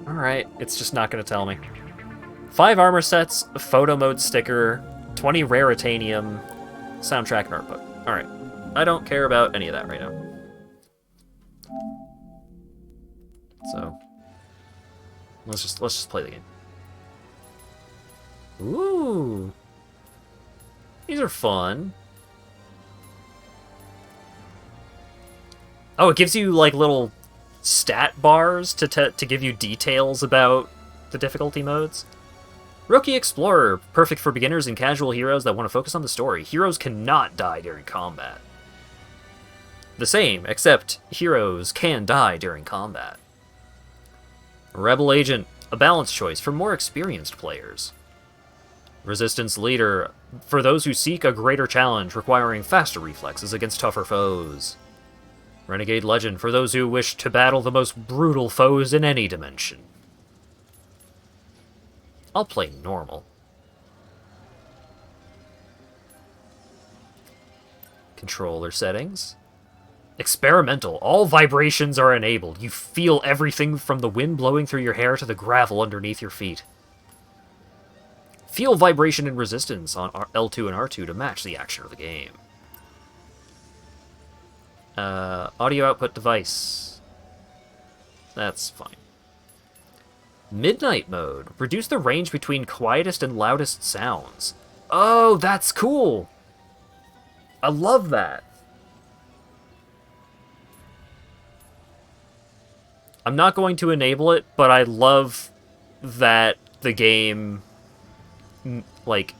S1: Alright, it's just not going to tell me. 5 armor sets, a photo mode sticker, 20 raritanium, soundtrack and art book. Alright. I don't care about any of that right now. So let's just play the game. Ooh. These are fun. Oh, it gives you like little stat bars to give you details about the difficulty modes. Rookie Explorer, perfect for beginners and casual heroes that want to focus on the story. Heroes cannot die during combat. The same, except heroes can die during combat. Rebel Agent, a balanced choice for more experienced players. Resistance Leader, for those who seek a greater challenge requiring faster reflexes against tougher foes. Renegade Legend, for those who wish to battle the most brutal foes in any dimension. I'll play normal. Controller settings. Experimental. All vibrations are enabled. You feel everything from the wind blowing through your hair to the gravel underneath your feet. Feel vibration and resistance on L2 and R2 to match the action of the game. Audio output device. That's fine. Midnight mode. Reduce the range between quietest and loudest sounds. Oh, that's cool! I love that. I'm not going to enable it, but I love that the game, like,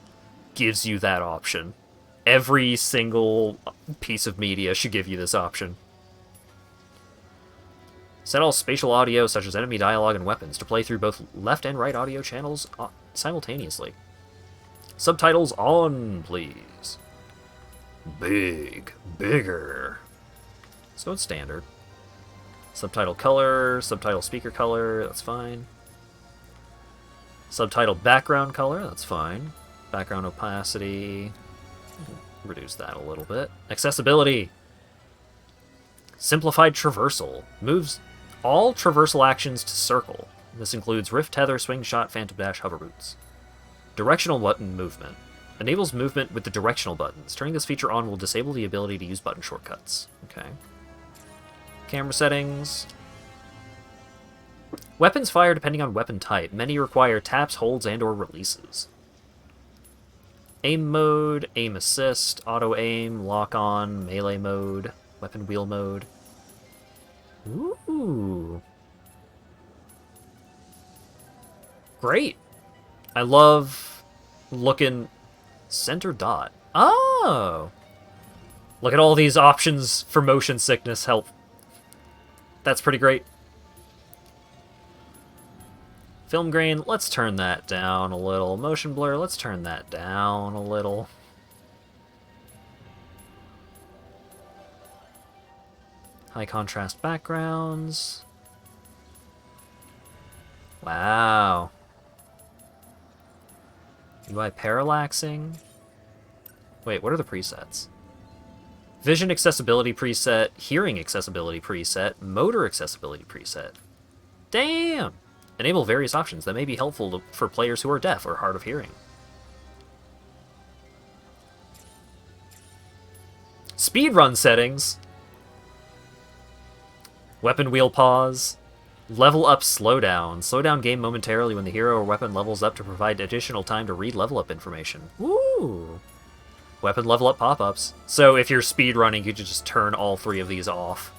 S1: gives you that option. Every single piece of media should give you this option. Set all spatial audio, such as enemy dialogue and weapons, to play through both left and right audio channels simultaneously. Subtitles on, please. Bigger. So it's standard. Subtitle color, subtitle speaker color, that's fine. Subtitle background color, that's fine. Background opacity, reduce that a little bit. Accessibility. Simplified traversal. Moves all traversal actions to circle. This includes Rift Tether, Swing Shot, Phantom Dash, Hover Boots. Directional button movement. Enables movement with the directional buttons. Turning this feature on will disable the ability to use button shortcuts. Okay. Camera settings. Weapons fire depending on weapon type. Many require taps, holds, and or releases. Aim mode, aim assist, auto aim, lock on, melee mode, weapon wheel mode. Ooh. Great. I love looking center dot. Oh. Look at all these options for motion sickness help. That's pretty great. Film grain, let's turn that down a little. Motion blur, let's turn that down a little. High contrast backgrounds. Wow. UI parallaxing. Wait, what are the presets? Vision accessibility preset, hearing accessibility preset, motor accessibility preset. Damn! Enable various options that may be helpful for players who are deaf or hard of hearing. Speedrun settings. Weapon wheel pause. Level up slowdown. Slow down game momentarily when the hero or weapon levels up to provide additional time to read level up information. Woo! Weapon level up pop-ups. So if you're speedrunning, you could just turn all 3 of these off.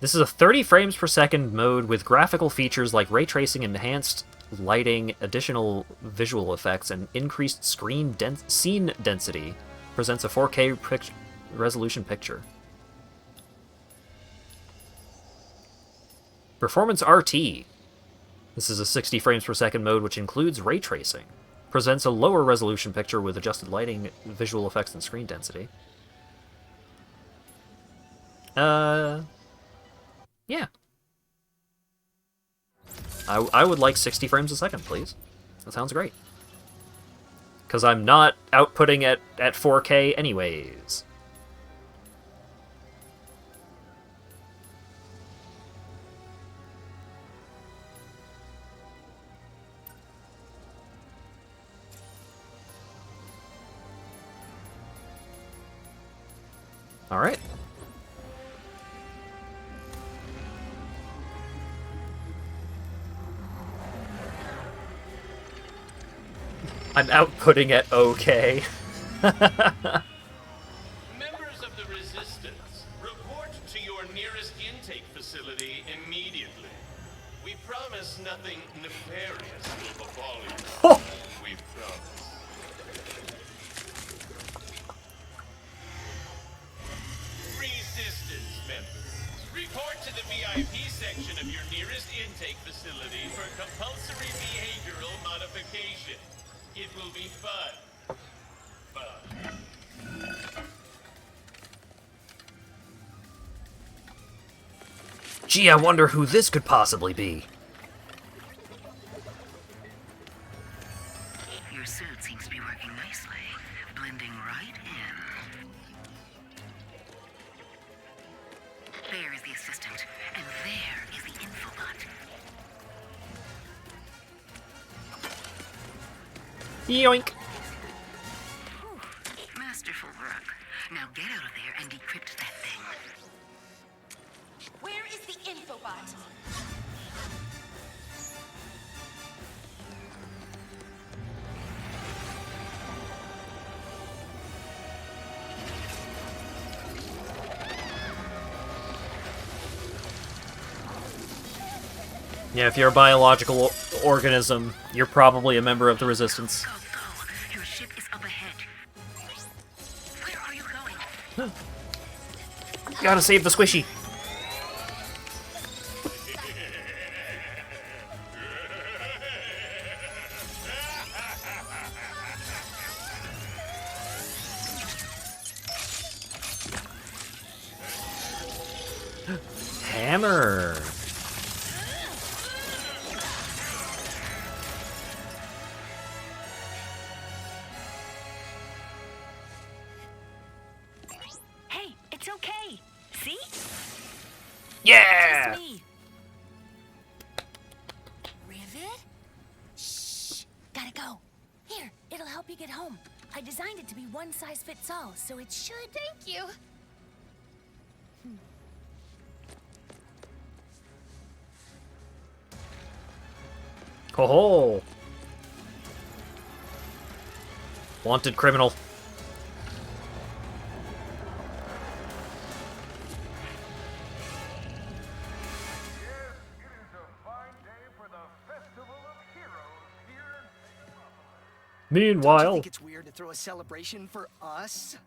S1: This is a 30 frames per second mode with graphical features like ray tracing, enhanced lighting, additional visual effects, and increased scene density. Presents a 4K resolution picture. Performance RT. This is a 60 frames per second mode which includes ray tracing. Presents a lower resolution picture with adjusted lighting, visual effects, and screen density. Yeah. I would like 60 frames a second, please. That sounds great. Because I'm not outputting at 4K anyways. Alright. I'm outputting at OK.
S10: Members of the Resistance, report to your nearest intake facility immediately. We promise nothing nefarious will befall you.
S1: Oh.
S10: We promise. Resistance members, report to the VIP section of your nearest intake facility for compulsory behavioral modification. It will be fun.
S1: Gee, I wonder who this could possibly be.
S11: Your suit seems to be working nicely, blending right in. There is the assistant, and there is the infobot.
S1: Yoink.
S11: Whew, masterful work. Now get out of there and decrypt that thing.
S9: Where is the infobot?
S1: Yeah, if you're a biological organism, you're probably a member of the Resistance.
S11: Go, go. Your ship is up ahead. Where are you going?
S1: Gotta save the squishy. Hammer.
S11: Hey, it's okay. See?
S1: Yeah!
S11: Just me.
S9: Rivet? Shh. Gotta go. Here, it'll help you get home. I designed it to be one size fits all, so it should. Thank you.
S1: Ho ho! Wanted criminal.
S4: Don't you
S1: Meanwhile,
S4: think it's weird to throw a celebration for us?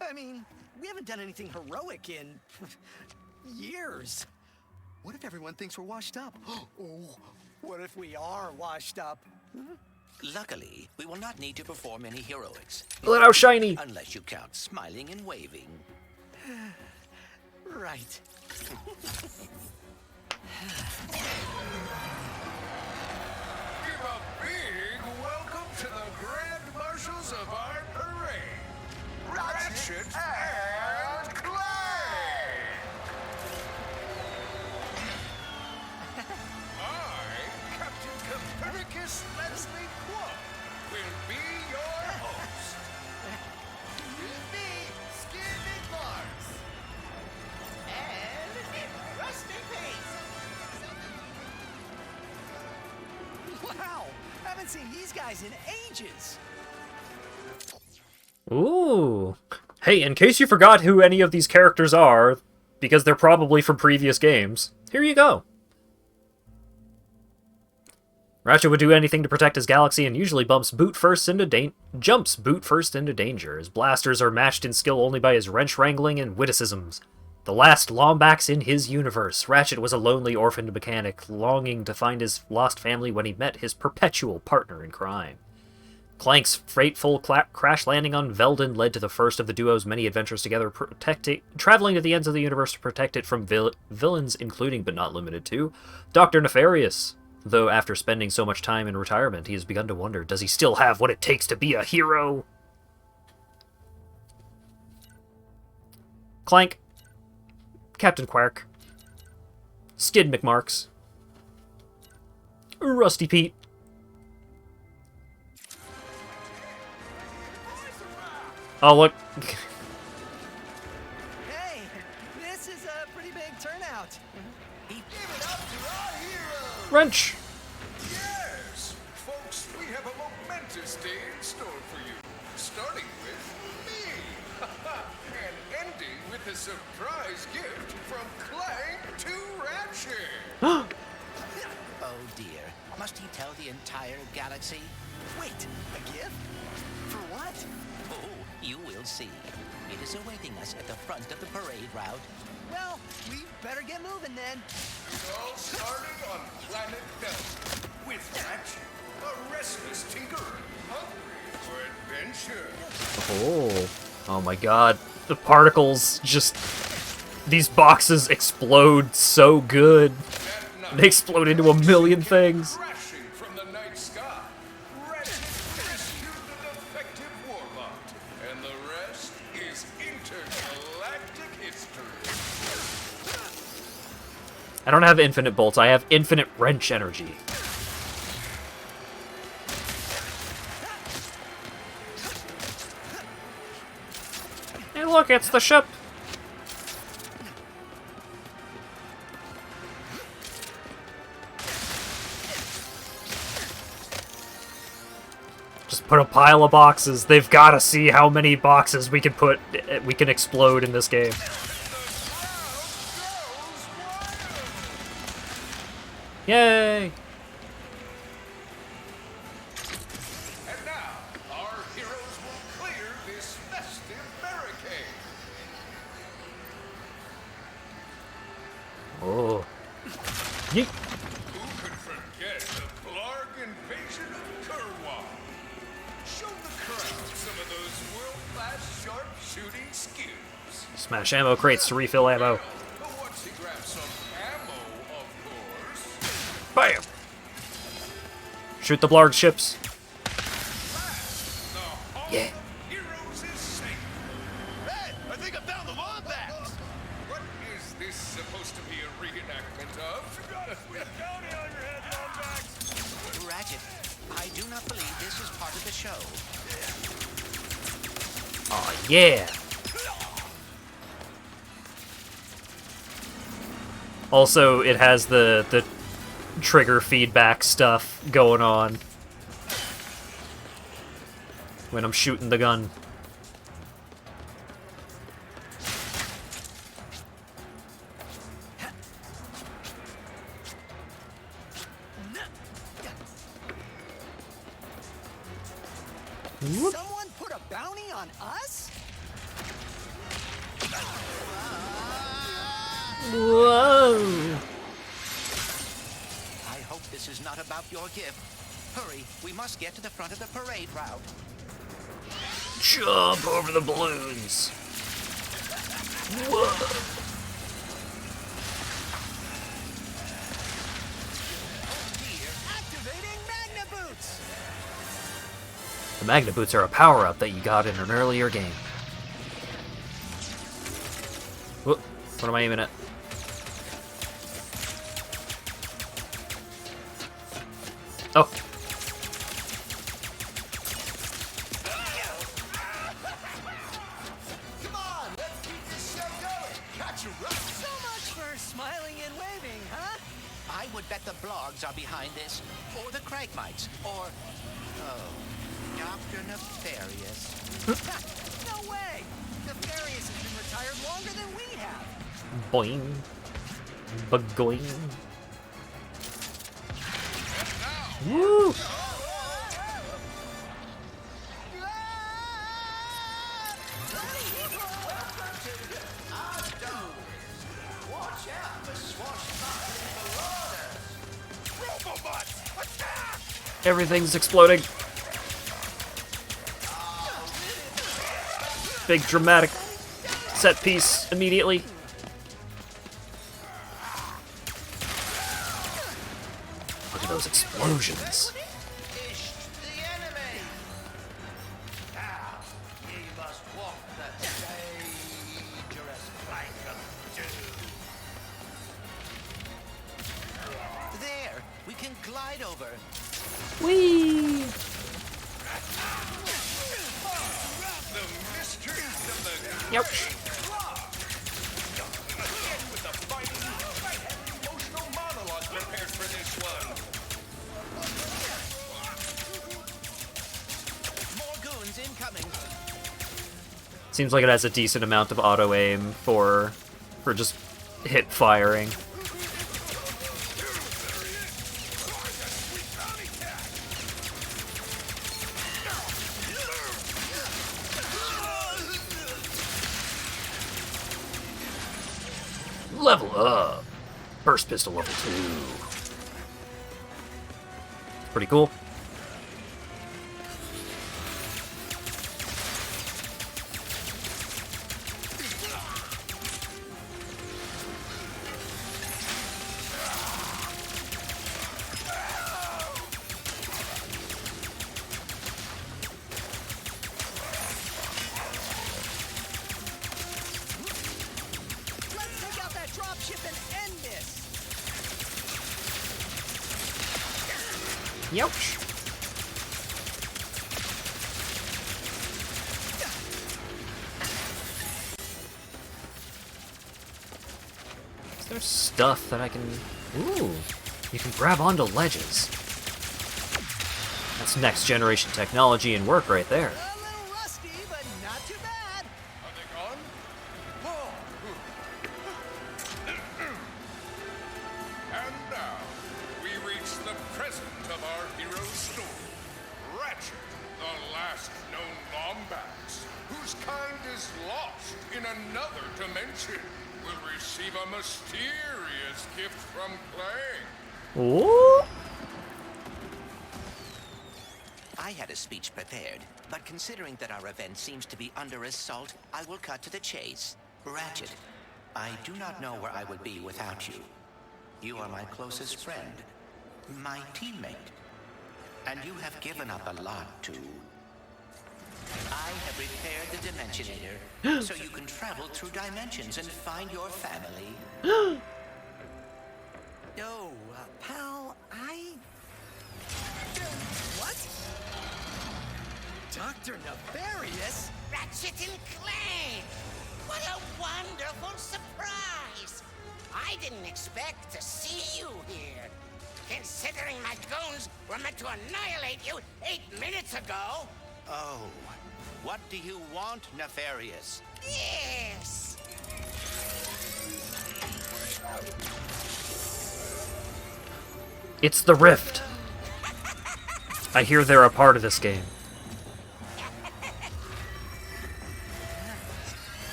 S4: I mean, we haven't done anything heroic in years. What if everyone thinks we're washed up? Oh, what if we are washed up?
S12: Luckily, we will not need to perform any heroics.
S1: look how shiny!
S12: Unless you count smiling and waving.
S4: Right.
S6: Give a big welcome to the Grand Marshals of our parade, Ratchet and Clank! I, Captain Copernicus Leslie Quote, will be your host. With me, Skinny Mars. And Rusty Pace.
S4: Wow, haven't seen these guys in ages.
S1: Ooh. Hey, in case you forgot who any of these characters are, because they're probably from previous games, here you go. Ratchet would do anything to protect his galaxy and usually jumps boot first into danger. His blasters are matched in skill only by his wrench wrangling and witticisms. The last Lombax in his universe, Ratchet was a lonely orphaned mechanic, longing to find his lost family when he met his perpetual partner in crime. Clank's fateful crash landing on Veldin led to the first of the duo's many adventures together, traveling to the ends of the universe to protect it from villains including, but not limited to, Dr. Nefarious, Though after spending so much time in retirement, he has begun to wonder, does he still have what it takes to be a hero? Clank. Captain Quark. Skid McMarks. Rusty Pete. Oh, look.
S4: Hey, this is a pretty big turnout. Give it up to our hero!
S1: Wrench.
S13: Yes! Folks, we have a momentous day in store for you. Starting with me. And ending with a surprise gift from Clank to Ratchet.
S12: Oh dear. Must he tell the entire galaxy?
S4: Wait, a gift? For what?
S12: Oh, you will see. It is awaiting us at the front of the parade route.
S4: Well, we better get moving then.
S13: All starting on planet Delta with Ratchet, a restless tinkerer, hungry for adventure.
S1: Oh my god. The particles just... These boxes explode so good. They explode into a million things.
S13: Crashing from the night sky, Ratchet rescued the defective warbot, and the rest is intergalactic history.
S1: I don't have infinite bolts, I have infinite wrench energy. Hey look, it's the ship! Just put a pile of boxes. They've got to see how many boxes we can explode in this game. Yay!
S13: And now, our heroes will clear this festive barricade.
S1: Oh. Yeet.
S13: Who could forget the Blarg invasion of Kerwa? Show the crowd some of those world-class sharpshooting skills.
S1: Smash ammo crates to refill ammo.
S13: Once he grabs some ammo, of course.
S1: Bam! Shoot the Blarg ships. Yeah.
S13: Heroes is safe. Hey, I think I found the wombat. What is this supposed to be a reenactment of? You got a sweet bounty on your head, wombat.
S12: Ratchet, I do not believe this is part of the show.
S1: Aw, yeah! Also, it has the trigger feedback stuff going on when I'm shooting the gun.
S4: Someone put a bounty on us?
S1: Whoa!
S12: I hope this is not about your gift. Hurry, we must get to the front of the parade route.
S1: Jump over the balloons! Whoa!
S4: Activating Magna Boots!
S1: The Magna Boots are a power-up that you got in an earlier game. Whoop, what am I aiming at? Oh.
S4: Come on, let's keep this show going. Catch a rush. So much for smiling and waving, huh?
S12: I would bet the Blogs are behind this, or the Cragmites, or... oh, Dr. Nefarious.
S4: No way! Nefarious has been retired longer than we have.
S1: Boing. Bagoing. Woo!
S13: Watch out for swashbuckling marauders! Robobots, attack!
S1: Everything's exploding. Big dramatic set piece immediately. Look at those those explosions.
S12: There, we can glide over.
S1: Whee! Yep. Seems like it has a decent amount of auto aim for just hit firing. Level up. Burst pistol level 2. Pretty cool. Youch. Is there stuff that I can... Ooh, you can grab onto ledges. That's next generation technology and work right there.
S4: A little rusty, but not too bad.
S13: Are they gone? Oh. And now, we reach the present of our hero's story. Ratchet, the last known Lombax, whose kind is lost in another dimension, will receive a mysterious gift from Clank.
S1: Ooh.
S12: I had a speech prepared, but considering that our event seems to be under assault, I will cut to the chase. Ratchet, I do not know where I would be without you. You are my closest friend, my teammate, and you have given up a lot to... I have repaired the Dimensionator, so you can travel through dimensions and find your family.
S4: Yo, pal, what? Dr. Nefarious?
S14: Ratchet and Clank! What a wonderful surprise! I didn't expect to see you here. Considering my goons were meant to annihilate you 8 minutes ago.
S12: Oh, what do you want, Nefarious?
S14: Yes!
S1: It's the Rift. I hear they're a part of this game.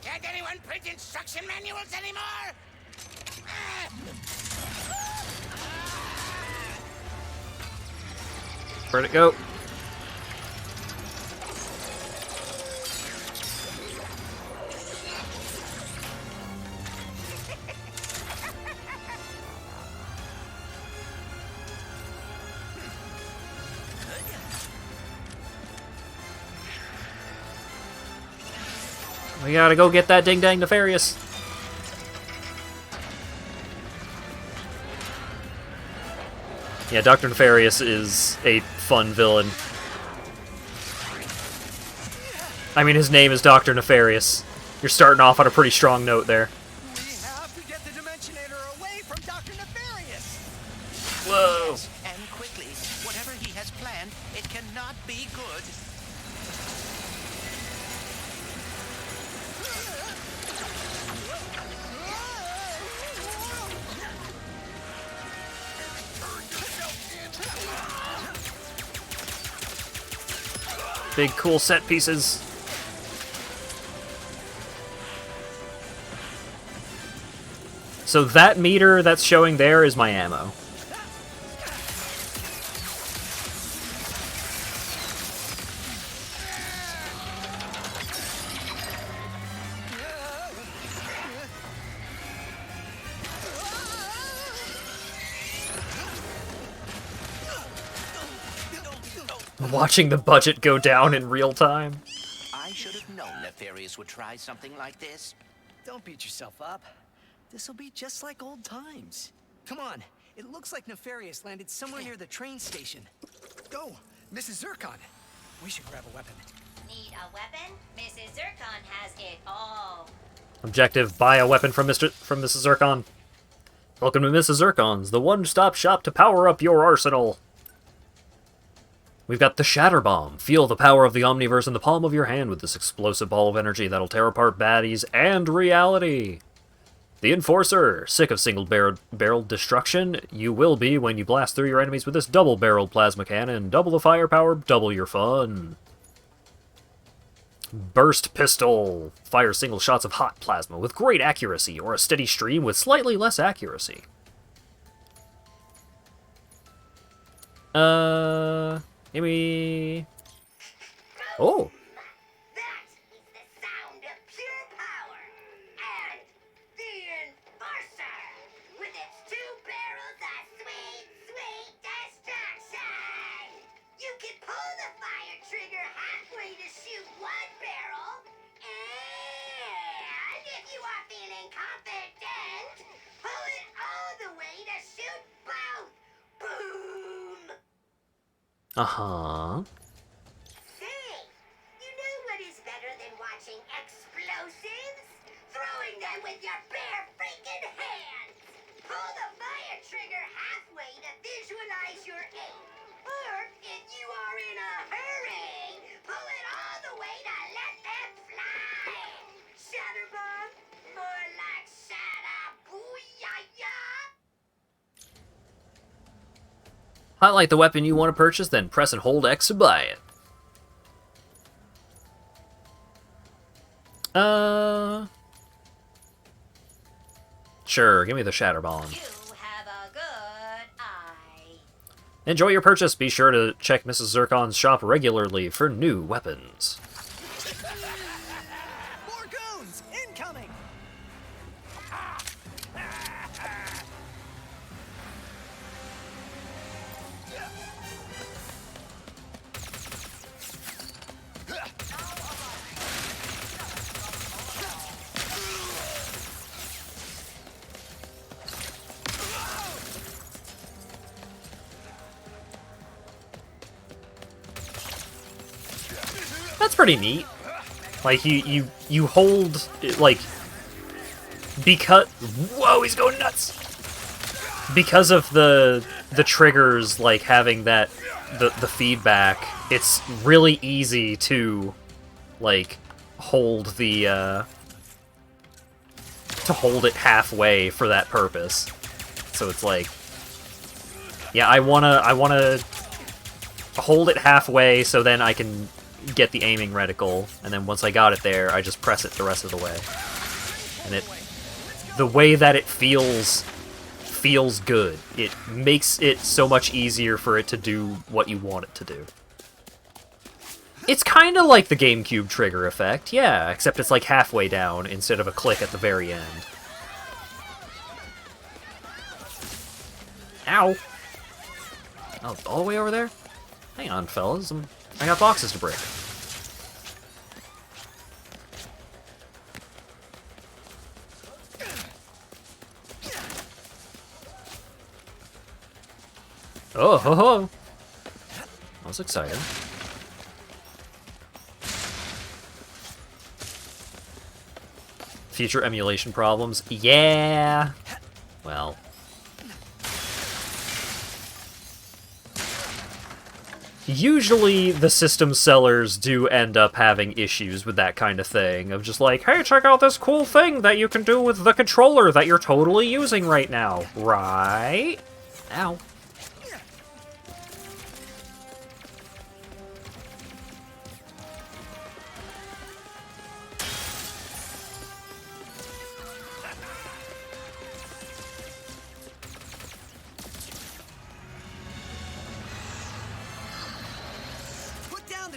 S14: Can't anyone print instruction manuals anymore?
S1: Where'd it go? We gotta go get that ding-dang Nefarious. Yeah, Dr. Nefarious is a fun villain. I mean, his name is Dr. Nefarious. You're starting off on a pretty strong note there.
S4: We have to get the Dimensionator away from Dr. Nefarious.
S1: Whoa.
S12: And quickly, whatever he has planned, it cannot be good.
S1: Big cool set pieces. So that meter that's showing there is my ammo. Watching the budget go down in real time.
S12: I should have known Nefarious would try something like this.
S4: Don't beat yourself up. This'll be just like old times. Come on, it looks like Nefarious landed somewhere near the train station. Go, Mrs. Zircon. We should grab a weapon.
S9: Need a weapon? Mrs. Zircon has it all.
S1: Objective: buy a weapon from Mrs. Zircon. Welcome to Mrs. Zircon's, the one-stop shop to power up your arsenal. We've got the Shatter Bomb. Feel the power of the Omniverse in the palm of your hand with this explosive ball of energy that'll tear apart baddies and reality. The Enforcer. Sick of single-barreled destruction? You will be when you blast through your enemies with this double-barreled plasma cannon. Double the firepower, double your fun. Burst Pistol. Fire single shots of hot plasma with great accuracy, or a steady stream with slightly less accuracy. Give me... Oh!
S14: That is the sound of pure power. And the Enforcer, with its 2 barrels of sweet, sweet destruction. You can pull the fire trigger halfway to shoot 1 barrel. And if you are feeling confident, pull it all the way to shoot both. Boom!
S1: Uh-huh.
S14: Say, you know what is better than watching explosives? Throwing them with your bare freaking hands! Pull the fire trigger halfway to visualize your aim. Or, if you are in a hurry, pull it all the way to let them fly! Shatter bomb? More like shatter booyah!
S1: Highlight the weapon you want to purchase, then press and hold X to buy it. Sure, give me the Shatter Bomb.
S9: You have a good eye.
S1: Enjoy your purchase. Be sure to check Mrs. Zircon's shop regularly for new weapons.
S4: More goons! Incoming!
S1: That's pretty neat. Like, you hold, like, because... Whoa, he's going nuts! Because of the triggers, like, having that, the feedback, it's really easy to, like, hold the, to hold it halfway for that purpose. So it's like, yeah, I wanna hold it halfway so then I can get the aiming reticle, and then once I got it there, I just press it the rest of the way. And the way that it feels good. It makes it so much easier for it to do what you want it to do. It's kind of like the GameCube trigger effect, yeah, except it's like halfway down instead of a click at the very end. Ow! Oh, all the way over there? Hang on, fellas. I got boxes to break. Oh, ho, ho. That was exciting. Future emulation problems? Yeah. Well. Usually, the system sellers do end up having issues with that kind of thing, of just like, hey, check out this cool thing that you can do with the controller that you're totally using right now, right? Ow.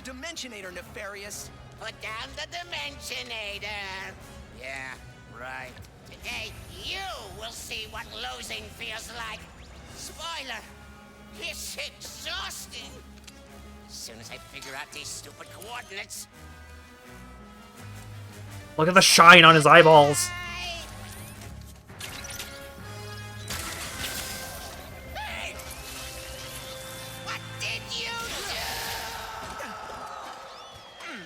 S4: Dimensionator, Nefarious.
S14: Put down the Dimensionator. Yeah, right. Today, you will see what losing feels like. Spoiler, it's exhausting. soon as I figure out these stupid coordinates.
S1: Look at the shine on his eyeballs.
S14: Hey! What did you do?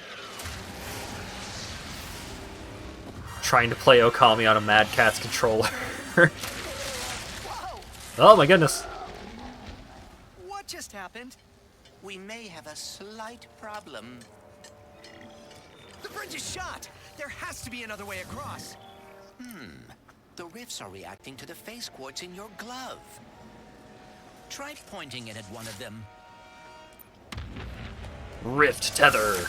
S1: Trying to play Okami on a Mad Catz controller. Oh my goodness.
S4: What just happened?
S12: We may have a slight problem.
S4: The bridge is shot! There has to be another way across.
S12: The rifts are reacting to the face quartz in your glove. Try pointing it at one of them.
S1: Rift tether.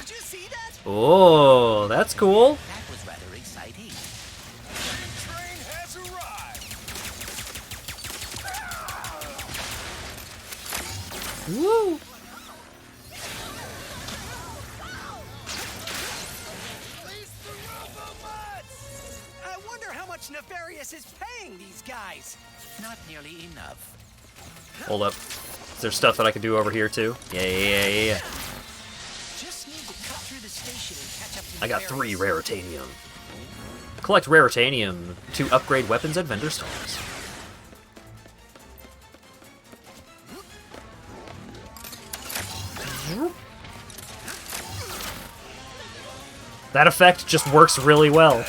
S4: Did you see that?
S1: Oh, that's cool.
S12: That was rather exciting.
S13: The train has arrived.
S1: Woo!
S4: I wonder how much Nefarious is paying these guys.
S12: Not nearly enough.
S1: Hold up. Is there stuff that I can do over here too? Yeah.
S4: Just need to cut through the station and catch up to
S1: I got 3
S4: Nefarious.
S1: raritanium. Collect raritanium to upgrade weapons at vendor stalls. That effect just works really well.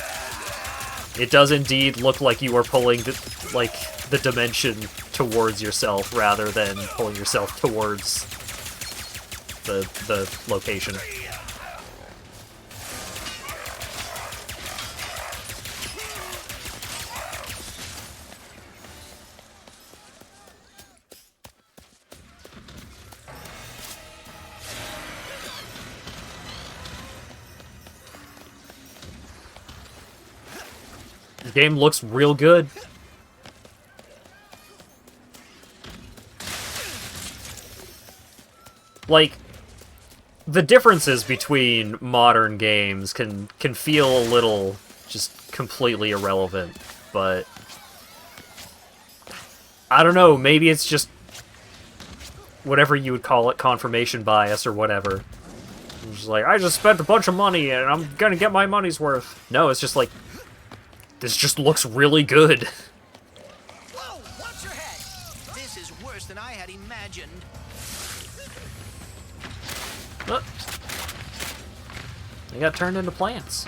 S1: It does indeed look like you are pulling the dimension towards yourself rather than pulling yourself towards the location. The game looks real good. Like, the differences between modern games can feel a little just completely irrelevant, but I don't know, maybe it's just whatever you would call it, confirmation bias or whatever. It's just like, I just spent a bunch of money and I'm gonna get my money's worth. No, it's just like, this just looks really good.
S12: Whoa! Watch your head! This is worse than I had imagined.
S1: Look. They got turned into plants.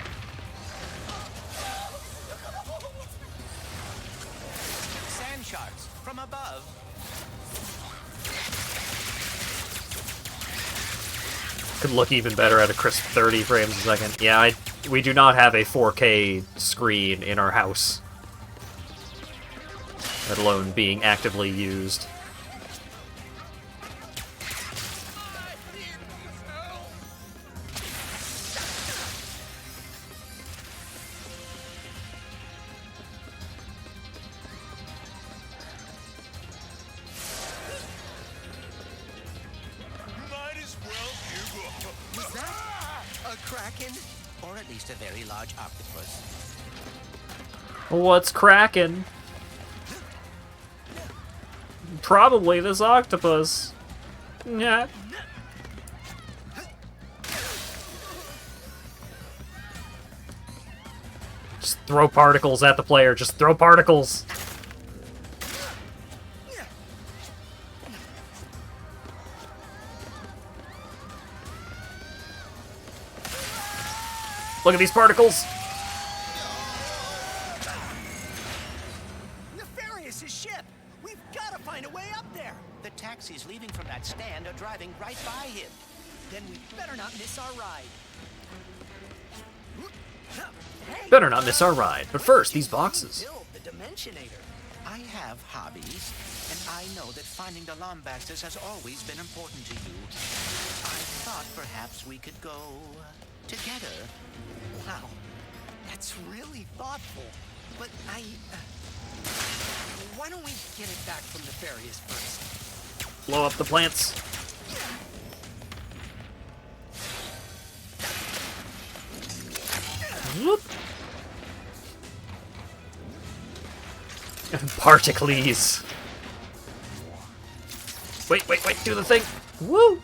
S12: Sand sharks from above.
S1: Could look even better at a crisp 30 frames a second. Yeah, we do not have a 4K screen in our house. Let alone being actively used.
S13: Might as well give up.
S4: Was that a kraken?
S12: Or at least a very large octopus.
S1: What's cracking? Probably this octopus. Yeah. Just throw particles at the player. Just throw particles. Look at these particles.
S4: Nefarious' ship! We've got to find a way up there!
S12: The taxis leaving from that stand are driving right by him.
S4: Then we better not miss our ride. Hey,
S1: Better not miss our ride. But first, these boxes.
S4: build the Dimensionator.
S12: I have hobbies, and I know that finding the Lombasters has always been important to you. I thought perhaps we could go together.
S4: Wow, that's really thoughtful. But why don't we get it back from Nefarious first?
S1: Blow up the plants. Whoop. Particles. Wait, do the thing. Woo!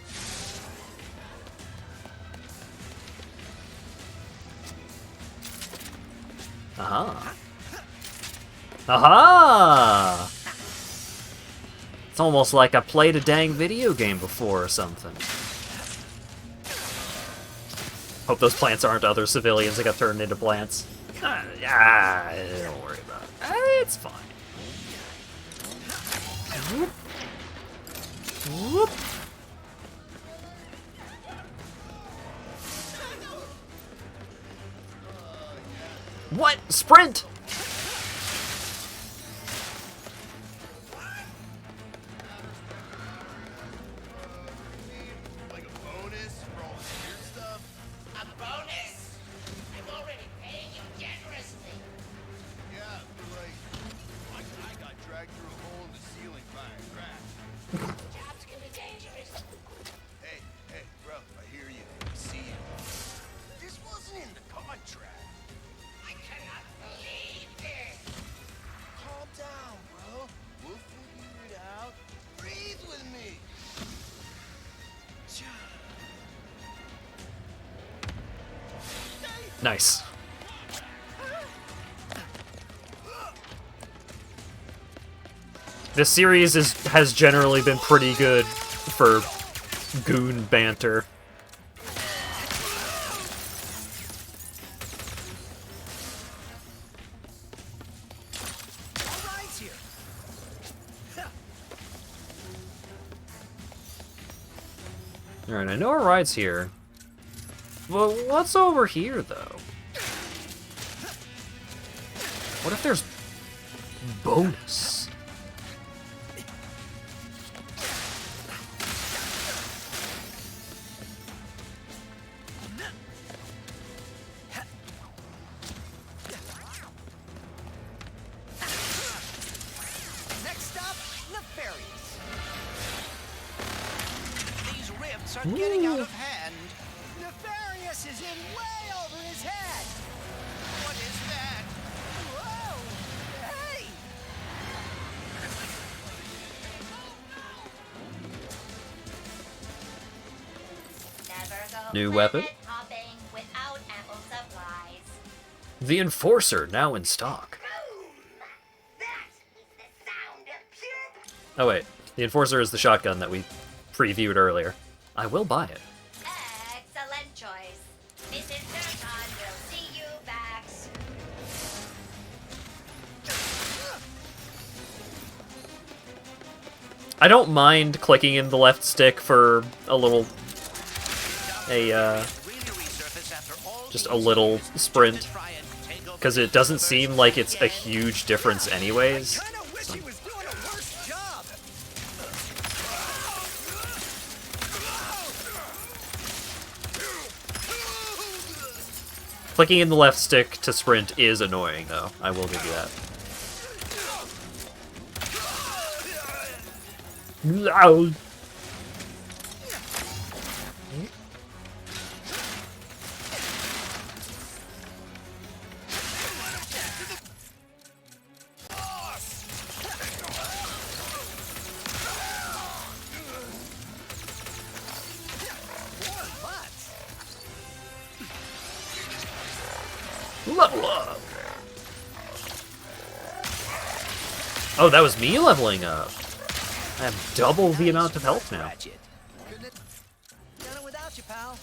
S1: Aha. Aha! It's almost like I played a dang video game before or something. Hope those plants aren't other civilians that got turned into plants. Don't worry about it. It's fine. Whoop. Whoop. What? Sprint! Nice. This series has generally been pretty good for goon banter. Alright, I know our ride's here. But what's over here, though? What if there's bonus?
S4: Next stop, Nefarious. These rifts are getting out of hand. Nefarious is in way over his head. What is that? Whoa! Hey!
S1: New weapon.
S9: Without ample supplies.
S1: The Enforcer, now in stock. Oh wait, the Enforcer is the shotgun that we previewed earlier. I will buy it.
S9: Excellent choice. Mrs. Zerton will see you back.
S1: I don't mind clicking in the left stick for just a little sprint, because it doesn't seem like it's a huge difference anyways. So. Clicking in the left stick to sprint is annoying, though. I will give you that. Loud. Level up. Oh, that was me leveling up. I have double the amount of health now.
S4: Ratchet. Done it without you, pal.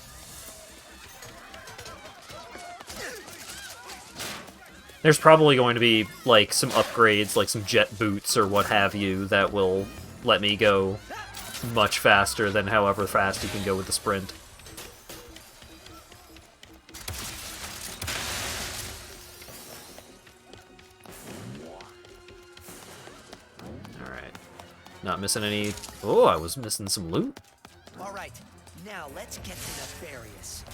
S1: There's probably going to be, like, some upgrades, like some jet boots or what have you, that will let me go much faster than however fast you can go with the sprint. Not missing any... Oh, I was missing some loot.
S4: Alright, now let's get to Nefarious.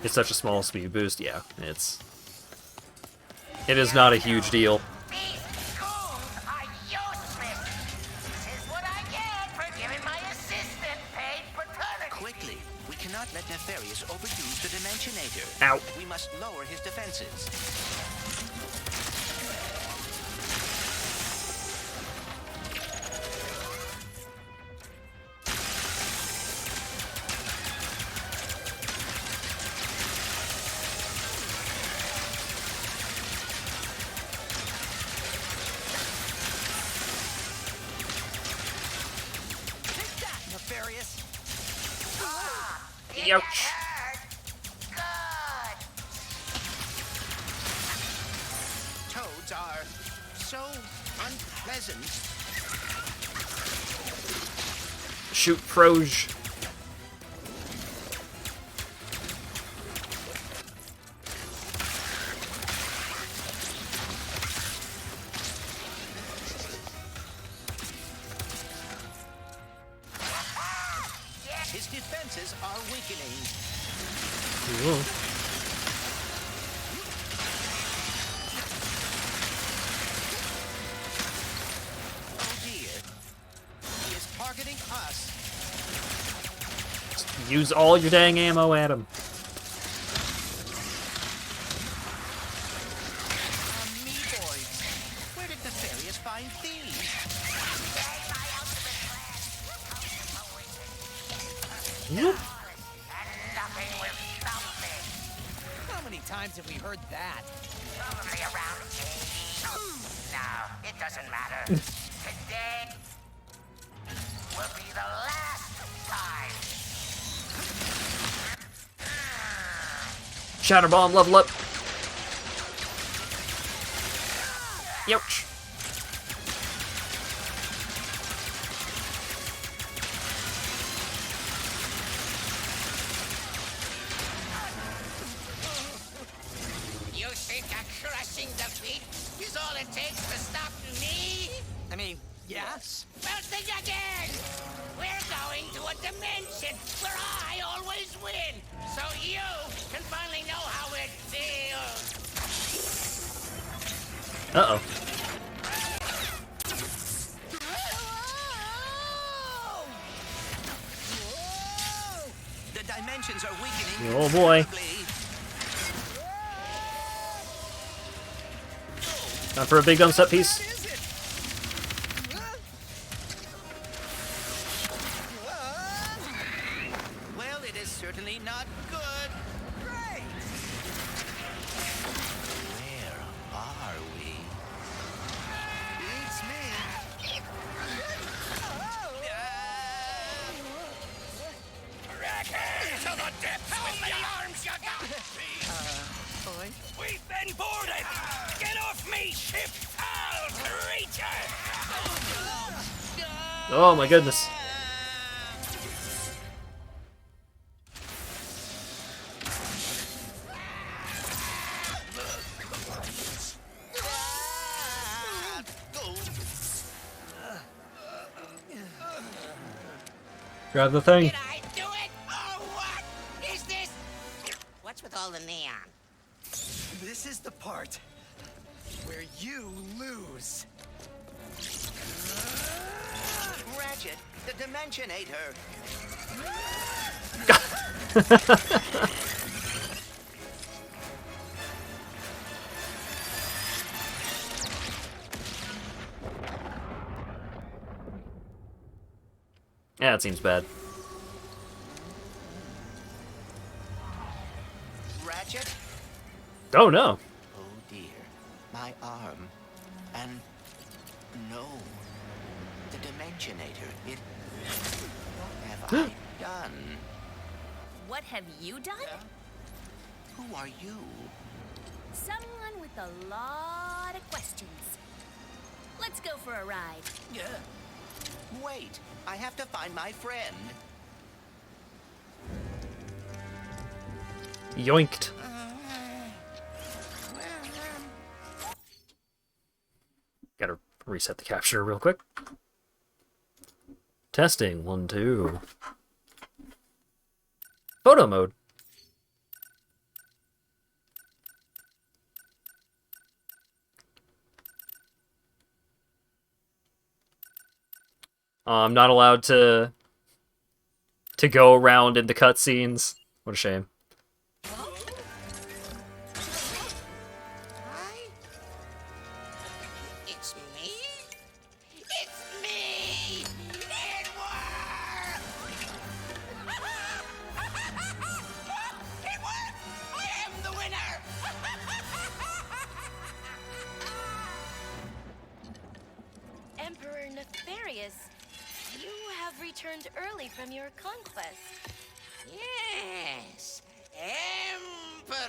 S1: It's such a small speed boost, yeah. It is not a huge deal.
S12: Quickly, we cannot let Nefarious overuse the Dimensionator.
S1: Ow.
S12: We must lower his defenses.
S1: Ouch.
S12: Toads are so unpleasant.
S1: Shoot Froge.
S12: His defenses are weakening.
S1: Whoa.
S12: Oh dear. He is targeting us.
S1: Just use all your dang ammo at him.
S12: Me boys. Where did the Nefarious find these?
S1: Whoop.
S4: How many times have we heard that?
S14: Probably around 80. No, it doesn't matter. Today will be the last time.
S1: Shatter Bomb, level up. Ouch.
S14: You think a crushing defeat is all it takes to stop me?
S4: I mean, yes.
S14: Well, think again! We're going to a dimension where I always win, so you can finally know how it feels.
S1: Uh-oh.
S12: The dimensions are weakening.
S1: Oh boy. Time for a big gun set piece.
S12: Well, it is certainly not good. Great. Where are we? It's me.
S14: Ratchet! To the depths! How many arms you got?
S4: Boy?
S14: We've been boarded! Get off me, ship, foul creature!
S1: Oh my goodness. Grab the thing.
S14: Did I do it? Oh, what is this? What's with all the neon?
S4: This is the part where you lose.
S12: Ratchet, the Dimensionator.
S1: Yeah, it seems bad.
S12: Ratchet?
S1: Oh no.
S12: Oh dear. My arm. And no. The Dimensionator. It. What have I done?
S9: What have you done?
S12: Who are you?
S9: Someone with a lot of questions. Let's go for a ride.
S12: Yeah. Wait, I have to find my friend.
S1: Yoinked. Gotta reset the capture real quick. Testing, 1, 2. Photo mode. I'm not allowed to go around in the cutscenes. What a shame.
S14: It's me? It's me! It worked! It worked! I am the winner!
S9: Emperor Nefarious, you have returned early from your conquest.
S14: Yes, Emperor.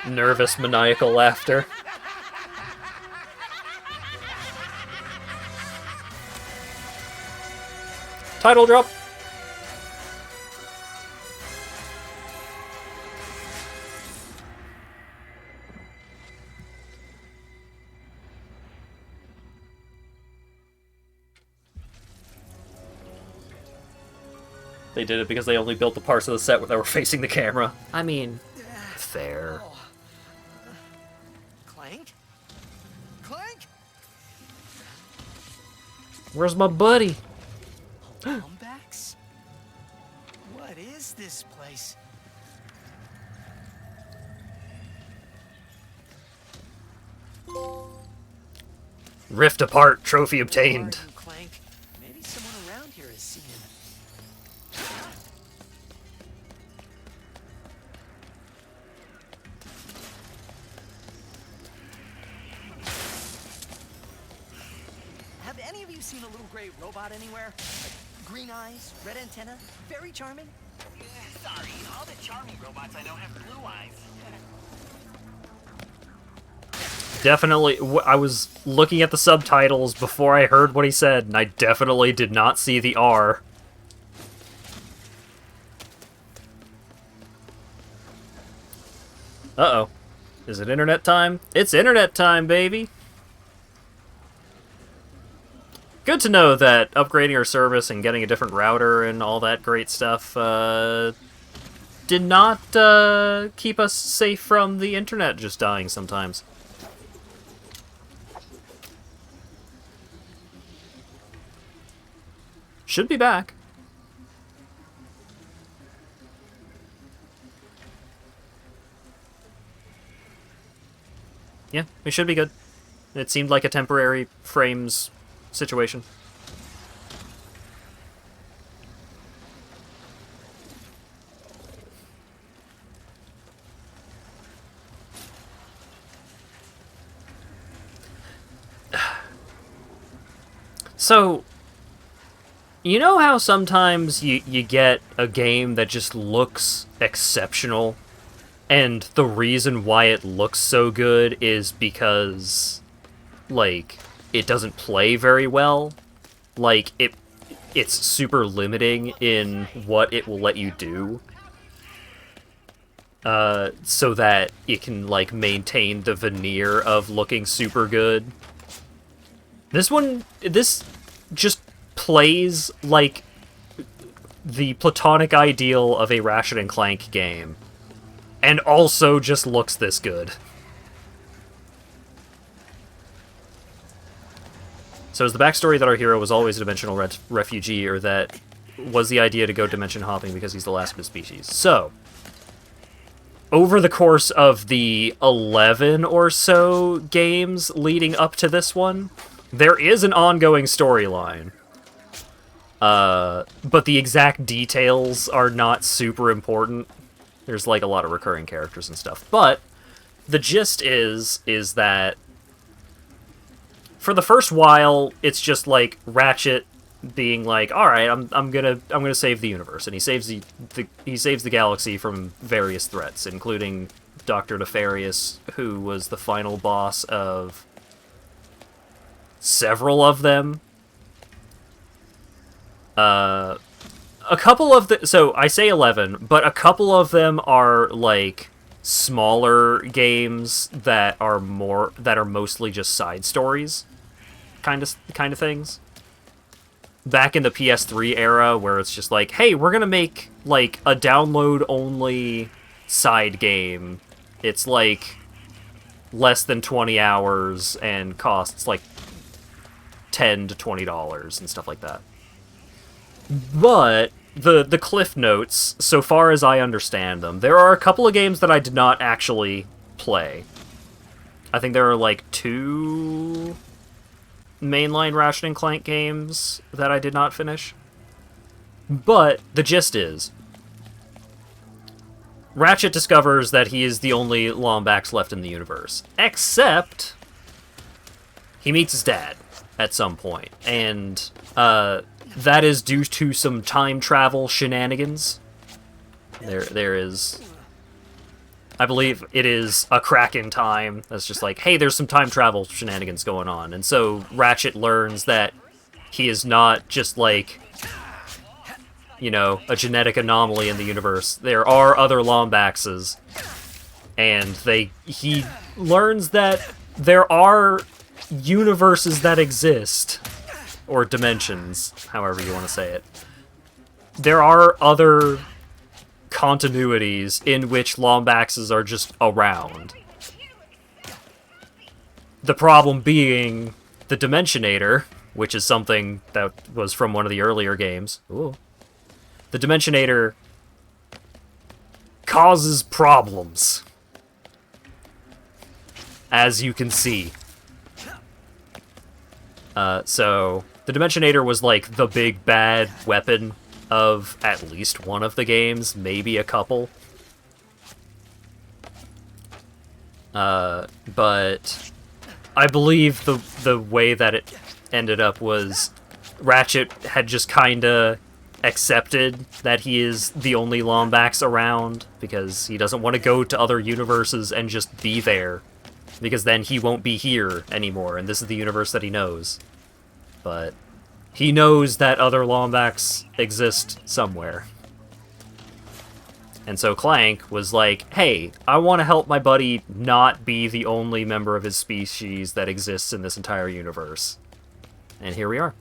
S1: Nervous, maniacal laughter. Title drop. They did it because they only built the parts of the set that were facing the camera. I mean, fair.
S4: Clank? Clank?
S1: Where's my buddy?
S4: Comebacks? What is this place?
S1: Rift apart, trophy obtained.
S4: Clank. Maybe someone around here has seen him. Have any of you seen a little gray robot anywhere? Like green eyes, red antenna, very charming?
S11: Sorry, all the charming robots I know have blue eyes.
S1: Definitely, I was looking at the subtitles before I heard what he said, and I definitely did not see the R. Uh-oh. Is it internet time? It's internet time, baby! Good to know that upgrading our service and getting a different router and all that great stuff, did not, keep us safe from the internet just dying sometimes. Should be back. Yeah, we should be good. It seemed like a temporary frames situation. So, you know how sometimes you get a game that just looks exceptional, and the reason why it looks so good is because, like, it doesn't play very well? Like, it's super limiting in what it will let you do, so that it can, like, maintain the veneer of looking super good. This just plays like the platonic ideal of a Ratchet and Clank game, and also just looks this good. So is the backstory that our hero was always a dimensional refugee, or that was the idea to go dimension hopping because he's the last of his species? So, over the course of the 11 or so games leading up to this one, there is an ongoing storyline. But the exact details are not super important. There's, like, a lot of recurring characters and stuff. But the gist is that for the first while, it's just, like, Ratchet being like, all right, I'm gonna save the universe, and he saves the galaxy from various threats, including Dr. Nefarious, who was the final boss of several of them. A couple of the... So, I say 11, but a couple of them are, like, smaller games that are mostly just side stories kind of things. Back in the PS3 era, where it's just like, hey, we're gonna make, like, a download-only side game. It's, like, less than 20 hours and costs, like, $10 to $20 and stuff like that. But the Cliff Notes, so far as I understand them, there are a couple of games that I did not actually play. I think there are, like, 2 mainline Ratchet and Clank games that I did not finish. But the gist is, Ratchet discovers that he is the only Lombax left in the universe. Except he meets his dad at some point, and that is due to some time travel shenanigans. There is, I believe it is a crack in time that's just like, hey, there's some time travel shenanigans going on, and so Ratchet learns that he is not just like, you know, a genetic anomaly in the universe. There are other Lombaxes, and he learns that there are universes that exist, or dimensions, however you want to say it. There are other continuities in which Lombaxes are just around. The problem being the Dimensionator, which is something that was from one of the earlier games. Ooh. The Dimensionator causes problems, as you can see. So, the Dimensionator was like the big bad weapon of at least one of the games, maybe a couple. But I believe the way that it ended up was Ratchet had just kinda accepted that he is the only Lombax around, because he doesn't want to go to other universes and just be there, because then he won't be here anymore, and this is the universe that he knows. But he knows that other Lombax exist somewhere. And so Clank was like, hey, I want to help my buddy not be the only member of his species that exists in this entire universe. And here we are.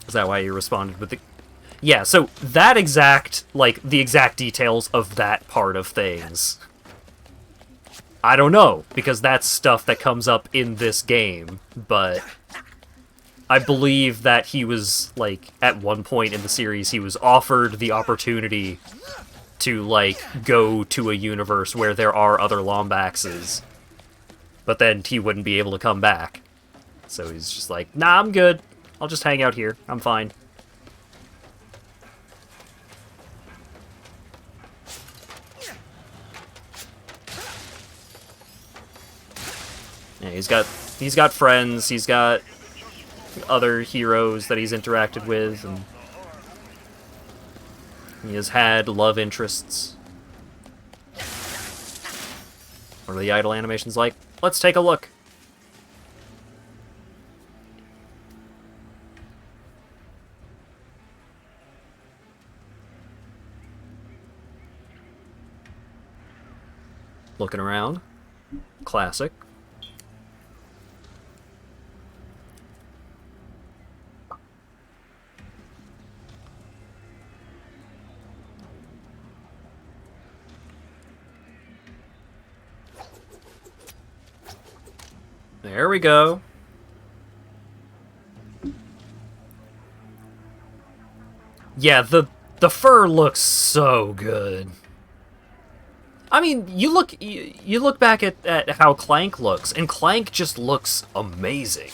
S1: Is that why you responded with the... Yeah, so that exact, like, the exact details of that part of things, I don't know, because that's stuff that comes up in this game, but I believe that he was, like, at one point in the series, he was offered the opportunity to, like, go to a universe where there are other Lombaxes, but then he wouldn't be able to come back. So he's just like, nah, I'm good. I'll just hang out here. I'm fine. Yeah, he's got friends, he's got other heroes that he's interacted with, and he has had love interests. What are the idle animations like? Let's take a look. Looking around. Classic. There we go. Yeah, the fur looks so good. I mean, you look back at how Clank looks, and Clank just looks amazing.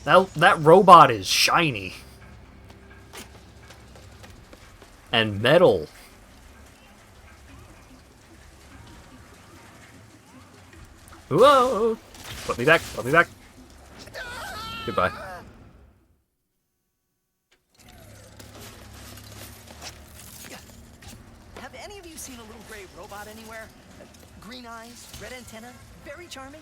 S1: That robot is shiny. And metal. Whoa! Put me back, put me back. Goodbye.
S4: Have any of you seen a little gray robot anywhere? Green eyes, red antenna, very charming.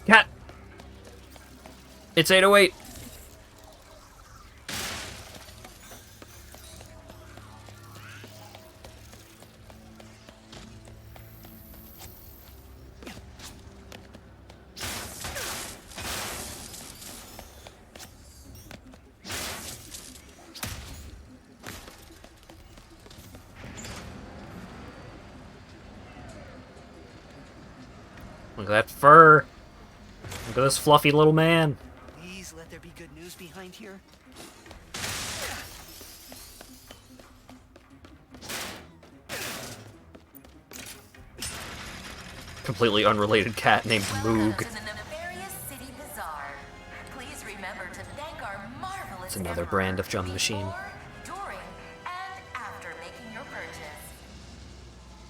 S1: Cat! It's 8:08. Look at that fur. Look at this fluffy little man.
S4: Please let there be good news behind here.
S1: completely unrelated cat named Moog. It's another brand of jump machine.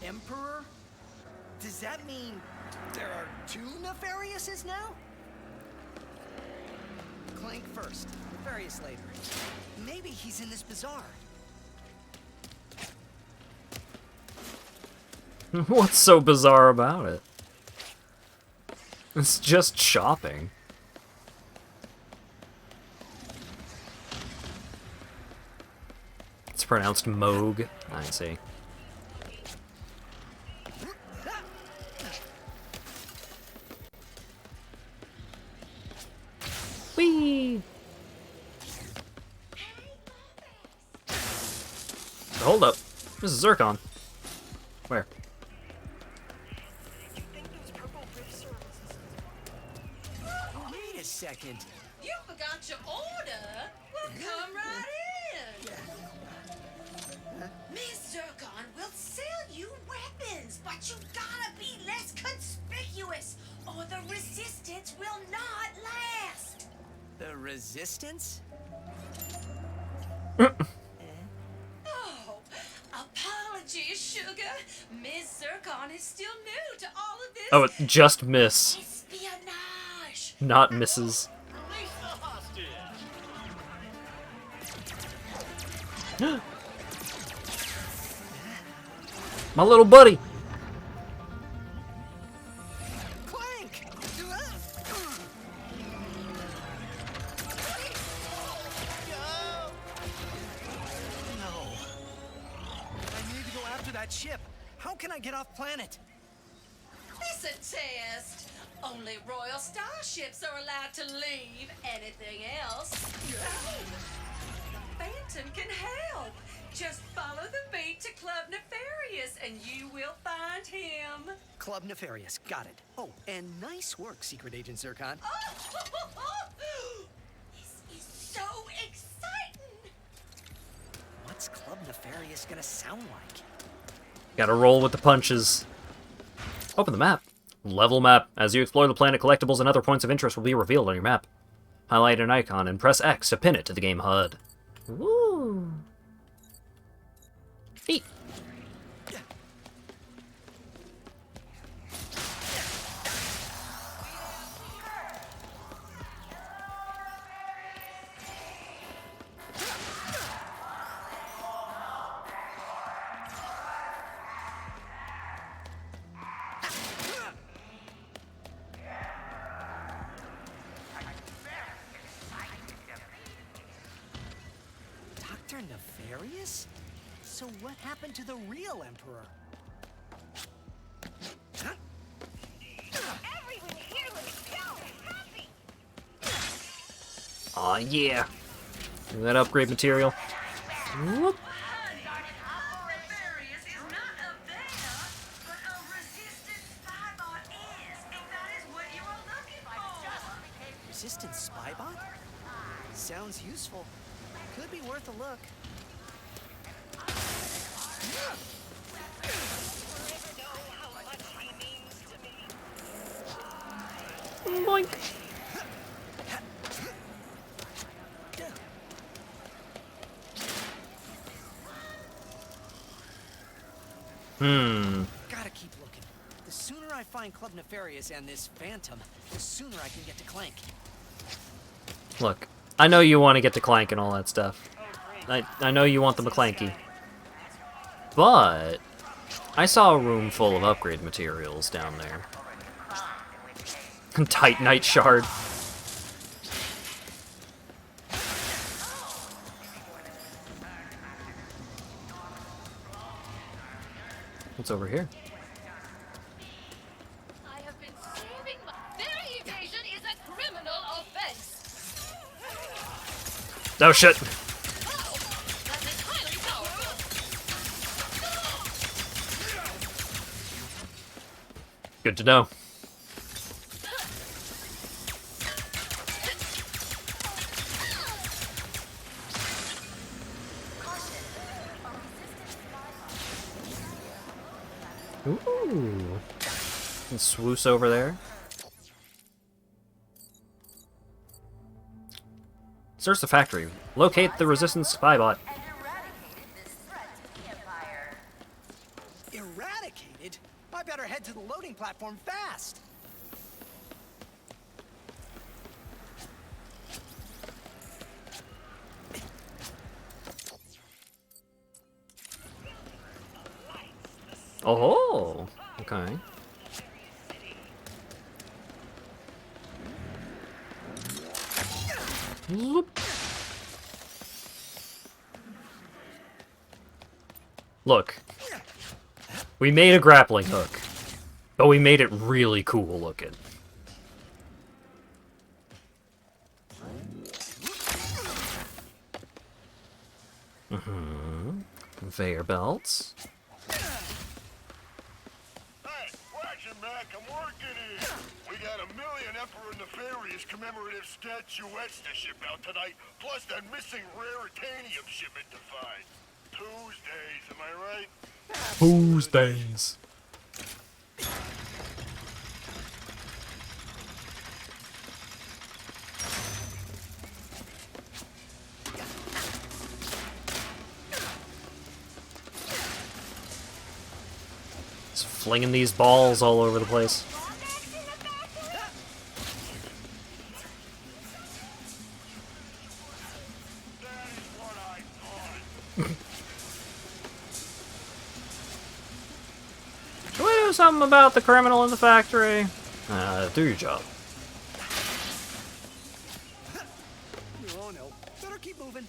S4: Emperor? Does that mean there are two Nefariouses now? Clank first, Nefarious later. Maybe he's in this bazaar.
S1: What's so bizarre about it? It's just shopping. It's pronounced Moog. I see. Whee! Hold up. This is Zircon. Where?
S4: Wait a second.
S15: You forgot your order? Well, come right in. Miss Zircon will sell you weapons, but you gotta be less conspicuous, or the resistance will not last.
S4: The Resistance?
S15: Oh, apologies, sugar. Miss Zircon is still new to all of this.
S1: Oh, it's just Miss.
S15: Espionage.
S1: Not Mrs. My little buddy.
S4: Clank! No. I need to go after that ship. How can I get off planet?
S15: It's a test. Only royal starships are allowed to leave. Anything else? Phantom can help. Just follow the beat to Club Nefarious and you will find him.
S4: Club Nefarious, got it. Oh, and nice work, Secret Agent Zircon.
S15: This is so exciting.
S4: What's Club Nefarious gonna sound like?
S1: Gotta roll with the punches. Open the map. Level map. As you explore the planet, collectibles and other points of interest will be revealed on your map. Highlight an icon and press X to pin it to the game HUD. Woo! Eat.
S4: Dr. Nefarious? So what happened to the real Emperor?
S11: Everyone here looks so happy.
S1: Aw, yeah. Give that upgrade material. Whoop.
S4: Resistance spy bot? Sounds useful. Could be worth a look.
S1: Boink.
S4: Gotta keep looking. The sooner I find Club Nefarious and this Phantom, the sooner I can get to Clank.
S1: Look, I know you want to get to Clank and all that stuff. I know you want the McClanky. But I saw a room full of upgrade materials down there. Titanite shard. What's over here?
S11: I have been saving my... Their evasion is a criminal offense.
S1: Oh shit!
S11: That is highly powerful.
S1: Good to know. Ooh. And swoosh over there. Search the factory. Locate the Resistance spy bot.
S4: Eradicated? I better head to the loading platform fast.
S1: Oh, okay. Whoop. Look, we made a grappling hook, but we made it really cool looking. Conveyor belts.
S16: I'm working here. We got 1 million Emperor Nefarious commemorative statuettes to ship out tonight, plus that missing raritanium shipment to find. Tuesdays, am I right?
S1: Tuesdays. Just flinging these balls all over the place. Should we do something about the criminal in the factory? Do your job.
S4: Oh no, better keep moving.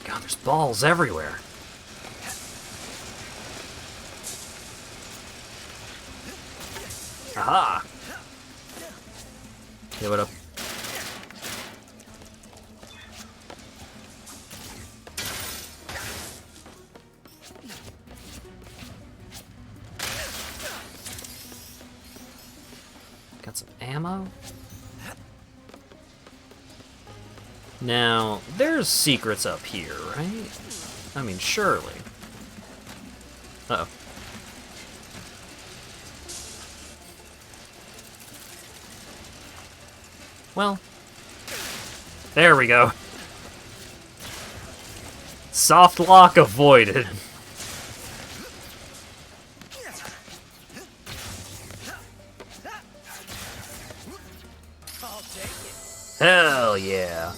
S1: God, there's balls everywhere. Aha! Give it up. Got some ammo. Now, there's secrets up here, right? I mean, surely. Uh-oh. Well, there we go. Soft lock avoided.
S4: I'll take it.
S1: Hell yeah.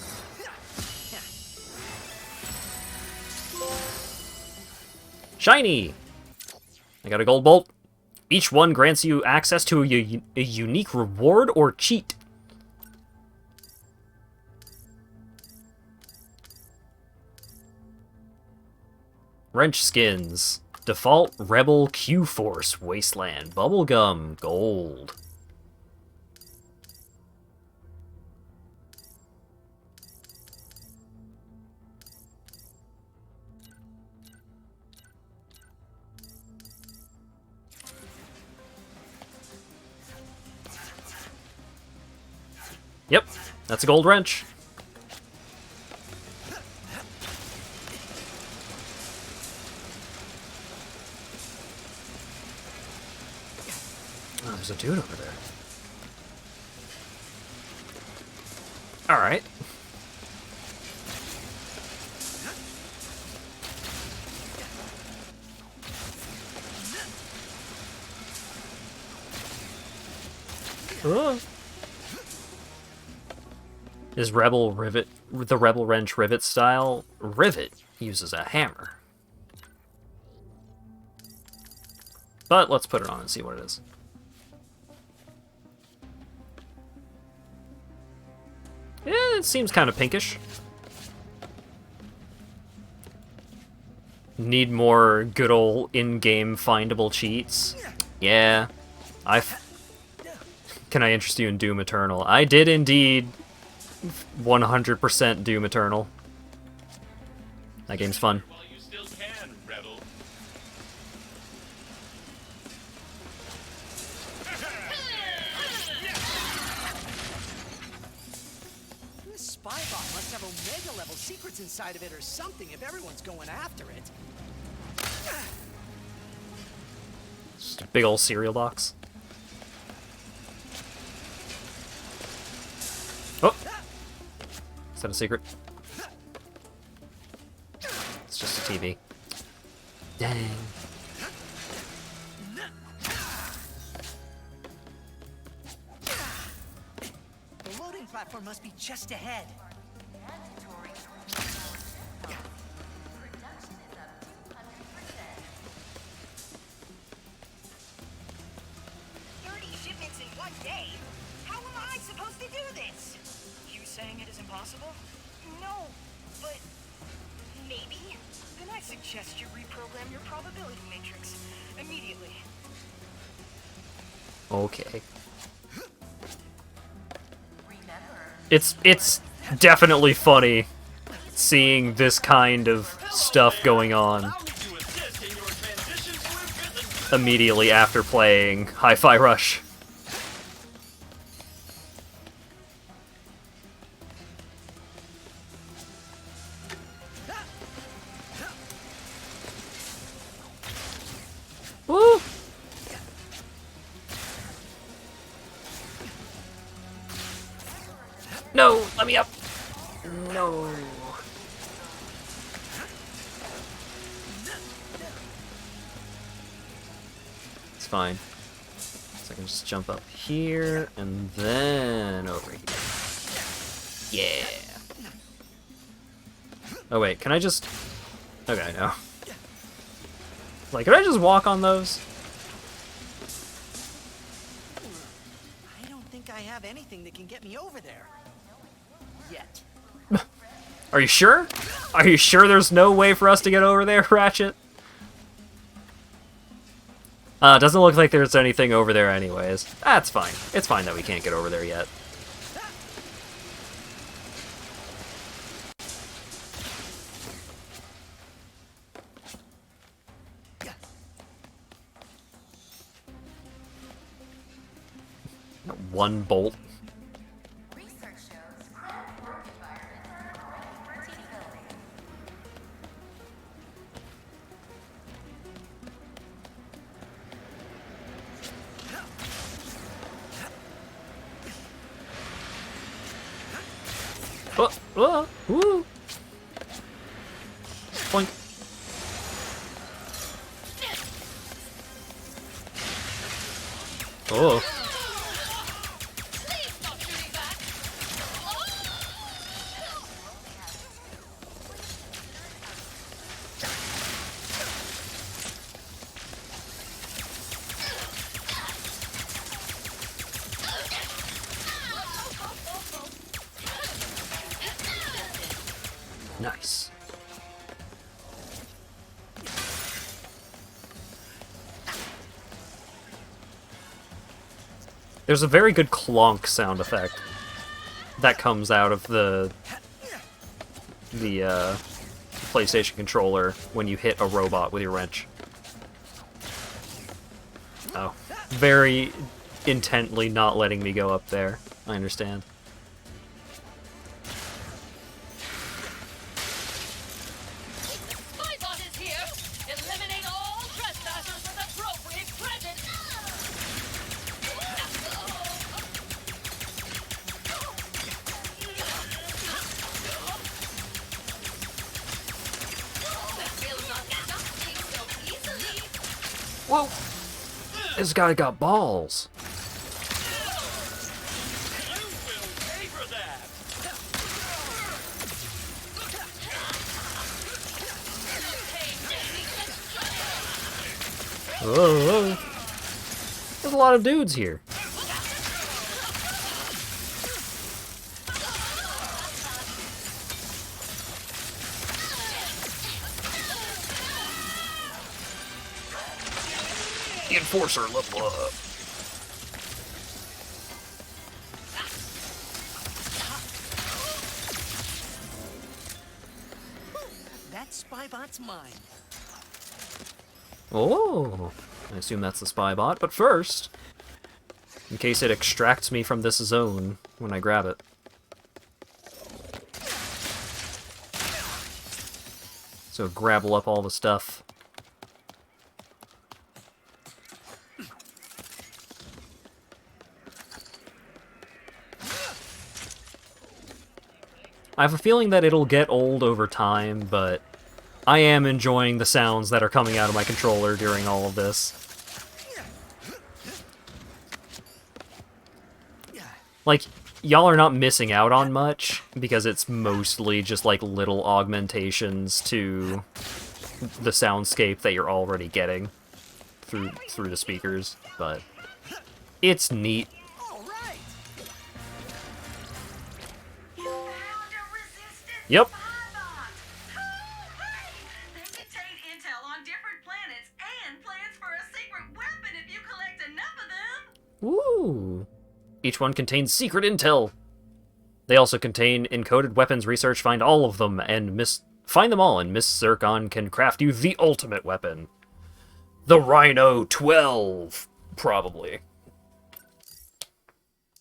S1: Shiny! I got a gold bolt. Each one grants you access to a unique reward or cheat. Wrench skins. Default Rebel Q-Force Wasteland. Bubblegum Gold. Yep, that's a gold wrench. Oh, there's a dude over there. Alright. Is Rebel Rivet, the Rebel Wrench Rivet style? Rivet uses a hammer. But let's put it on and see what it is. Yeah, it seems kind of pinkish. Need more good old in-game findable cheats. Yeah, Can I interest you in Doom Eternal? I did indeed 100% Doom Eternal. That game's fun.
S10: While you still can, Rebel.
S4: several mega-level secrets inside of it or something if everyone's going after it.
S1: Just a big old cereal box. Oh! Is that a secret? It's just a TV. Dang.
S4: The loading platform must be just ahead.
S15: Shipments in one day? How am I supposed to do this? You saying it is impossible? No, but maybe. Then I suggest you reprogram your probability matrix immediately.
S1: Okay. It's definitely funny seeing this kind of stuff going on immediately after playing Hi-Fi Rush. Woo! No, let me up. No. It's fine. So I can just jump up here and then over here. Yeah. Oh wait, can I just... Okay, no. Like, could I just walk on those?
S4: I don't think I have anything that can get me over there. Yet.
S1: Are you sure? Are you sure there's no way for us to get over there, Ratchet? Doesn't look like there's anything over there anyways. That's fine. It's fine that we can't get over there yet. One bolt. Oh, oh, woo. Boink. Oh. Nice. There's a very good clonk sound effect that comes out of the PlayStation controller when you hit a robot with your wrench. Oh, very intently not letting me go up there. I understand. Whoa! This guy got balls. Whoa! There's a lot of dudes here. The Enforcer, level up.
S4: That spybot's mine.
S1: Oh, I assume that's the spy bot, but first, in case it extracts me from this zone when I grab it. So grabble up all the stuff. I have a feeling that it'll get old over time, but I am enjoying the sounds that are coming out of my controller during all of this. Like, y'all are not missing out on much, because it's mostly just like little augmentations to the soundscape that you're already getting through the speakers, but it's neat. Yep.
S15: They contain intel on different planets and plans for a secret weapon if you collect enough of them.
S1: Ooh. Each one contains secret intel. They also contain encoded weapons research. Find all of them and find them all, and Miss Zircon can craft you the ultimate weapon. The Rhino 12, probably.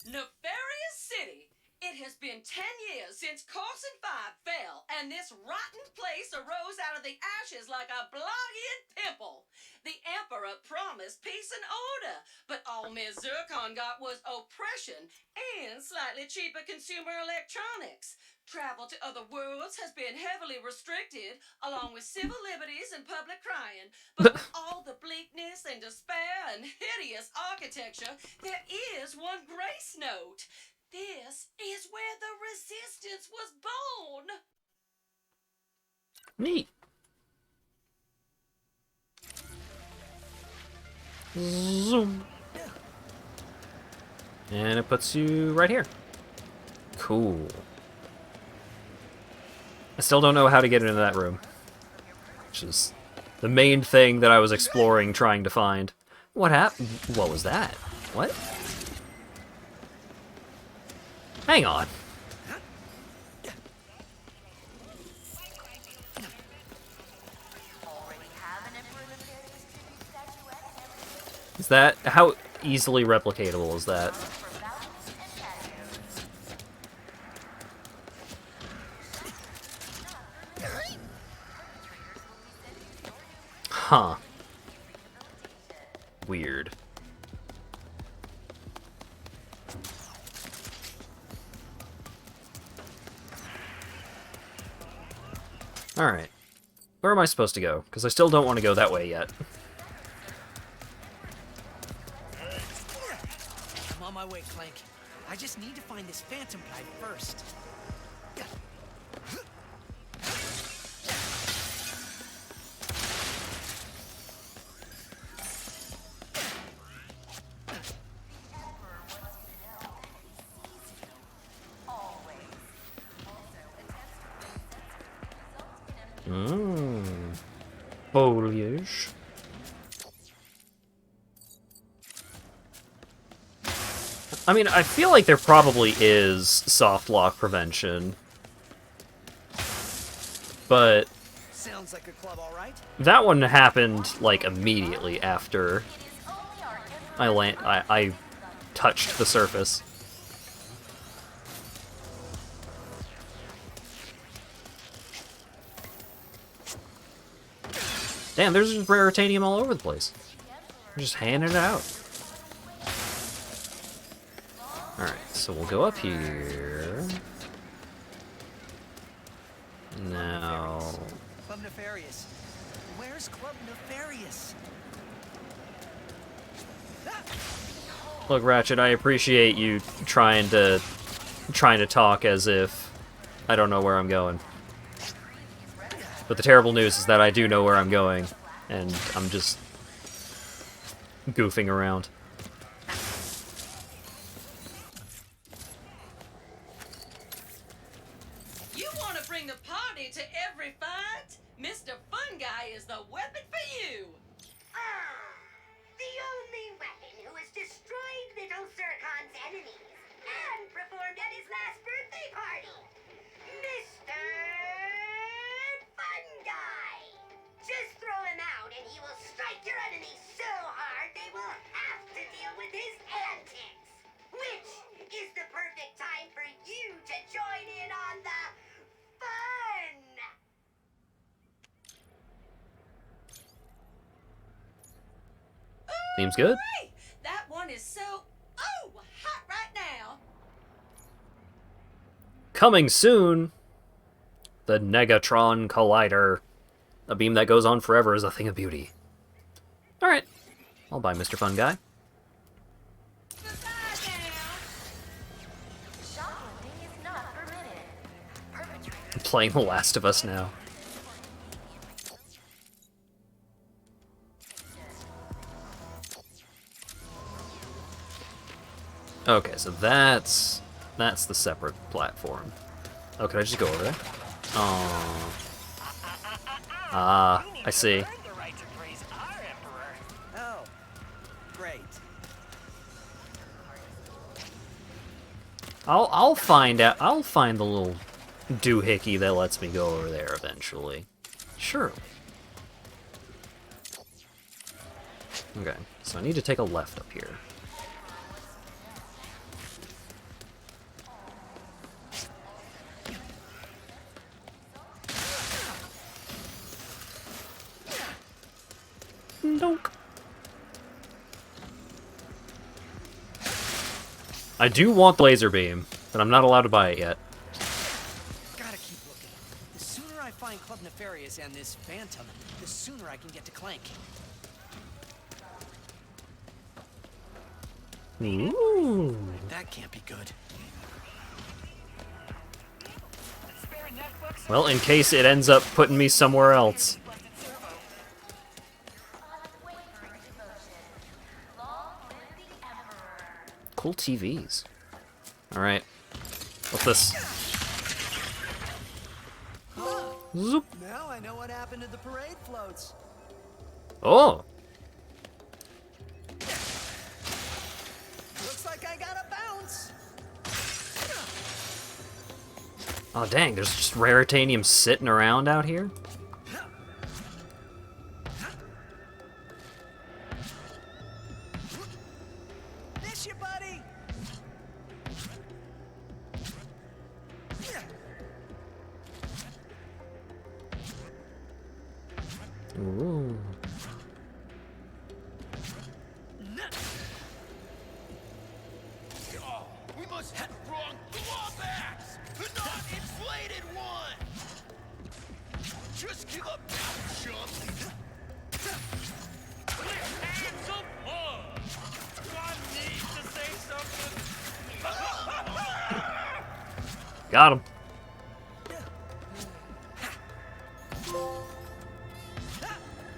S15: Nefarious City. It has been 10 years since Corson 5 fell, and this rotten place arose out of the ashes like a blood-eared pimple. The Emperor promised peace and order, but all Ms. Zircon got was oppression and slightly cheaper consumer electronics. Travel to other worlds has been heavily restricted, along with civil liberties and public crying. But with all the bleakness and despair and hideous architecture, there is one grace note. This is where the Resistance was born.
S1: Neat. Zoom. And it puts you right here. Cool. I still don't know how to get into that room, which is the main thing that I was exploring, trying to find. What happened? What was that? What? Hang on. Is that... how easily replicatable is that? Huh. Weird. Alright. Where am I supposed to go? Because I still don't want to go that way yet.
S4: I'm on my way, Clank. I just need to find this phantom guy first.
S1: Foliage. I mean, I feel like there probably is soft lock prevention. But
S4: sounds like a club, all right?
S1: That one happened like immediately after I touched the surface. Damn, there's just rare titanium all over the place. They're just handing it out. Alright, so we'll go up here. Now...
S4: Club Nefarious. Where's Club Nefarious?
S1: Look, Ratchet, I appreciate you trying to talk as if I don't know where I'm going. But the terrible news is that I do know where I'm going, and I'm just goofing around.
S15: You want to bring the party to every fight? Mr. Fun Guy is the weapon for you.
S17: The only weapon who has destroyed Little Zircon's enemies and performed at his last birthday party, Mr. Fun Guy. Just throw him out and he will strike your enemies so hard they will have to deal with his antics. Which is the perfect time for you to join in on the fun.
S1: Seems good.
S11: Hey, that one is so hot right now.
S1: Coming soon, the Negatron Collider. A beam that goes on forever is a thing of beauty. Alright, I'll buy Mr. Fun Guy. I'm playing The Last of Us now. Okay, so that's the separate platform. Oh, could I just go over there? Oh. Ah, I see.
S4: Oh, great.
S1: I'll find out. I'll find the little doohickey that lets me go over there eventually. Sure. Okay, so I need to take a left up here. Donk. I do want the laser beam, but I'm not allowed to buy it yet.
S4: Gotta keep looking. The sooner I find Club Nefarious and this Phantom, the sooner I can get to Clank.
S1: Ooh.
S4: That can't be good.
S1: Well, in case it ends up putting me somewhere else. Cool TVs. Alright. What's this? Zoop.
S4: Now I know what happened to the parade floats.
S1: Oh!
S4: Looks like I got a bounce.
S1: Oh dang, there's just raritanium sitting around out here?
S4: Miss you, buddy.
S1: Ooh.
S6: We must have wrong clawbacks, but not inflated one. Just give up now, chump. Hands up, God needs to say something.
S1: Got him.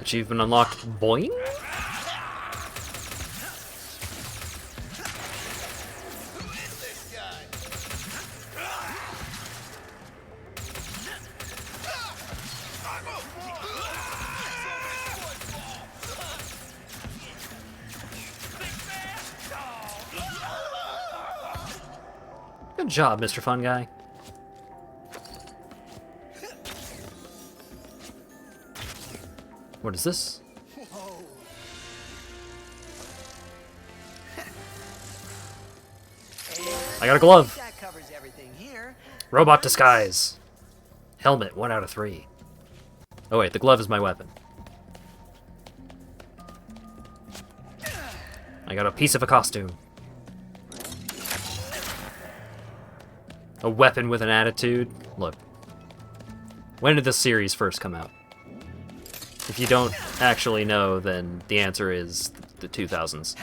S1: Achievement unlocked. Boing. Good job, Mr. Fun Guy. What is this? I got a glove.
S4: That covers everything here.
S1: Robot disguise. Helmet, 1 out of 3. Oh wait, the glove is my weapon. I got a piece of a costume. A weapon with an attitude. Look. When did this series first come out? If you don't actually know, then the answer is the 2000s.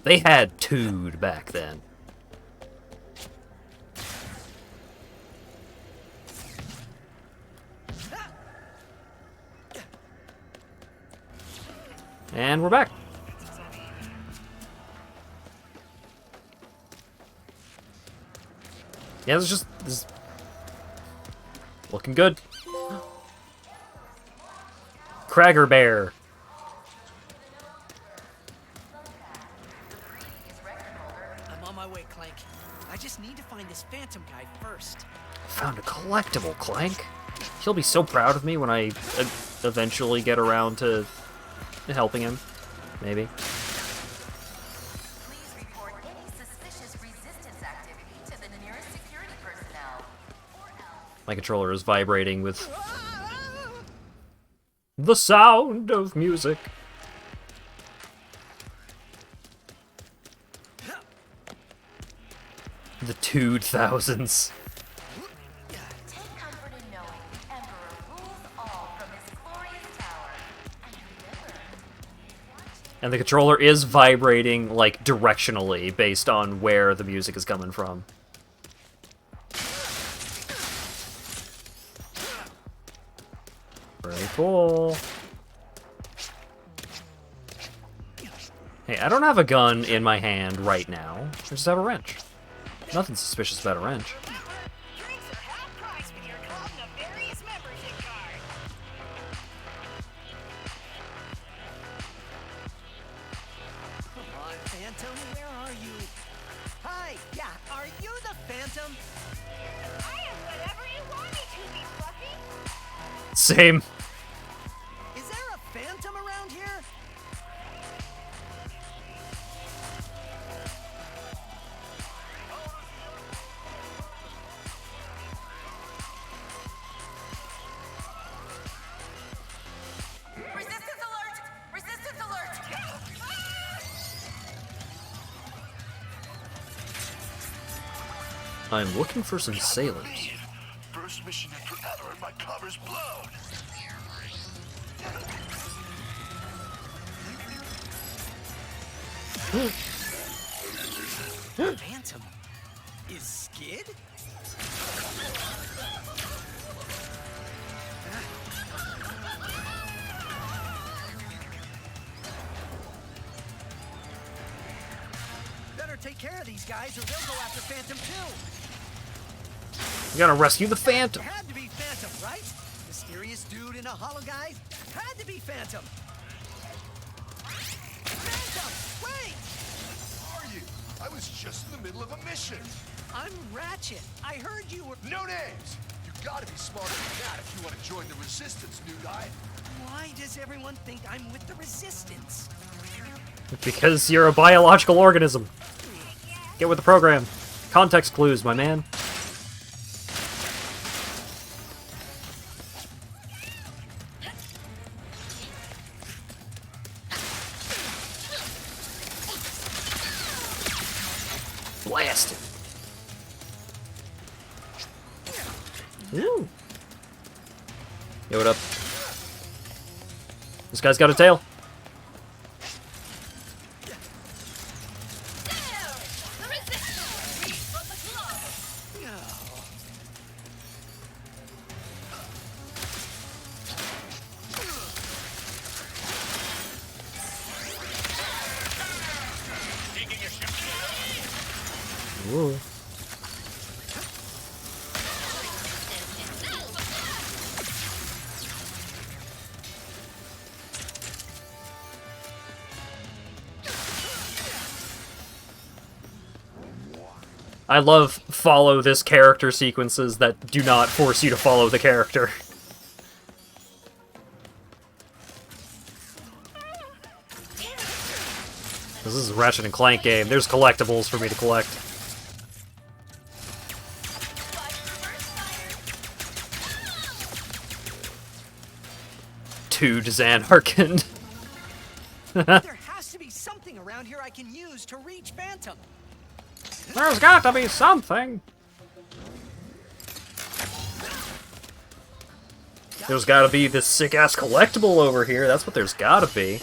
S1: They had Tude back then. And we're back. Yeah, this is looking good. Cragger Bear.
S4: I'm on my way, Clank. I just need to find this Phantom guy first.
S1: Found a collectible, Clank. He'll be so proud of me when I eventually get around to helping him. Maybe.
S11: Please report any suspicious resistance activity to the nearest security personnel.
S1: My controller is vibrating with the sound of music. The 2000s.
S9: Take comfort in knowing the Emperor rules all from his glorious tower. And remember,
S1: And the controller is vibrating, like, directionally, based on where the music is coming from. Pretty cool. Hey, I don't have a gun in my hand right now. I just have a wrench. Nothing suspicious about a wrench.
S15: Drinks are half price with your club nefarious membership card.
S4: Come on, Phantom, where are you? Hi, yeah, are you the Phantom?
S11: I am whatever you want me to be, Fluffy.
S1: Same.
S4: Is there a Phantom around here?
S9: resistance alert! Resistance alert!
S1: I'm looking for some sailors.
S16: First mission in forever and my cover's blown.
S4: Phantom? Is Skid? Better take care of these guys or they'll go after Phantom too.
S1: You gotta rescue the Phantom.
S4: Had to be Phantom, right? Mysterious dude in a hollow guy? Had to be Phantom. Phantom, wait!
S13: Who are you? I was just in the middle of a mission.
S4: I'm Ratchet. I heard you were...
S13: No names! You gotta be smarter than that if you want to join the Resistance, new guy.
S4: Why does everyone think I'm with the Resistance?
S1: Because you're a biological organism. Get with the program. Context clues, my man. Blasted. Ooh. Yo, what up? This guy's got a tail. Ooh. I love follow this character sequences that do not force you to follow the character. This is a Ratchet and Clank game. There's collectibles for me to collect. To Zan Harkin.
S4: There has to be something around here I can use to reach Phantom.
S1: There's got to be something. There's got to be this sick-ass collectible over here. That's what there's got to be.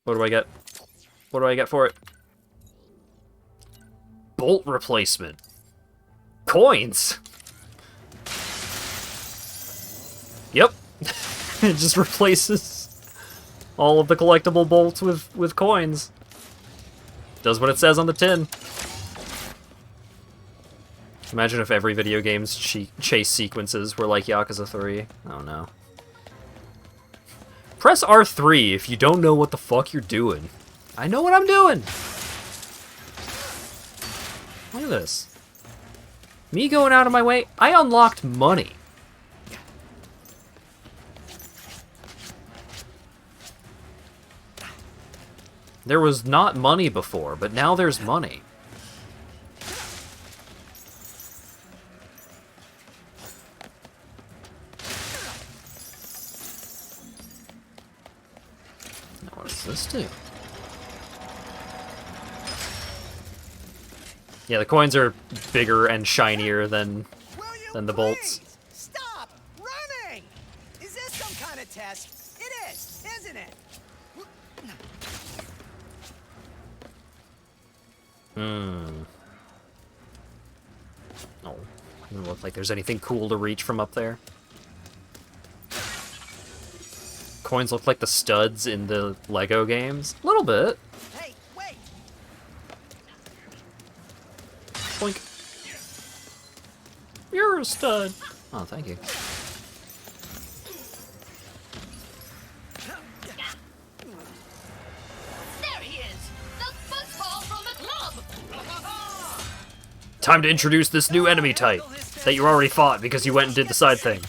S1: What do I get? What do I get for it? Bolt replacement. Coins. Yep. It just replaces all of the collectible bolts with coins. Does what it says on the tin. Imagine if every video game's chase sequences were like Yakuza 3. Oh no. Press R3 if you don't know what the fuck you're doing. I know what I'm doing! Look at this. Me going out of my way, I unlocked money. There was not money before, but now there's money. this do? Yeah, the coins are bigger and shinier than the bolts.
S4: Stop running! Is this some kind of test? It is, isn't it?
S1: Oh, doesn't look like there's anything cool to reach from up there. Coins look like the studs in the Lego games. A little bit.
S4: Hey, wait!
S1: Boink. You're a stud. Oh, thank you.
S11: There he is! The fuzzball from the club!
S1: Time to introduce this new enemy type that you already fought because you went and did the side thing.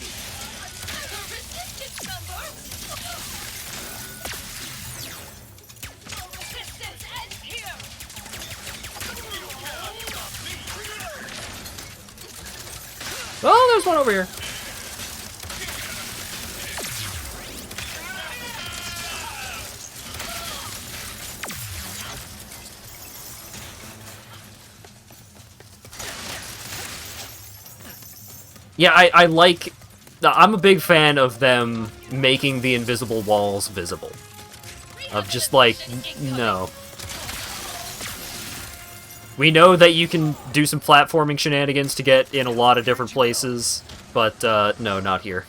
S1: Oh, there's one over here. Yeah, I like... I'm a big fan of them making the invisible walls visible. Of just like, no. We know that you can do some platforming shenanigans to get in a lot of different places, but no, not here.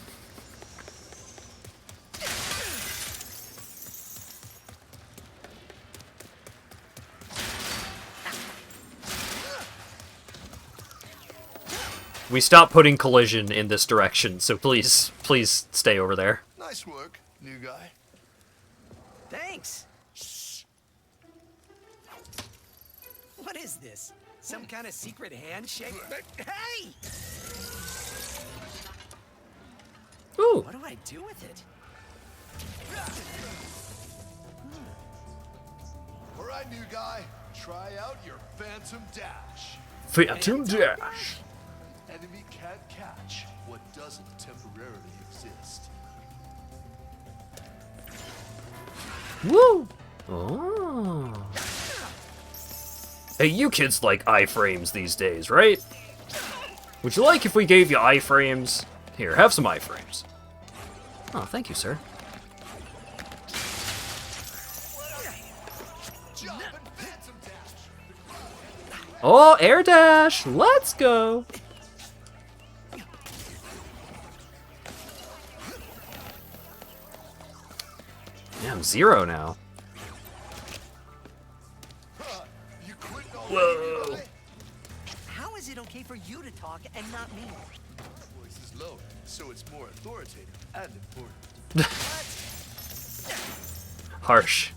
S1: We stopped putting collision in this direction, so please stay over there.
S13: Nice work, new guy.
S4: Thanks. Shh. What is this? Some kind of secret handshake? Hey!
S1: Ooh.
S4: What do I do with it?
S13: All right, new guy. Try out your Phantom Dash.
S1: Phantom Dash.
S13: Enemy can't catch what doesn't temporarily exist.
S1: Woo! Oh. Hey, you kids like iframes these days, right? Would you like if we gave you iframes? Here, have some iframes. Oh, thank you, sir. Oh, air dash! Let's go! Yeah, I'm 0 now. Whoa!
S4: How is it okay for you to talk and not me?
S13: Voice is lower, so it's more authoritative and important.
S1: Harsh.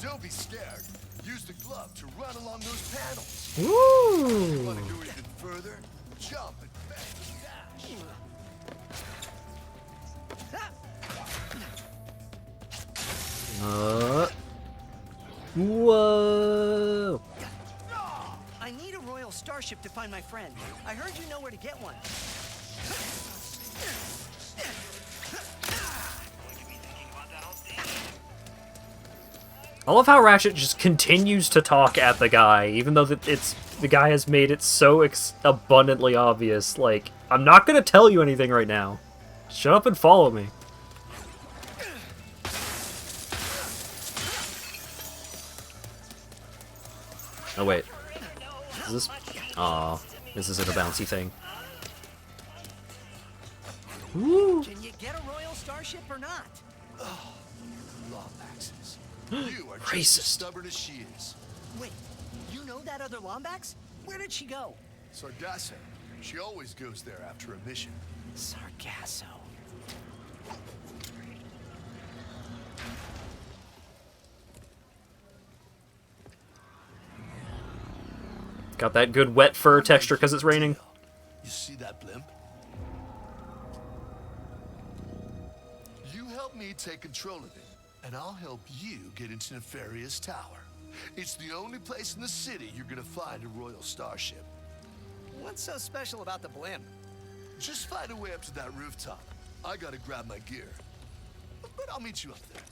S13: Don't be scared. Use the glove to run along those panels.
S1: Woo!
S13: Want to go even further? Jump and bang and
S1: Whoa!
S4: I need a royal starship to find my friend. I heard you know where to get one.
S1: I love how Ratchet just continues to talk at the guy, even though the guy has made it so abundantly obvious. Like, I'm not gonna tell you anything right now. Shut up and follow me. Oh wait, is this? Aw, this isn't a bouncy thing. Woo!
S4: Can you get a royal starship or not?
S13: Oh, Lombaxes. You are just as stubborn as she is.
S4: Wait, you know that other Lombax? Where did she go?
S13: Sargasso. She always goes there after a mission.
S4: Sargasso.
S1: Got that good wet fur texture because it's raining.
S13: You see that blimp? You help me take control of it, and I'll help you get into Nefarious Tower. It's the only place in the city you're gonna find a royal starship.
S4: What's so special about the blimp?
S13: Just find a way up to that rooftop. I gotta grab my gear. But I'll meet you up there.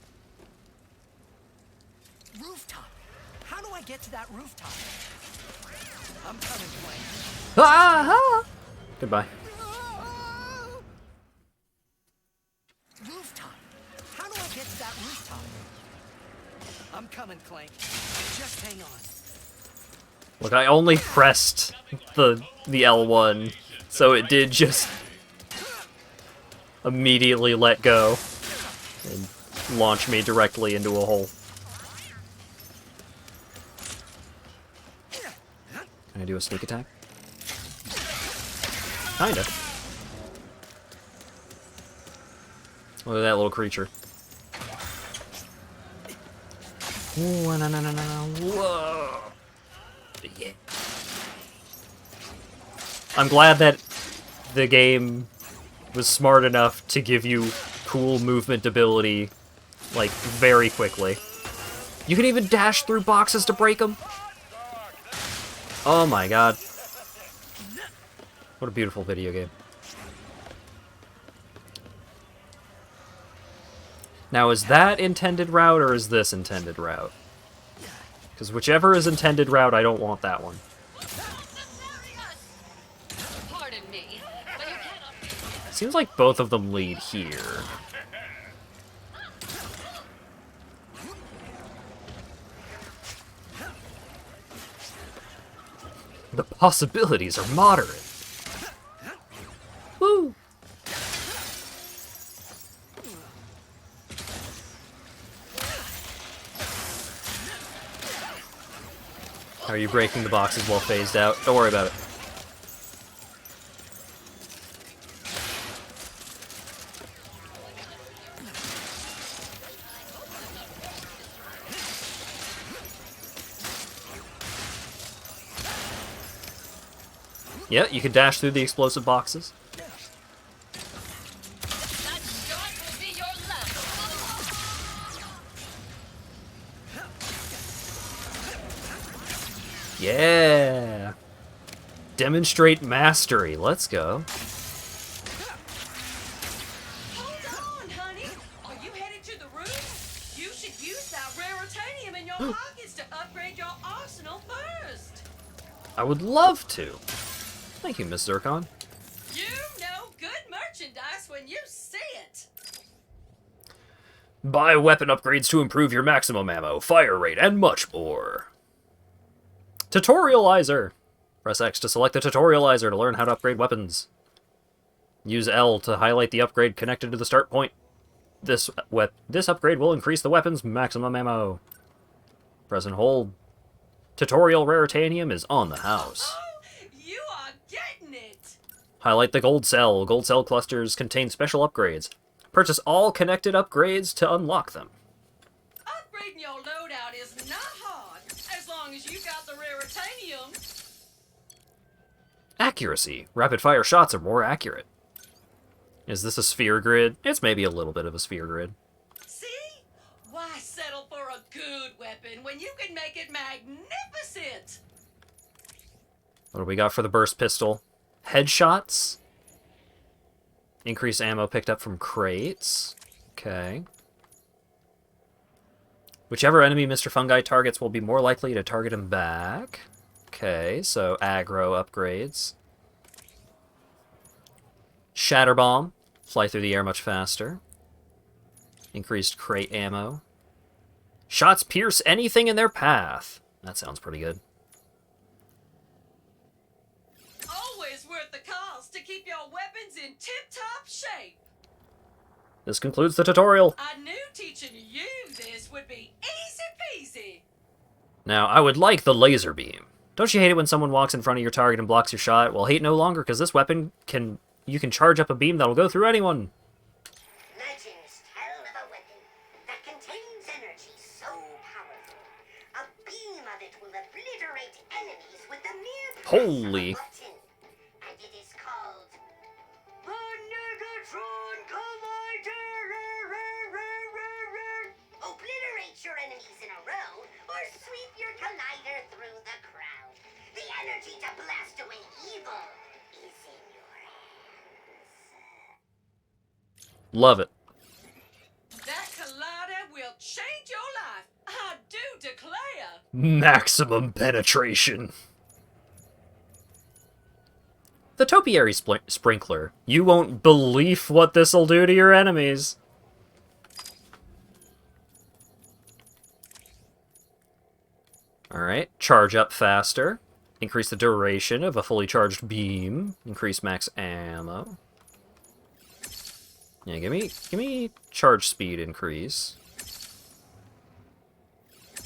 S4: Rooftop. How do I get to that rooftop? I'm coming, Clank.
S1: Ah! Goodbye.
S4: Rooftop. How do I get to that rooftop? I'm coming, Clank. Just hang on.
S1: Look, I only pressed the L1, so it did just immediately let go and launch me directly into a hole. Can I do a sneak attack? Kinda. Look at that little creature. Whoa, no, no, no, no, no. Whoa. Yeah. I'm glad that the game was smart enough to give you cool movement ability, like, very quickly. You can even dash through boxes to break them. Oh my god. What a beautiful video game. Now, is that intended route, or is this intended route? Because whichever is intended route, I don't want that one.
S11: Pardon me, but you cannot.
S1: Seems like both of them lead here. The possibilities are moderate. Woo! How are you breaking the boxes while phased out? Don't worry about it. Yeah, you can dash through the explosive boxes. Yeah! Demonstrate mastery. Let's go.
S15: Hold on, honey. Are you headed to the roof? You should use that raritanium in your pockets to upgrade your arsenal first.
S1: I would love to. Thank you, Miss Zircon.
S15: You know good merchandise when you see it.
S1: Buy weapon upgrades to improve your maximum ammo, fire rate, and much more. Tutorializer! Press X to select the Tutorializer to learn how to upgrade weapons. Use L to highlight the upgrade connected to the start point. This upgrade will increase the weapon's maximum ammo. Press and hold. Tutorial Raritanium is on the house.
S15: You are getting it.
S1: Highlight the gold cell. Gold cell clusters contain special upgrades. Purchase all connected upgrades to unlock them.
S15: Upgrading your loadout is not hard, as long as you got the raritanium.
S1: Accuracy. Rapid-fire shots are more accurate. Is this a sphere grid? It's maybe a little bit of a sphere grid.
S15: See? Why settle for a good weapon when you can make it magnificent?
S1: What do we got for the burst pistol? Headshots. Increased ammo picked up from crates. Okay. Whichever enemy Mr. Fungi targets will be more likely to target him back. Okay, so aggro upgrades. Shatter Bomb. Fly through the air much faster. Increased crate ammo. Shots pierce anything in their path. That sounds pretty good.
S15: Always worth the cost to keep your weapons in tip-top shape.
S1: This concludes the tutorial.
S15: I knew teaching you this would be easy peasy.
S1: Now, I would like the laser beam. Don't you hate it when someone walks in front of your target and blocks your shot? Well, hate no longer, because this weapon you can charge up a beam that'll go through anyone.
S17: Legends tell of a weapon that contains energy so powerful, a beam of it will obliterate enemies with the mere press
S1: Holy.
S17: of a button. And it is called the Negatron Collider. Obliterate your enemies in a row, or sweep your collider through the crowd. The energy to blast away evil is in your hands.
S1: Love it.
S15: That collider will change your life. I do
S1: Maximum penetration. The topiary sprinkler. You won't believe what this'll do to your enemies. Alright, charge up faster. Increase the duration of a fully charged beam. Increase max ammo. Yeah, give me charge speed increase.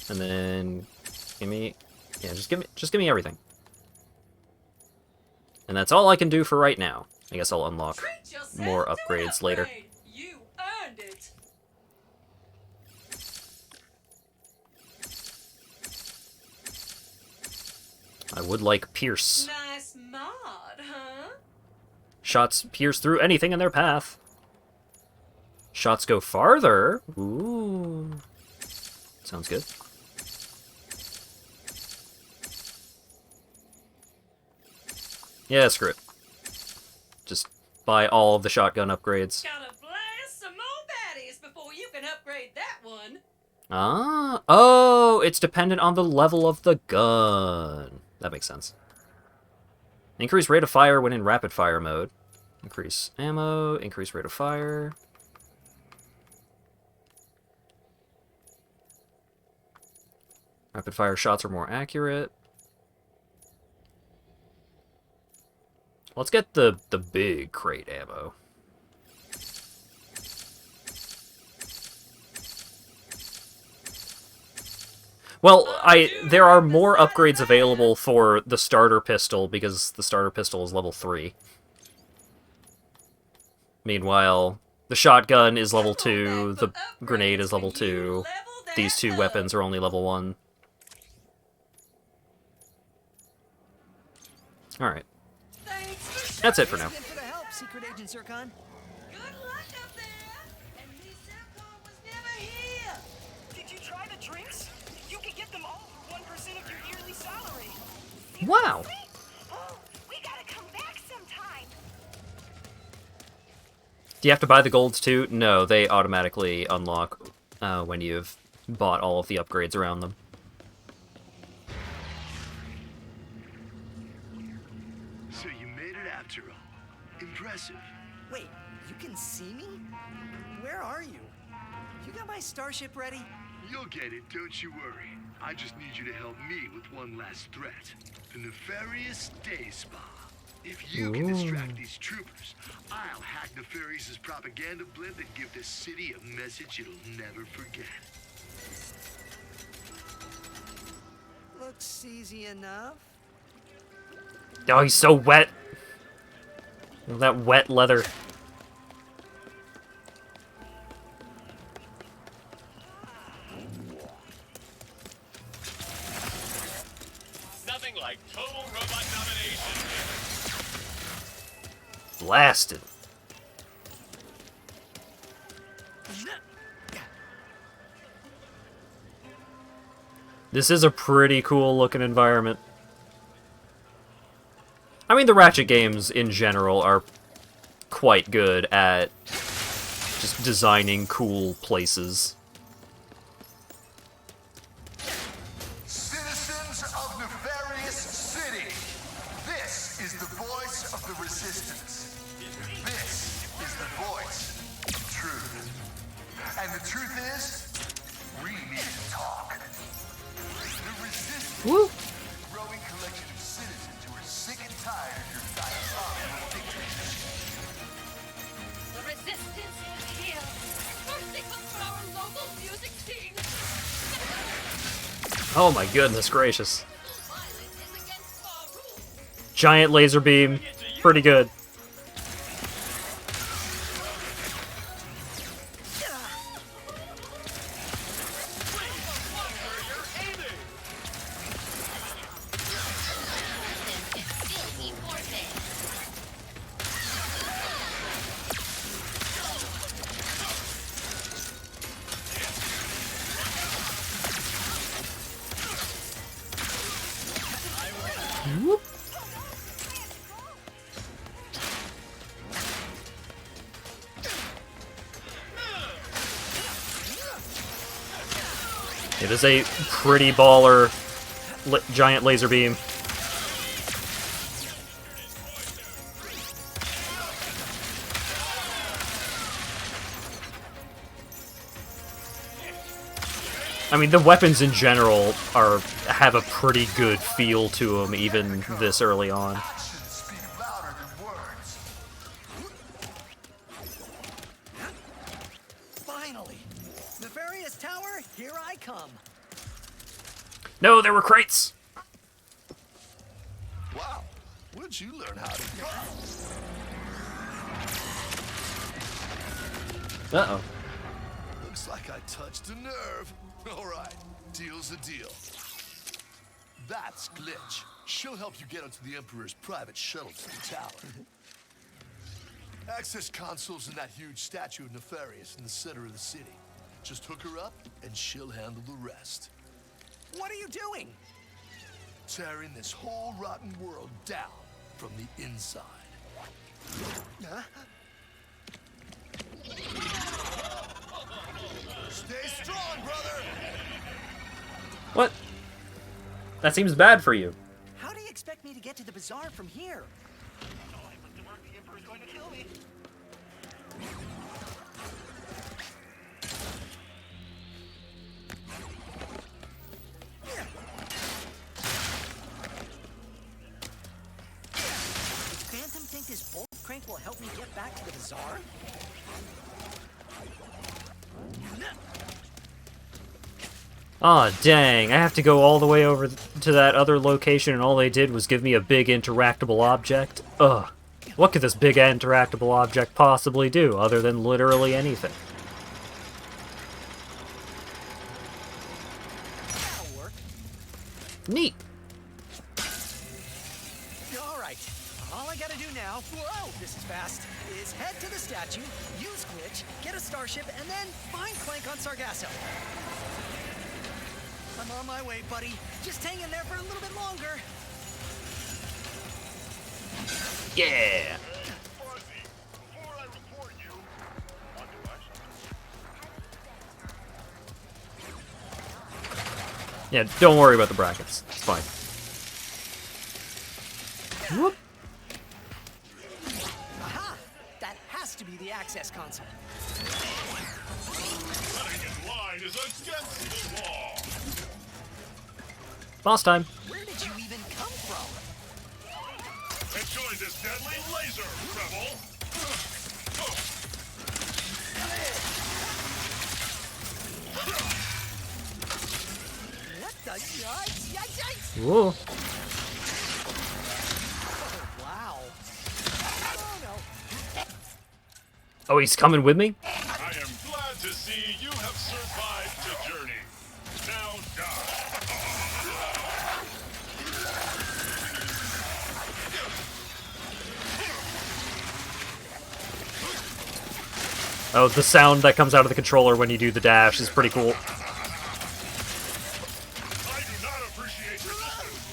S1: And then just give me everything. And that's all I can do for right now. I guess I'll unlock more upgrades later.
S11: You earned it.
S1: I would like pierce.
S11: Nice mod, huh?
S1: Shots pierce through anything in their path. Shots go farther. Ooh. Sounds good. Yeah, screw it. Just buy all of the shotgun upgrades.
S11: Gotta blast some more baddies before you can upgrade that one.
S1: Ah, oh, it's dependent on the level of the gun. That makes sense. Increase rate of fire when in rapid fire mode. Increase ammo, increase rate of fire. Rapid fire shots are more accurate. Let's get the big crate ammo. Well, there are more upgrades available for the starter pistol because the starter pistol is level 3. Meanwhile, the shotgun is level 2, the grenade is level 2. These two weapons are only level 1. Alright. That's it for now.
S4: For the help, Secret Agent Zircon.
S11: Good luck up there. And Miss Zircon was never here.
S15: Did you try the drinks? You can get them all for 1% of your yearly salary.
S1: Wow.
S15: Oh, we gotta come back sometime.
S1: Do you have to buy the golds too? No, they automatically unlock when you've bought all of the upgrades around them.
S16: So you made it after all. Impressive.
S4: Wait, you can see me? Where are you? You got my starship ready?
S16: You'll get it, don't you worry. I just need you to help me with one last threat. The nefarious day spa. If you can distract these troopers, I'll hack Nefarious' propaganda blimp and give this city a message it'll never forget.
S4: Looks easy enough.
S1: Oh, he's so wet. That wet leather.
S10: Nothing like total robot domination.
S1: Blasted. This is a pretty cool looking environment. I mean, the Ratchet games in general are quite good at just designing cool places.
S13: Citizens of Nefarious City, this is the voice of the Resistance. This is the voice of truth. And the truth is, we need to talk. The Resistance
S1: Woo.
S13: is a growing collection of citizens who are sick and tired of your diabolical dictatorship.
S11: The resistance is here. First they come for our local music scene.
S1: Oh my goodness gracious. Giant laser beam. Pretty good. It is a pretty baller giant laser beam. I mean, the weapons in general have a pretty good feel to them, even this early on.
S4: Finally! Nefarious Tower, here I come!
S1: No, there were crates!
S18: Wow, where'd you learn how to go?
S1: Uh-oh.
S18: Looks like I touched a nerve. All right, deal's a deal. That's Glitch. She'll help you get onto the Emperor's private shuttle to the tower. Access console's in that huge statue of Nefarious in the center of the city. Just hook her up, and she'll handle the rest.
S4: What are you doing?
S18: Tearing this whole rotten world down from the inside.
S4: Huh?
S18: Stay strong, brother!
S1: What? That seems bad for you.
S4: How do you expect me to get to the bazaar from here? Oh, I went to work. The Emperor's going to kill me. Does Phantom think this bolt crank will help me get back to the bazaar?
S1: Aw, dang. I have to go all the way over to that other location, and all they did was give me a big interactable object? Ugh. What could this big interactable object possibly do, other than literally anything?
S4: That'll work.
S1: Neat.
S4: Alright, all I gotta do now, whoa, this is fast, is head to the statue, use Glitch, get a starship, and then find Clank on Sargasso. I'm on my way, buddy. Just hang in there for a little bit longer.
S1: Yeah! Yeah, don't worry about the brackets. It's fine. Whoop!
S4: Aha! That has to be the access console.
S16: Cutting in line is against the law.
S1: Boss time.
S4: Where did you even come from?
S16: Enjoy this deadly laser, rebel.
S4: What the yikes? Yikes, yikes!
S1: Whoa.
S4: Oh, wow. Oh, no.
S1: Oh, he's coming with me?
S16: I am glad to see you have survived the journey. Now die.
S1: Oh, the sound that comes out of the controller when you do the dash is pretty cool.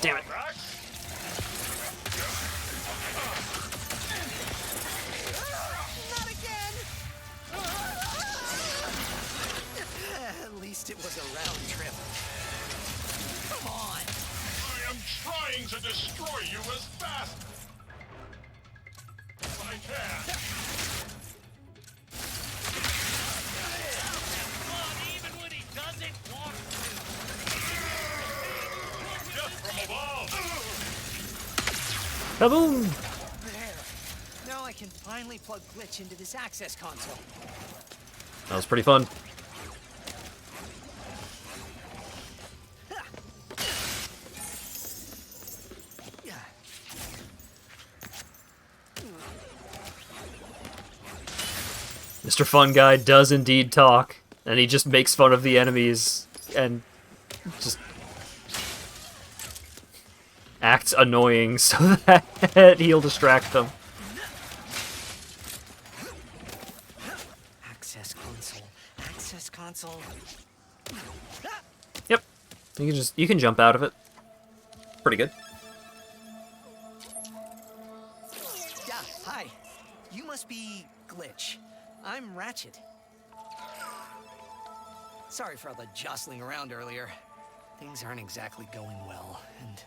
S1: Damn it.
S4: Not again! At least it was a round trip. Come on!
S16: I am trying to destroy you as fast as I can.
S10: Even when he doesn't want
S16: Just from above.
S1: Kaboom!
S4: There. Now I can finally plug Glitch into this access console.
S1: That was pretty fun. Mr. Fun Guy does indeed talk, and he just makes fun of the enemies and just acts annoying so that he'll distract them.
S4: Access console. Access console.
S1: Yep. You can jump out of it. Pretty good.
S4: Yeah, hi. You must be Glitch. I'm Ratchet. Sorry for all the jostling around earlier. Things aren't exactly going well, and...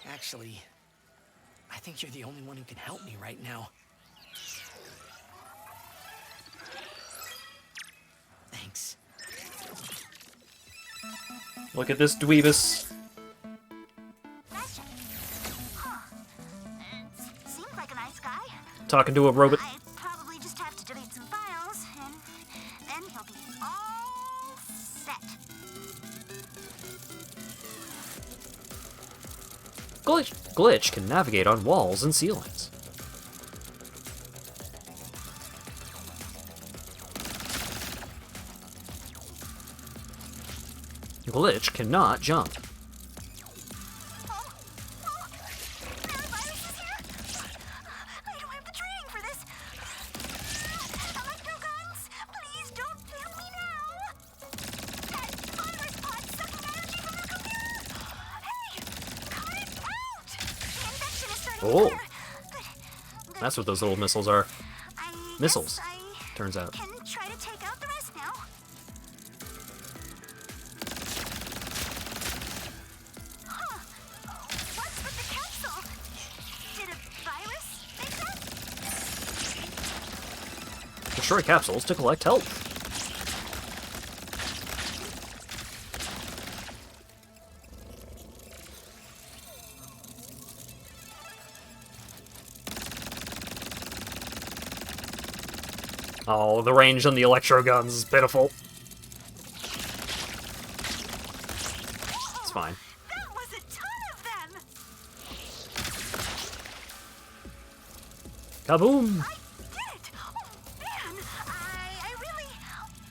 S4: Actually, I think you're the only one who can help me right now. Thanks.
S1: Look at this dweebus.
S9: Ratchet. Huh. Seems like a nice guy.
S1: Talking to a robot.
S9: I probably just have to delete some files, and then he'll be all set.
S1: Glitch can navigate on walls and ceilings. Glitch cannot jump. Oh! That's what those little missiles are. Missiles, turns out.
S9: Can try to take out the rest now. Huh. What's with the capsule? Did a virus make that?
S1: Destroy capsules to collect health. Oh, the range on the electro guns is pitiful. It's fine.
S9: That was a ton of them!
S1: Kaboom!
S9: I did it! Oh, man! I really...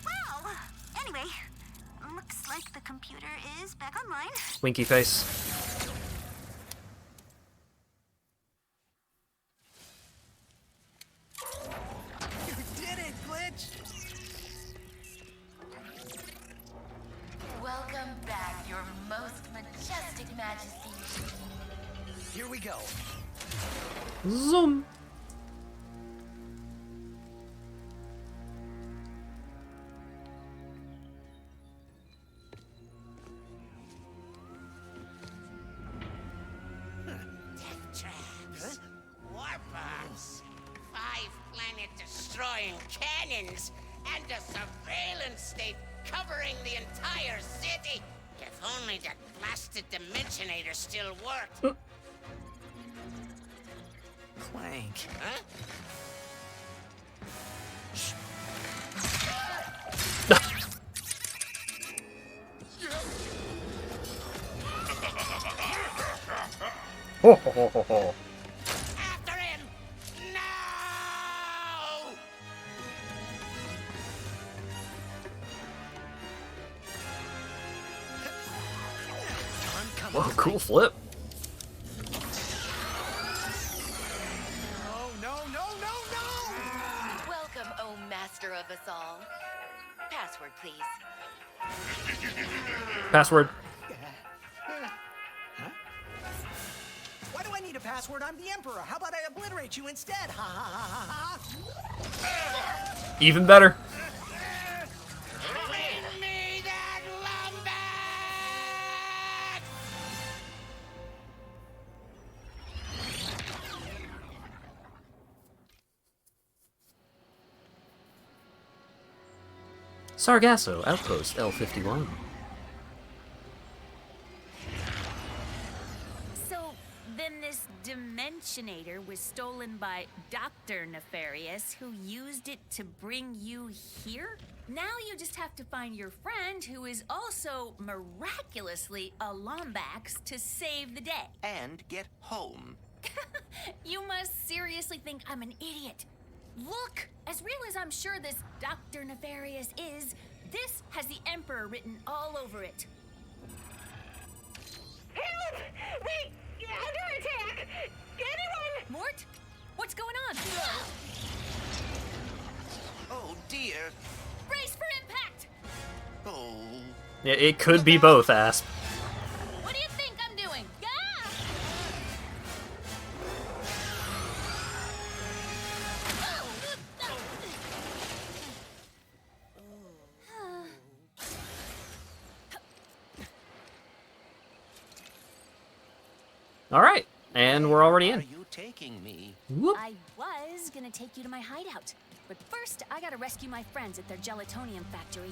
S9: Well... Anyway, looks like the computer is back online.
S1: Winky face.
S9: Welcome back, your most majestic majesty.
S4: Here we go.
S1: Zoom!
S14: Death traps. Warbombs. 5 planet-destroying cannons. And a surveillance state covering the entire city. If only that blasted Dimensionator still worked.
S4: Clank.
S14: Huh?
S1: Ho ho ho ho ho.
S14: After him! No!
S1: Whoa, cool flip.
S4: Oh, no, no, no, no!
S11: Welcome, oh master of us all. Password, please.
S1: Password.
S4: Huh? Why do I need a password? I'm the Emperor. How about I obliterate you instead? Ha ha ha ha ha!
S1: Even better.
S14: Bring me that lumber!
S1: Sargasso, Outpost L51.
S19: So, then this Dimensionator was stolen by Dr. Nefarious, who used it to bring you here? Now you just have to find your friend, who is also miraculously a Lombax, to save the day.
S12: And get home.
S19: You must seriously think I'm an idiot. Look, as real as I'm sure this Dr. Nefarious is, this has the Emperor written all over it.
S11: Help! We... under attack! Anyone?
S19: Mort? What's going on?
S12: Oh dear.
S19: Brace for impact!
S12: Oh.
S1: Yeah, it could be both, Asp.
S19: What do you think I'm doing? Ah!
S1: Alright, and we're already in.
S12: Where are you taking me?
S1: Whoop.
S19: I was gonna take you to my hideout, but first I gotta rescue my friends at their gelatonium factory.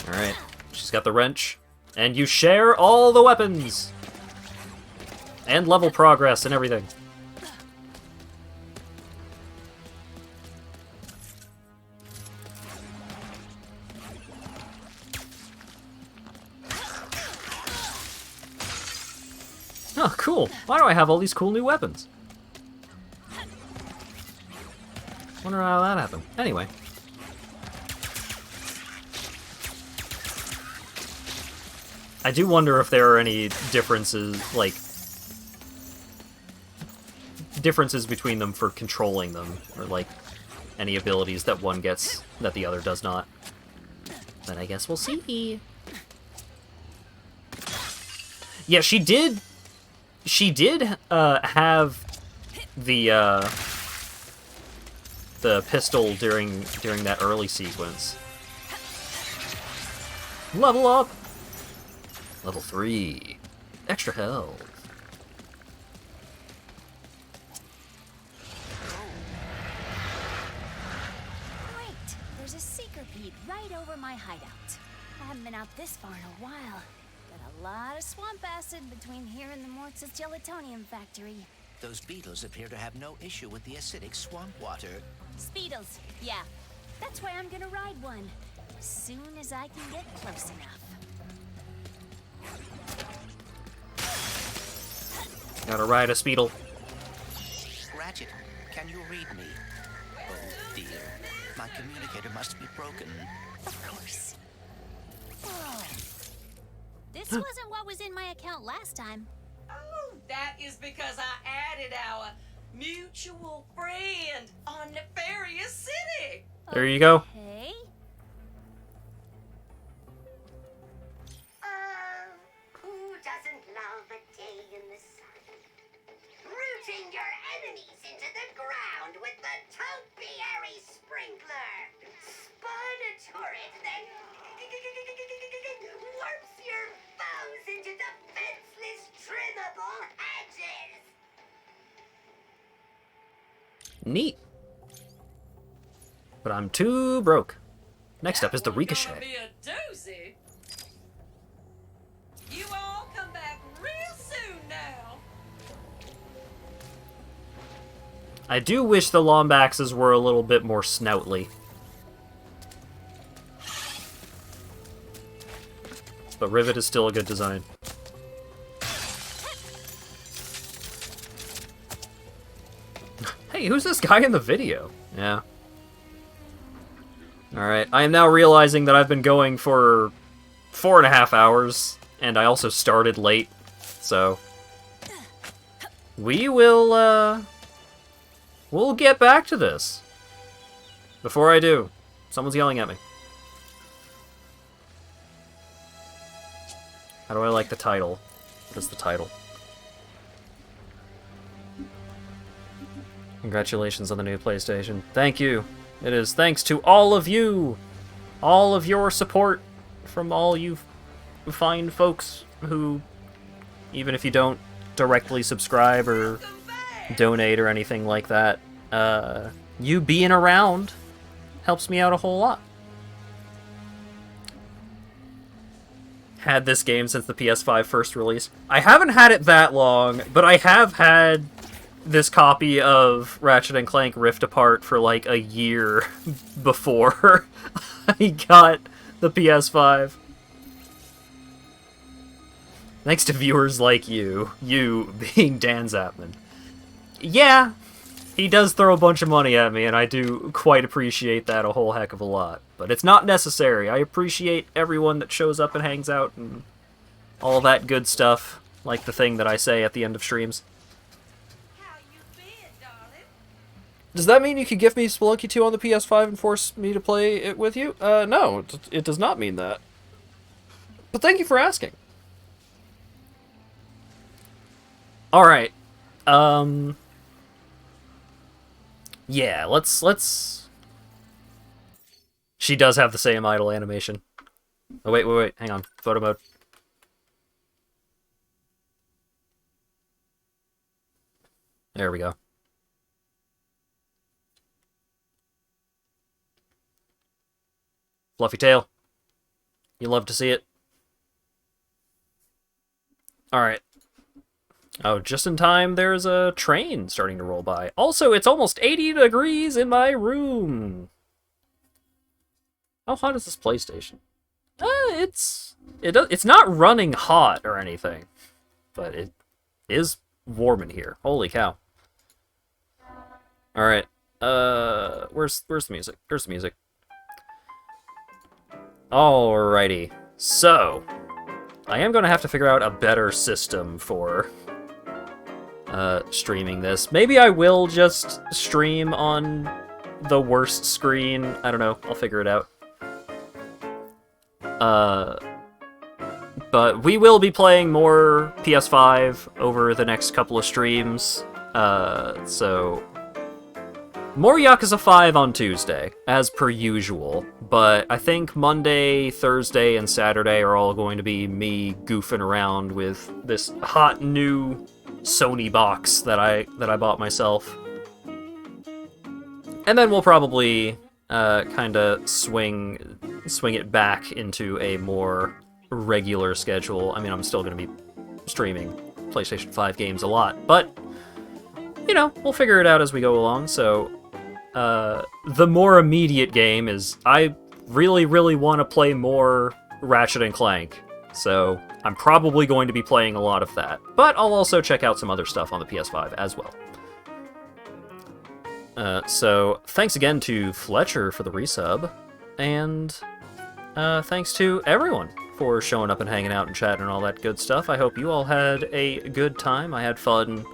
S1: Alright, she's got the wrench. And you share all the weapons! And level progress and everything. Oh, cool. Why do I have all these cool new weapons? Wonder how that happened. Anyway. I do wonder if there are any differences, like, differences between them for controlling them, or, like, any abilities that one gets that the other does not. But I guess we'll see. Yeah, she did have the pistol during that early sequence. Level up! Level 3. Extra health.
S19: Great! There's a secret bead right over my hideout. I haven't been out this far in a while. Got a lot of swamp acid between here and the Mortz's gelatonium factory.
S12: Those beetles appear to have no issue with the acidic swamp water.
S19: Speedles, yeah. That's why I'm gonna ride one. As soon as I can get close enough.
S1: Gotta ride a Speedle.
S12: Ratchet, can you read me? Oh dear, my communicator must be broken.
S19: Of course. Oh. This wasn't what was in my account last time.
S11: Oh, that is because I added our mutual friend on Nefarious City.
S1: There you go.
S19: Hey.
S17: Who doesn't love a day in the sun? Rooting your enemies into the ground with the topiary sprinkler. Spun a turret that warps your foes into defenseless, trimmable hedges.
S1: Neat. But I'm too broke. Next up is the Ricochet.
S11: Gonna be a doozy. You all come back real soon now.
S1: I do wish the Lombaxes were a little bit more snoutly. But Rivet is still a good design. Hey, who's this guy in the video? Yeah. Alright, I am now realizing that I've been going for 4.5 hours, and I also started late, so... We will, we'll get back to this. Before I do, someone's yelling at me. How do I like the title? What is the title? Congratulations on the new PlayStation. Thank you. It is thanks to all of you. All of your support from all you fine folks who, even if you don't directly subscribe or donate or anything like that, you being around helps me out a whole lot. Had this game since the PS5 first release. I haven't had it that long, but I have had this copy of Ratchet and Clank Rift Apart for like a year before I got the PS5. Thanks to viewers like you being Dan Zapman. Yeah, he does throw a bunch of money at me, and I do quite appreciate that a whole heck of a lot. But it's not necessary. I appreciate everyone that shows up and hangs out and all that good stuff, like the thing that I say at the end of streams. Does that mean you could give me Spelunky 2 on the PS5 and force me to play it with you? No, it does not mean that. But thank you for asking. Alright. Yeah, let's... She does have the same idle animation. Oh, wait, hang on. Photo mode. There we go. Fluffy tail. You love to see it. Alright. Oh, just in time, there's a train starting to roll by. Also, it's almost 80 degrees in my room. How hot is this PlayStation? It's not running hot or anything, but it is warm in here. Holy cow. Alright. Where's the music? There's the music. Alrighty. So, I am going to have to figure out a better system for streaming this. Maybe I will just stream on the worst screen. I don't know. I'll figure it out. But we will be playing more PS5 over the next couple of streams. So more Yakuza 5 on Tuesday, as per usual. But I think Monday, Thursday, and Saturday are all going to be me goofing around with this hot new Sony box that I bought myself. And then we'll probably kind of swing it back into a more regular schedule. I mean, I'm still going to be streaming PlayStation 5 games a lot, but, you know, we'll figure it out as we go along. So, the more immediate game is, I really, really want to play more Ratchet and Clank, so I'm probably going to be playing a lot of that. But I'll also check out some other stuff on the PS5 as well. So, thanks again to Fletcher for the resub, and thanks to everyone for showing up and hanging out and chatting and all that good stuff. I hope you all had a good time. I had fun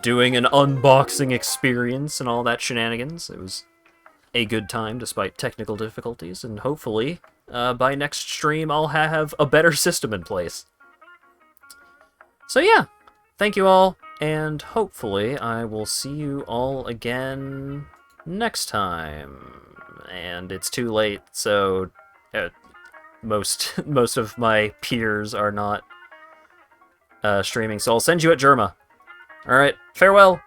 S1: doing an unboxing experience and all that shenanigans. It was a good time despite technical difficulties, and hopefully by next stream I'll have a better system in place. So yeah, thank you all, and hopefully I will see you all again next time. And it's too late, so most of my peers are not streaming, so I'll send you at Germa. Alright, farewell!